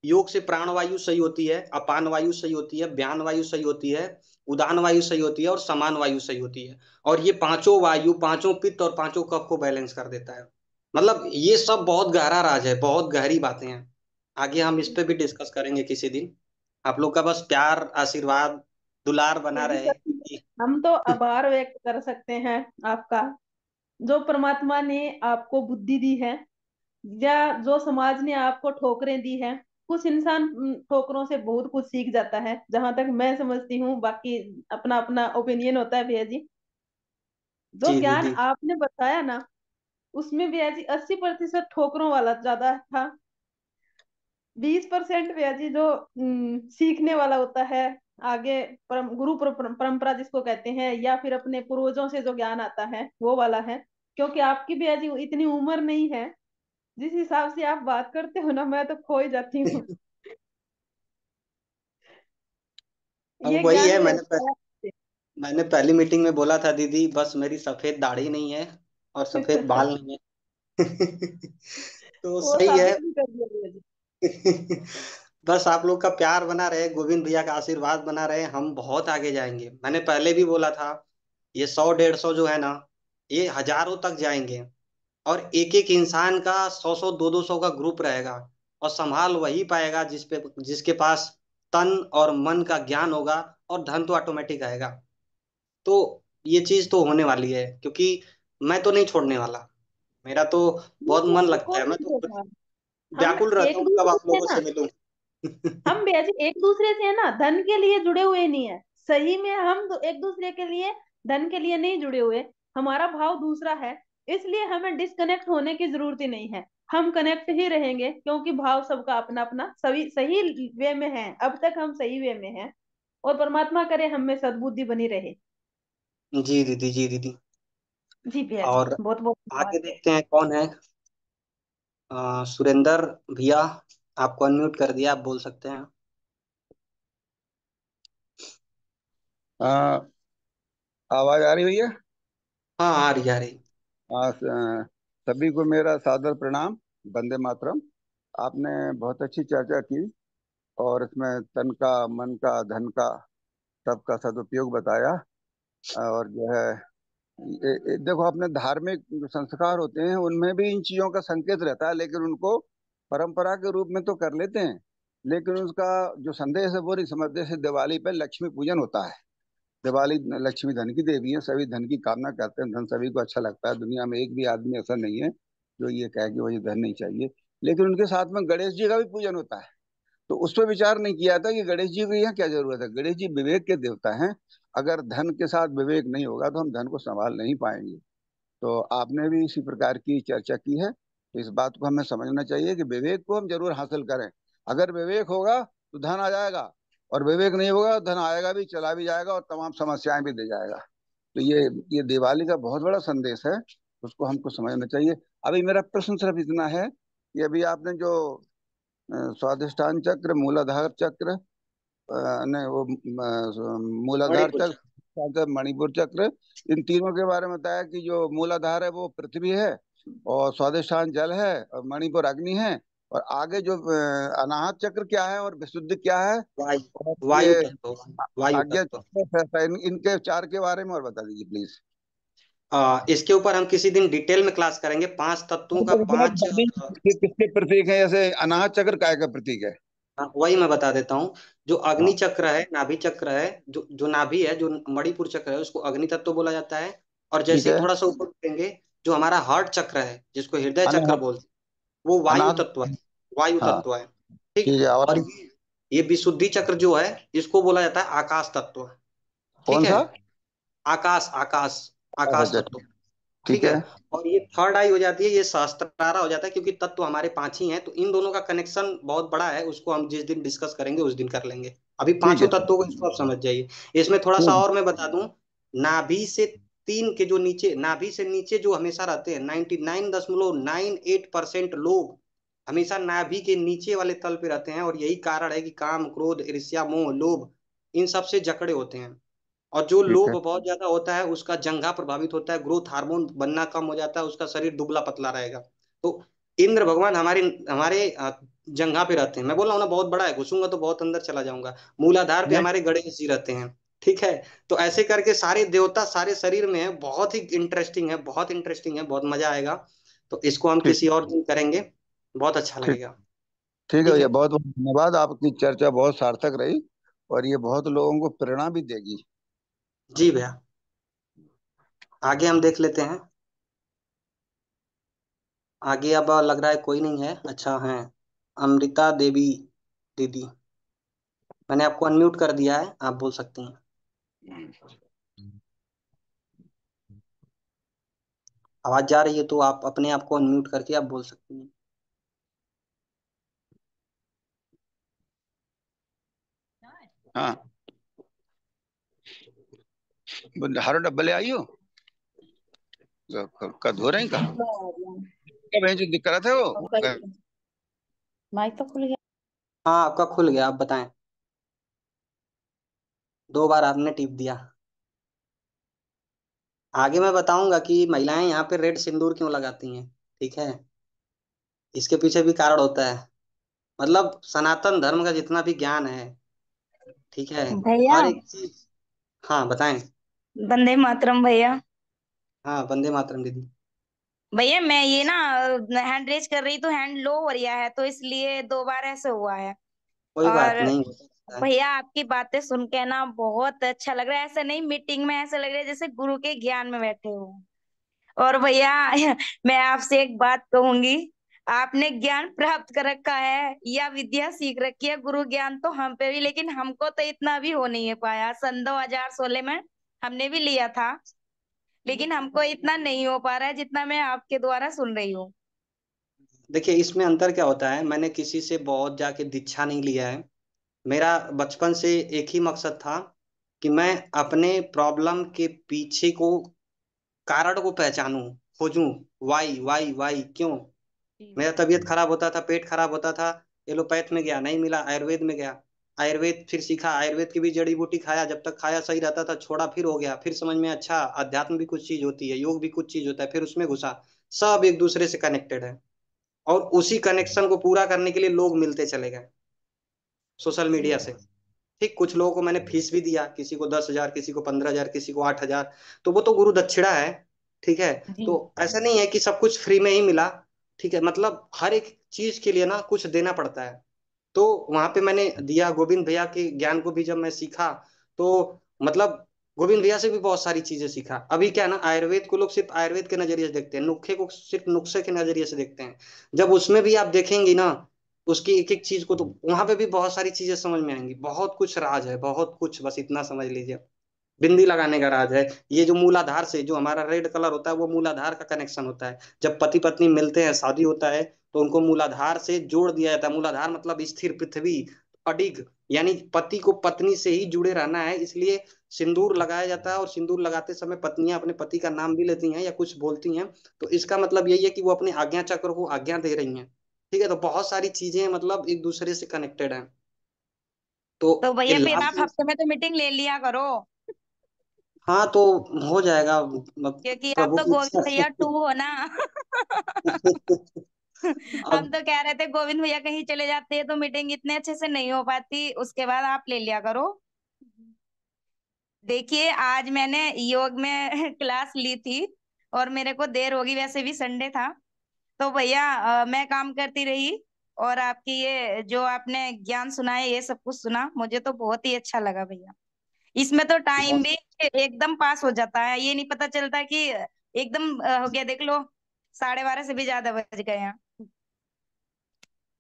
योग से प्राण वायु सही होती है, अपान वायु सही होती है, व्यान वायु सही होती है, उदान वायु सही होती है और समान वायु सही होती है। और ये पांचों वायु, पांचों पित्त और पांचों कफ को बैलेंस कर देता है। मतलब ये सब बहुत गहरा राज है, बहुत गहरी बातें हैं। आगे हम इस पे भी डिस्कस करेंगे किसी दिन। आप लोग का बस प्यार, आशीर्वाद, दुलार बना भैया जी, रहे सर क्योंकि हम तो आभार व्यक्त कर सकते हैं आपका, जो परमात्मा ने आपको बुद्धि दी है, या जो समाज ने आपको ठोकरें दी है। कुछ इंसान ठोकरों से बहुत कुछ सीख जाता है, जहां तक मैं समझती हूँ, बाकी अपना अपना ओपिनियन होता है भैया जी। जो जी ज्ञान दीदी। आपने बताया ना, उसमें भैया जी 80% ठोकरों वाला ज्यादा था। 20% भैया जी जो सीखने वाला होता है, आगे परंपरा जिसको कहते हैं, या फिर अपने पूर्वजों से जो ज्ञान आता है वो वाला है। क्योंकि आपकी भैया जी इतनी उम्र नहीं है, जिस हिसाब से आप बात करते हो ना, मैं तो खो ही जाती हूँ। ये अब वही ज्ञान है, भैया जी है। मैंने पहली मीटिंग में बोला था दीदी, बस मेरी सफेद दाढ़ी नहीं है और सफेद बाल नहीं है। तो वो सही है। साबित भी कर दिया भैया जी। बस आप लोग का प्यार बना रहे, गोविंद भैया का आशीर्वाद बना रहे, हम बहुत आगे जाएंगे। मैंने पहले भी बोला था, ये 100 150 जो है ना, ये हजारों तक जाएंगे। और एक एक इंसान का 100 100 200 का ग्रुप रहेगा। और संभाल वही पाएगा जिसके पास तन और मन का ज्ञान होगा। और धन तो ऑटोमेटिक आएगा। तो ये चीज तो होने वाली है, क्योंकि मैं तो नहीं छोड़ने वाला। मेरा तो ये बहुत मन तो लगता है, कौन मैं नहीं तो देता। हम व्याकुल रहता एक हूँ कब दूसरे आप से लोगों ना, से मिलूं। हम भैया जी एक दूसरे से है ना धन के लिए जुड़े हुए नहीं है। सही में हम एक दूसरे के लिए धन के लिए नहीं जुड़े हुए। हमारा भाव दूसरा है। इसलिए हमें डिस्कनेक्ट होने की जरूरत ही नहीं है। हम कनेक्ट ही रहेंगे, क्योंकि भाव सबका अपना अपना सभी सही वे में है। अब तक हम सही वे में हैं। और परमात्मा करे हम में सद्बुद्धि बनी रहे। जी दीदी, जी दीदी। जी भैया जी, और बहुत बहुत धन्यवाद। आगे देखते हैं कौन है। सुरेंद्र भैया, आपको अनम्यूट कर दिया, आप बोल सकते हैं। आ, आवाज आ रही भैया? हाँ, आ रही आ रही। सभी को मेरा सादर प्रणाम। वंदे मातरम। आपने बहुत अच्छी चर्चा की, और इसमें तन का, मन का, धन का, सबका सदुपयोग बताया। और जो है, देखो, अपने धार्मिक जो संस्कार होते हैं उनमें भी इन चीजों का संकेत रहता है, लेकिन उनको परंपरा के रूप में तो कर लेते हैं, लेकिन उसका जो संदेश है वो नहीं समझते। जैसे दिवाली पे लक्ष्मी पूजन होता है। दिवाली, लक्ष्मी धन की देवी है, सभी धन की कामना करते हैं, धन सभी को अच्छा लगता है। दुनिया में एक भी आदमी ऐसा नहीं है जो ये कहे कि मुझे धन नहीं चाहिए। लेकिन उनके साथ में गणेश जी का भी पूजन होता है। तो उस पर विचार नहीं किया था कि गणेश जी को यहाँ क्या जरूरत है। गणेश जी विवेक के देवता हैं। अगर धन के साथ विवेक नहीं होगा तो हम धन को संभाल नहीं पाएंगे। तो आपने भी इसी प्रकार की चर्चा की है, तो इस बात को हमें समझना चाहिए कि विवेक को हम जरूर हासिल करें। अगर विवेक होगा तो धन आ जाएगा, और विवेक नहीं होगा तो धन आएगा भी, चला भी जाएगा, और तमाम समस्याएं भी दे जाएगा। तो ये दिवाली का बहुत बड़ा संदेश है, उसको हमको समझना चाहिए। अभी मेरा प्रश्न सिर्फ इतना है कि अभी आपने जो स्वाधिष्ठान चक्र, मूलाधार चक्र, नहीं वो मूलाधार मणिपुर। चक्र, मणिपुर चक्र, इन तीनों के बारे में बताया कि जो मूलाधार है वो पृथ्वी है, और स्वादिष्ठान जल है, और मणिपुर अग्नि है, और आगे जो अनाहत चक्र क्या है, और विशुद्ध क्या है, और वायु वायु ये तत्व। वायु आज्ञा तत्व। चक्र है। इनके चार के बारे में और बता दीजिए प्लीज। इसके ऊपर हम किसी दिन डिटेल में क्लास करेंगे, 5 तत्वों का 5। किसके प्रतीक है? जैसे अनाहत चक्र काय का प्रतीक है? हाँ, वही मैं बता देता हूँ। जो अग्नि हाँ, चक्र है, नाभि चक्र है, जो जो नाभि है, जो मणिपुर चक्र है, उसको अग्नि तत्व बोला जाता है। और ठीक जैसे ही है। थोड़ा सा ऊपर उठेंगे, जो हमारा हार्ट चक्र है, जिसको हृदय चक्र अनाहत। बोलते हैं, वो वायु अनाहत। तत्व है। वायु हाँ, तत्व है। ठीक। ठीक है। और और ये विशुद्धि चक्र जो है, इसको बोला जाता है आकाश तत्व। ठीक कौन है। सा? आकाश आकाश आकाश अच्छा, तत्व। ठीक ठीक है। है। और ये थर्ड आई हो जाती है, ये सहस्त्रारा हो जाता है, क्योंकि तत्व हमारे 5 ही हैं। तो इन दोनों का कनेक्शन बहुत बड़ा है, उसको हम जिस दिन डिस्कस करेंगे उस दिन कर लेंगे। अभी ठीक पांचों है। तत्वों को इसको आप समझ जाइए। इसमें थोड़ा सा ठीक। और मैं बता दूं। नाभि से तीन के जो नीचे, नाभि से नीचे जो हमेशा रहते हैं, 99.98% लोग हमेशा नाभि के नीचे वाले तल पे रहते हैं। और यही कारण है कि काम, क्रोध, ईर्ष्या, मोह, लोभ, इन सब से जकड़े होते हैं। और जो ठीक लोभ है। बहुत ज्यादा होता है, उसका जंघा प्रभावित होता है, ग्रोथ हार्मोन बनना कम हो जाता है, उसका शरीर दुबला पतला रहेगा। तो इंद्र भगवान हमारे हमारे जंघा पे रहते हैं। मैं बोल रहा हूँ ना, बहुत बड़ा है, घुसूंगा तो बहुत अंदर चला जाऊंगा। मूलाधार पे नहीं। हमारे गणेश जी रहते हैं। ठीक है। तो ऐसे करके सारे देवता सारे शरीर में है। बहुत ही इंटरेस्टिंग है, बहुत इंटरेस्टिंग है, बहुत मजा आएगा। तो इसको हम ठीक। किसी और दिन करेंगे। बहुत अच्छा ठीक। लगेगा। ठीक है ठीक भैया, है। बहुत बहुत धन्यवाद। आपकी चर्चा बहुत सार्थक रही, और ये बहुत लोगों को प्रेरणा भी देगी। जी भैया। आगे हम देख लेते हैं। आगे अब लग रहा है कोई नहीं है। अच्छा है, अमृता देवी दीदी। मैंने आपको अनम्यूट कर दिया है, आप बोल सकती हैं। आवाज जा रही है तो आप अपने आप को अनम्यूट करके आप बोल सकती हैं। हाँ, हारो डब्बा ले आई हो? कद हो रहे हैं का? क्या बहन जो दिक्कत है वो? माइक तो खुल गया। हाँ, आपका खुल गया, आप बताएं। 2 बार आपने टिप दिया। आगे मैं बताऊंगा कि महिलाएं यहाँ पे रेड सिंदूर क्यों लगाती हैं। ठीक है, इसके पीछे भी कारण होता है। मतलब सनातन धर्म का जितना भी ज्ञान है, ठीक है, भैया, हर एक चीज। हाँ बताएं। वंदे मातरम भैया। हाँ, वंदे मातरम दीदी। भैया मैं ये ना हैंड रेज कर रही तो हैंड लो हो रहा है, तो इसलिए 2 बार ऐसे हुआ है। कोई बात और नहीं, होता रहता है। भैया आपकी बातें सुन के ना बहुत अच्छा लग रहा है। ऐसा नहीं, मीटिंग में ऐसा लग रहा है जैसे गुरु के ज्ञान में बैठे हो। और भैया मैं आपसे एक बात कहूंगी। आपने ज्ञान प्राप्त कर रखा है या विद्या सीख रखी है, गुरु ज्ञान तो हम पे भी, लेकिन हमको तो इतना भी हो नहीं है पाया। सन 2016 में हमने भी लिया था, लेकिन हमको इतना नहीं हो पा रहा है जितना मैं आपके द्वारा सुन रही हूँ। देखिए, इसमें अंतर क्या होता है, मैंने किसी से बहुत जाके दीक्षा नहीं लिया है। मेरा बचपन से एक ही मकसद था कि मैं अपने प्रॉब्लम के पीछे को, कारण को पहचानूं, खोजूं। वाई वाई वाई, क्यों जी मेरा तबीयत खराब होता था, पेट खराब होता था। एलोपैथ में गया, नहीं मिला, आयुर्वेद में गया। आयुर्वेद फिर सीखा, आयुर्वेद की भी जड़ी बूटी खाया, जब तक खाया सही रहता था, छोड़ा, फिर हो गया, फिर समझ में अच्छा अध्यात्म भी कुछ चीज होती है, योग भी कुछ चीज होता है, फिर उसमें घुसा। सब एक दूसरे से कनेक्टेड है। और उसी कनेक्शन को पूरा करने के लिए लोग मिलते चले गए सोशल मीडिया जी से। ठीक, कुछ लोगों को मैंने फीस भी दिया, किसी को 10,000, किसी को 15,000, किसी को 8,000। तो वो तो गुरु दक्षिणा है। ठीक है। जी। तो ऐसा नहीं है कि सब कुछ फ्री में ही मिला। ठीक है, मतलब हर एक चीज के लिए ना कुछ देना पड़ता है। तो वहां पे मैंने दिया, गोविंद भैया के ज्ञान को भी जब मैं सीखा, तो मतलब गोविंद भैया से भी बहुत सारी चीजें सीखा। अभी क्या है ना, आयुर्वेद को लोग सिर्फ आयुर्वेद के नजरिए से देखते हैं, नुक्खे को सिर्फ नुस्खे के नजरिए से देखते हैं। जब उसमें भी आप देखेंगी ना उसकी एक एक चीज को, तो वहां पे भी बहुत सारी चीजें समझ में आएंगी। बहुत कुछ राज है, बहुत कुछ, बस इतना समझ लीजिए। बिंदी लगाने का राज है। ये जो मूलाधार से जो हमारा रेड कलर होता है, वो मूलाधार का कनेक्शन होता है। जब पति पत्नी मिलते हैं, शादी होता है, तो उनको मूलाधार से जोड़ दिया जाता है। मूलाधार मतलब स्थिर पृथ्वी, अडिग। यानी पति को पत्नी से ही जुड़े रहना है, इसलिए सिंदूर लगाया जाता है। और सिंदूर लगाते समय पत्नियां अपने पति का नाम भी लेती हैं या कुछ बोलती हैं। तो इसका मतलब यही है कि वो अपने आज्ञा चक्र को आज्ञा दे रही हैं। ठीक है, तो बहुत सारी चीजें मतलब एक दूसरे से कनेक्टेड हैं। तो तो ये भैया फिर लाभ आप हफ्ते में तो मीटिंग ले लिया करो, हाँ, तो हो जाएगा, क्योंकि आप प्रभु तो की गोविंद इच्छा भैया से। 2 हो ना। हम अब तो कह रहे थे गोविंद भैया कहीं चले जाते हैं तो मीटिंग इतने अच्छे से नहीं हो पाती, उसके बाद आप ले लिया करो। देखिए आज मैंने योग में क्लास ली थी और मेरे को देर होगी, वैसे भी संडे था। तो भैया मैं काम करती रही और आपकी ये जो आपने ज्ञान सुनाया ये सब कुछ सुना, मुझे तो बहुत ही अच्छा लगा भैया। इसमें तो टाइम बहुत भी एकदम पास हो जाता है, ये नहीं पता चलता कि एकदम हो गया, देख लो 12:30 से भी ज्यादा बज गए हैं।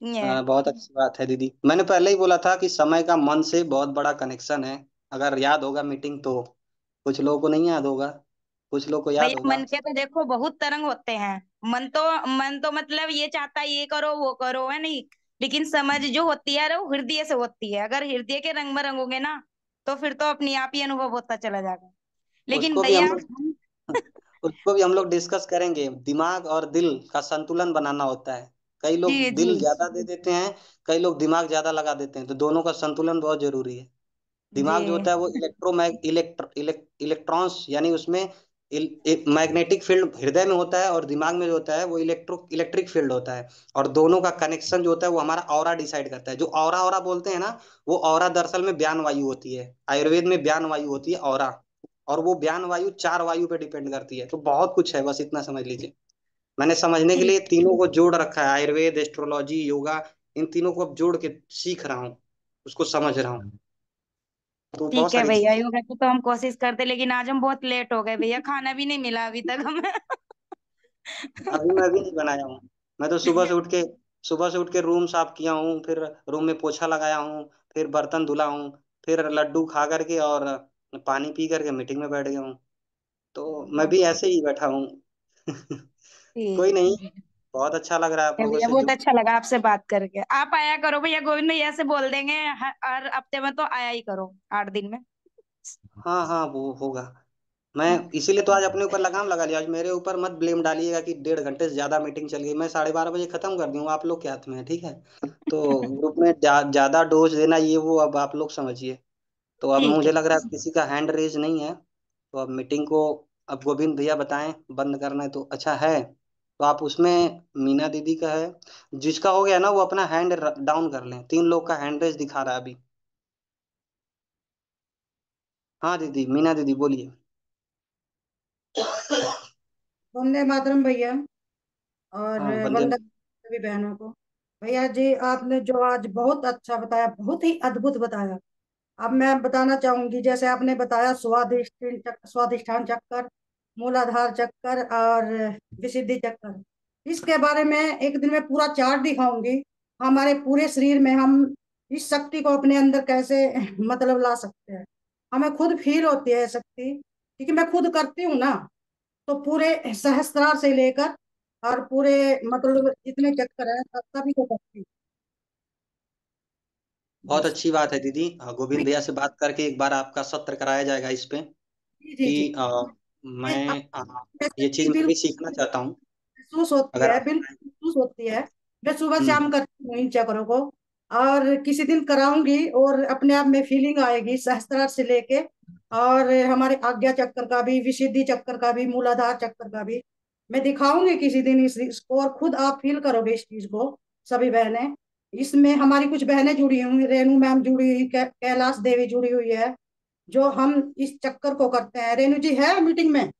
ये बहुत अच्छी बात है दीदी। मैंने पहले ही बोला था कि समय का मन से बहुत बड़ा कनेक्शन है। अगर याद होगा मीटिंग तो, कुछ लोगों को नहीं याद होगा, कुछ लोगों को याद भैया होगा। मन के तो देखो बहुत तरंग होते हैं। मन तो मतलब ये चाहता है ये करो वो करो, है नहीं। लेकिन समझ जो होती है वो हृदय से होती है। अगर हृदय के रंग में रंगोगे ना तो फिर तो अपने आप ही अनुभव होता चला जाएगा। लेकिन उसको भी हम भैया लोग उसको भी हम लोग डिस्कस करेंगे। दिमाग और दिल का संतुलन बनाना होता है। कई जी लोग जी दिल ज्यादा दे देते हैं, कई लोग दिमाग ज्यादा लगा देते हैं, तो दोनों का संतुलन बहुत जरूरी है। जी। दिमाग जो होता है वो इलेक्ट्रॉन्स, यानी उसमें मैग्नेटिक फील्ड हृदय में होता है, और दिमाग में जो होता है वो इलेक्ट्रिक फील्ड होता है। और दोनों का कनेक्शन जो होता है वो हमारा ऑरा डिसाइड करता है। जो ऑरा ऑरा बोलते हैं ना, वो ऑरा दरअसल में ब्यान वायु होती है। आयुर्वेद में ब्यान वायु होती है ऑरा। और वो ब्यान वायु 4 वायु पे डिपेंड करती है। तो बहुत कुछ है, बस इतना समझ लीजिए। मैंने समझने के ठीक लिए तीनों को जोड़ रखा है, आयुर्वेद, एस्ट्रोलॉजी, योगा। इन तीनों को अब जोड़ के सीख रहा हूँ, उसको समझ रहा हूँ। तो बहुत ठीक है सारी भैया, चीजें। योगा की तो हम कोशिश करते, लेकिन आज हम बहुत लेट हो गए भैया, खाना भी नहीं मिला अभी तक हमें। अभी मैं भी नहीं बनाया हूँ। मैं तो सुबह से उठ के रूम साफ किया हूँ, फिर रूम में पोछा लगाया हूँ, फिर बर्तन धुला हूँ, फिर लड्डू खा करके और पानी पी करके मीटिंग में बैठ गया हूँ। तो मैं बहुत भी ऐसे ही बैठा हूँ। कोई ठीक नहीं, है। बहुत अच्छा लग रहा है आप लोगों भैया से बहुत जुड़। अच्छा लगा आपसे बात करके। आप आया करो भैया, गोविंद भैया से बोल देंगे हर हफ्ते में तो आया ही करो, 8 दिन में। हाँ हाँ वो होगा। मैं इसीलिए तो आज अपने ऊपर लगाम लगा लिया। आज मेरे ऊपर मत ब्लेम डालिएगा कि 1.5 घंटे से ज्यादा मीटिंग चल गई। मैं 12:30 बजे खत्म कर दूंगा, आप लोग के हाथ में है, ठीक है। तो ग्रुप में ज्यादा डोज देना ये वो अब आप लोग समझिए। तो अब ठीक मुझे है। लग रहा है किसी का हैंड रेज नहीं है, तो अब मीटिंग को अब गोविंद भैया बताएं बंद करना है तो अच्छा है। तो आप उसमें मीना दीदी का है, जिसका हो गया ना वो अपना हैंड डाउन कर लें। 3 लोग का हैंड रेज दिखा रहा है अभी। हाँ दीदी, मीना दीदी बोलिए। वंदे मातरम भैया। और हाँ बंदे। वंदे सभी बहनों को। भैया जी, आपने जो आज बहुत अच्छा बताया, बहुत ही अद्भुत बताया। अब मैं बताना चाहूंगी, जैसे आपने बताया स्वादिष्टान चक्कर, मूलाधार चक्कर और विशुद्धि चक्कर। इसके बारे में एक दिन में पूरा चार्ट दिखाऊंगी। हमारे पूरे शरीर में हम इस शक्ति को अपने अंदर कैसे मतलब ला सकते हैं। हमें खुद फील होती है शक्ति, क्योंकि मैं खुद करती हूँ ना। तो पूरे सहस्त्रार से लेकर और पूरे मतलब जितने चक्कर है सभी को करती हूँ। बहुत बस। अच्छी बात है दीदी। गोविंद भैया से बात करके एक बार आपका सत्र कराया जाएगा इस पे जी जी जी। कि ये मैं अपने ये चीज शक्ति मैं भी बिल्कुल सीखना चाहता हूँ। महसूस होती अगर है, आप बिल्कुल महसूस होती है। मैं सुबह शाम हम्म। करती हूँ इन चक्करों को। और किसी दिन कराऊंगी और अपने आप में फीलिंग आएगी सहस्त्रार से लेके। और हमारे आज्ञा चक्कर का भी, विशुद्धि चक्कर का भी, मूलाधार चक्कर का भी मैं दिखाऊंगी किसी दिन इसको, और खुद आप फील करोगे इस चीज को। सभी बहनें, इसमें हमारी कुछ बहनें जुड़ी हुई, रेणु मैम जुड़ी हुई, कैलाश देवी जुड़ी हुई है, जो हम इस चक्कर को करते हैं। रेणु जी है मीटिंग में?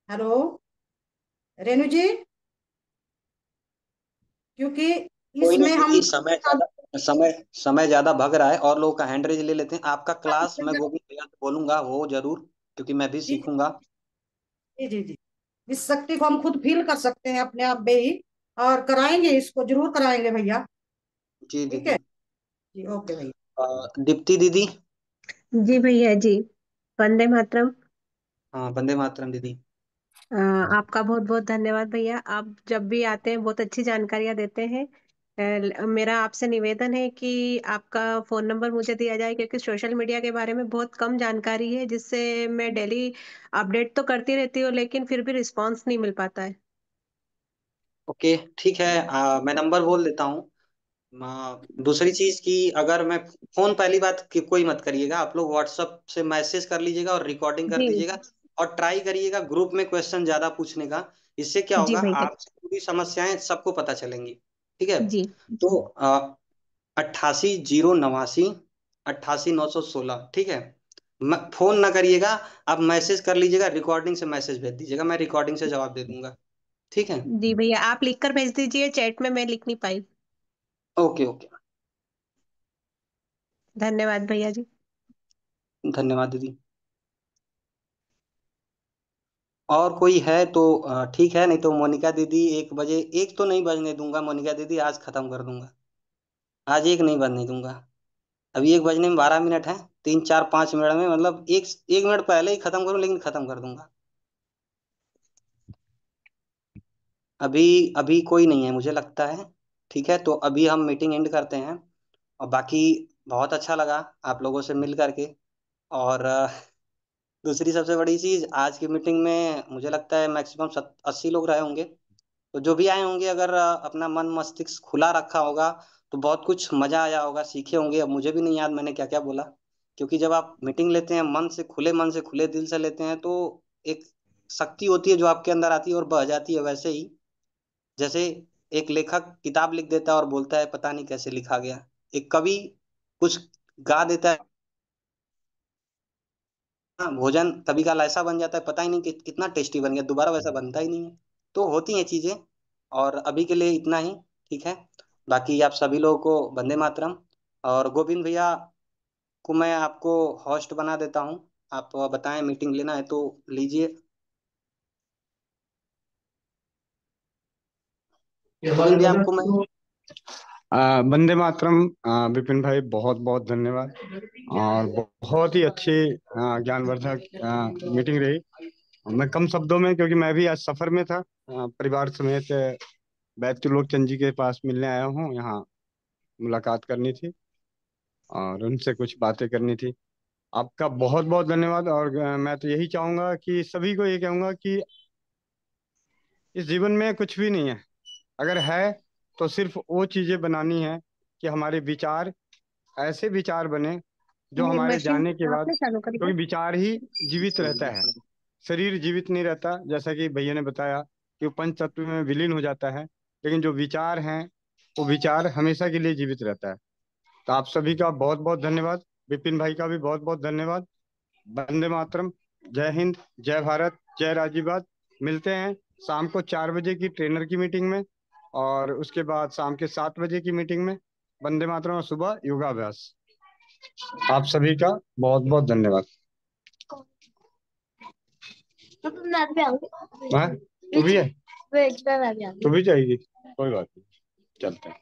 हेलो रेणु जी। क्योंकि कोई इसमें नहीं हम दीदी, समय ज्यादा भग रहा है और लोगों का हैंड रेज ले लेते हैं। आपका क्लास मैं गोविंद भैया से बोलूंगा हो जरूर, क्योंकि मैं भी जी सीखूंगा। जी जी। इस शक्ति को हम खुद फील कर सकते हैं अपने आप में ही। और कराएंगे, इसको जरूर कराएंगे भैया। जी ठीक है। दीदी। जी ओके भैया। दीप्ति दीदी। जी भैया जी। वंदे मातरम। हाँ वंदे मातरम दीदी। आपका बहुत बहुत धन्यवाद भैया, आप जब भी आते हैं बहुत अच्छी जानकारियां देते हैं। मेरा आपसे निवेदन है कि आपका फोन नंबर मुझे दिया जाए, क्योंकि सोशल मीडिया के बारे में बहुत कम जानकारी है, जिससे मैं डेली अपडेट तो करती रहती हूँ लेकिन फिर भी रिस्पांस नहीं मिल पाता है। ओके ठीक है, मैं नंबर बोल देता हूँ। दूसरी चीज की, अगर मैं फोन, पहली बात कि कोई मत करिएगा, आप लोग व्हाट्सएप से मैसेज कर लीजिएगा और रिकॉर्डिंग कर जी दीजिएगा। और ट्राई करिएगा ग्रुप में क्वेश्चन ज्यादा पूछने का। इससे क्या जी होगा, भैया। आपसे पूरी समस्याएं सबको पता चलेंगी। ठीक है। जी तो 88 089 88 916, ठीक है। फोन ना करिएगा, आप मैसेज कर लीजिएगा, रिकॉर्डिंग से मैसेज भेज दीजिएगा, मैं रिकॉर्डिंग से जवाब दे दूंगा। ठीक है। जी भैया, आप लिख कर भेज दीजिए, चैट में मैं लिख नहीं पाई। Okay okay. धन्यवाद भैया जी। धन्यवाद दीदी। और कोई है तो ठीक है, नहीं तो मोनिका दीदी 1 बजे, एक तो नहीं बजने दूंगा मोनिका दीदी, आज खत्म कर दूंगा। आज एक नहीं बजने दूंगा। अभी 1 बजने में 12 मिनट है, 3 4 5 मिनट में, मतलब एक मिनट पहले ही खत्म करूं, लेकिन खत्म कर दूंगा। अभी अभी कोई नहीं है मुझे लगता है। ठीक है, तो अभी हम मीटिंग एंड करते हैं। और बाकी बहुत अच्छा लगा आप लोगों से मिल करके। और दूसरी सबसे बड़ी चीज, आज की मीटिंग में मुझे लगता है मैक्सिमम 80 लोग रहे होंगे। तो जो भी आए होंगे, अगर अपना मन मस्तिष्क खुला रखा होगा तो बहुत कुछ मजा आया होगा, सीखे होंगे। अब मुझे भी नहीं याद मैंने क्या क्या बोला, क्योंकि जब आप मीटिंग लेते हैं मन से खुले दिल से लेते हैं, तो एक शक्ति होती है जो आपके अंदर आती है और बह जाती है। वैसे ही जैसे एक लेखक किताब लिख देता है और बोलता है पता नहीं कैसे लिखा गया। एक कवि कुछ गा देता है, भोजन कभी काल ऐसा बन जाता है पता ही नहीं कि कितना टेस्टी बन गया, दोबारा वैसा बनता ही नहीं है। तो होती हैं चीजें। और अभी के लिए इतना ही। ठीक है। बाकी आप सभी लोगों को वंदे मातरम। और गोविंद भैया को मैं आपको होस्ट बना देता हूँ। आप बताएं, मीटिंग लेना है तो लीजिए। गोविंद भैया आपको मैं वंदे मातरम। विपिन भाई बहुत बहुत धन्यवाद। और बहुत ही अच्छी ज्ञानवर्धक मीटिंग रही। मैं कम शब्दों में, क्योंकि मैं भी आज सफर में था, परिवार समेत बैतुल चंद जी के पास मिलने आया हूँ। यहाँ मुलाकात करनी थी और उनसे कुछ बातें करनी थी। आपका बहुत बहुत धन्यवाद। और मैं तो यही चाहूंगा कि सभी को ये कहूंगा कि इस जीवन में कुछ भी नहीं है, अगर है तो सिर्फ वो चीजें बनानी है कि हमारे विचार ऐसे विचार बने जो ये हमारे मशीन जाने के बाद, आपने चालू करी क्या? क्योंकि विचार ही जीवित रहता है, शरीर जीवित नहीं रहता। जैसा कि भैया ने बताया कि वो पंच तत्व में विलीन हो जाता है, लेकिन जो विचार हैं वो विचार हमेशा के लिए जीवित रहता है। तो आप सभी का बहुत बहुत धन्यवाद। विपिन भाई का भी बहुत बहुत धन्यवाद। वंदे मातरम। जय हिंद, जय भारत, जय राजीवाद। मिलते हैं शाम को 4 बजे की ट्रेनर की मीटिंग में, और उसके बाद शाम के 7 बजे की मीटिंग में वंदे मातरम, और सुबह योगाभ्यास। आप सभी का बहुत बहुत धन्यवाद। हाँ, तू भी है, तू भी जाएगी, कोई बात नहीं, चलते हैं।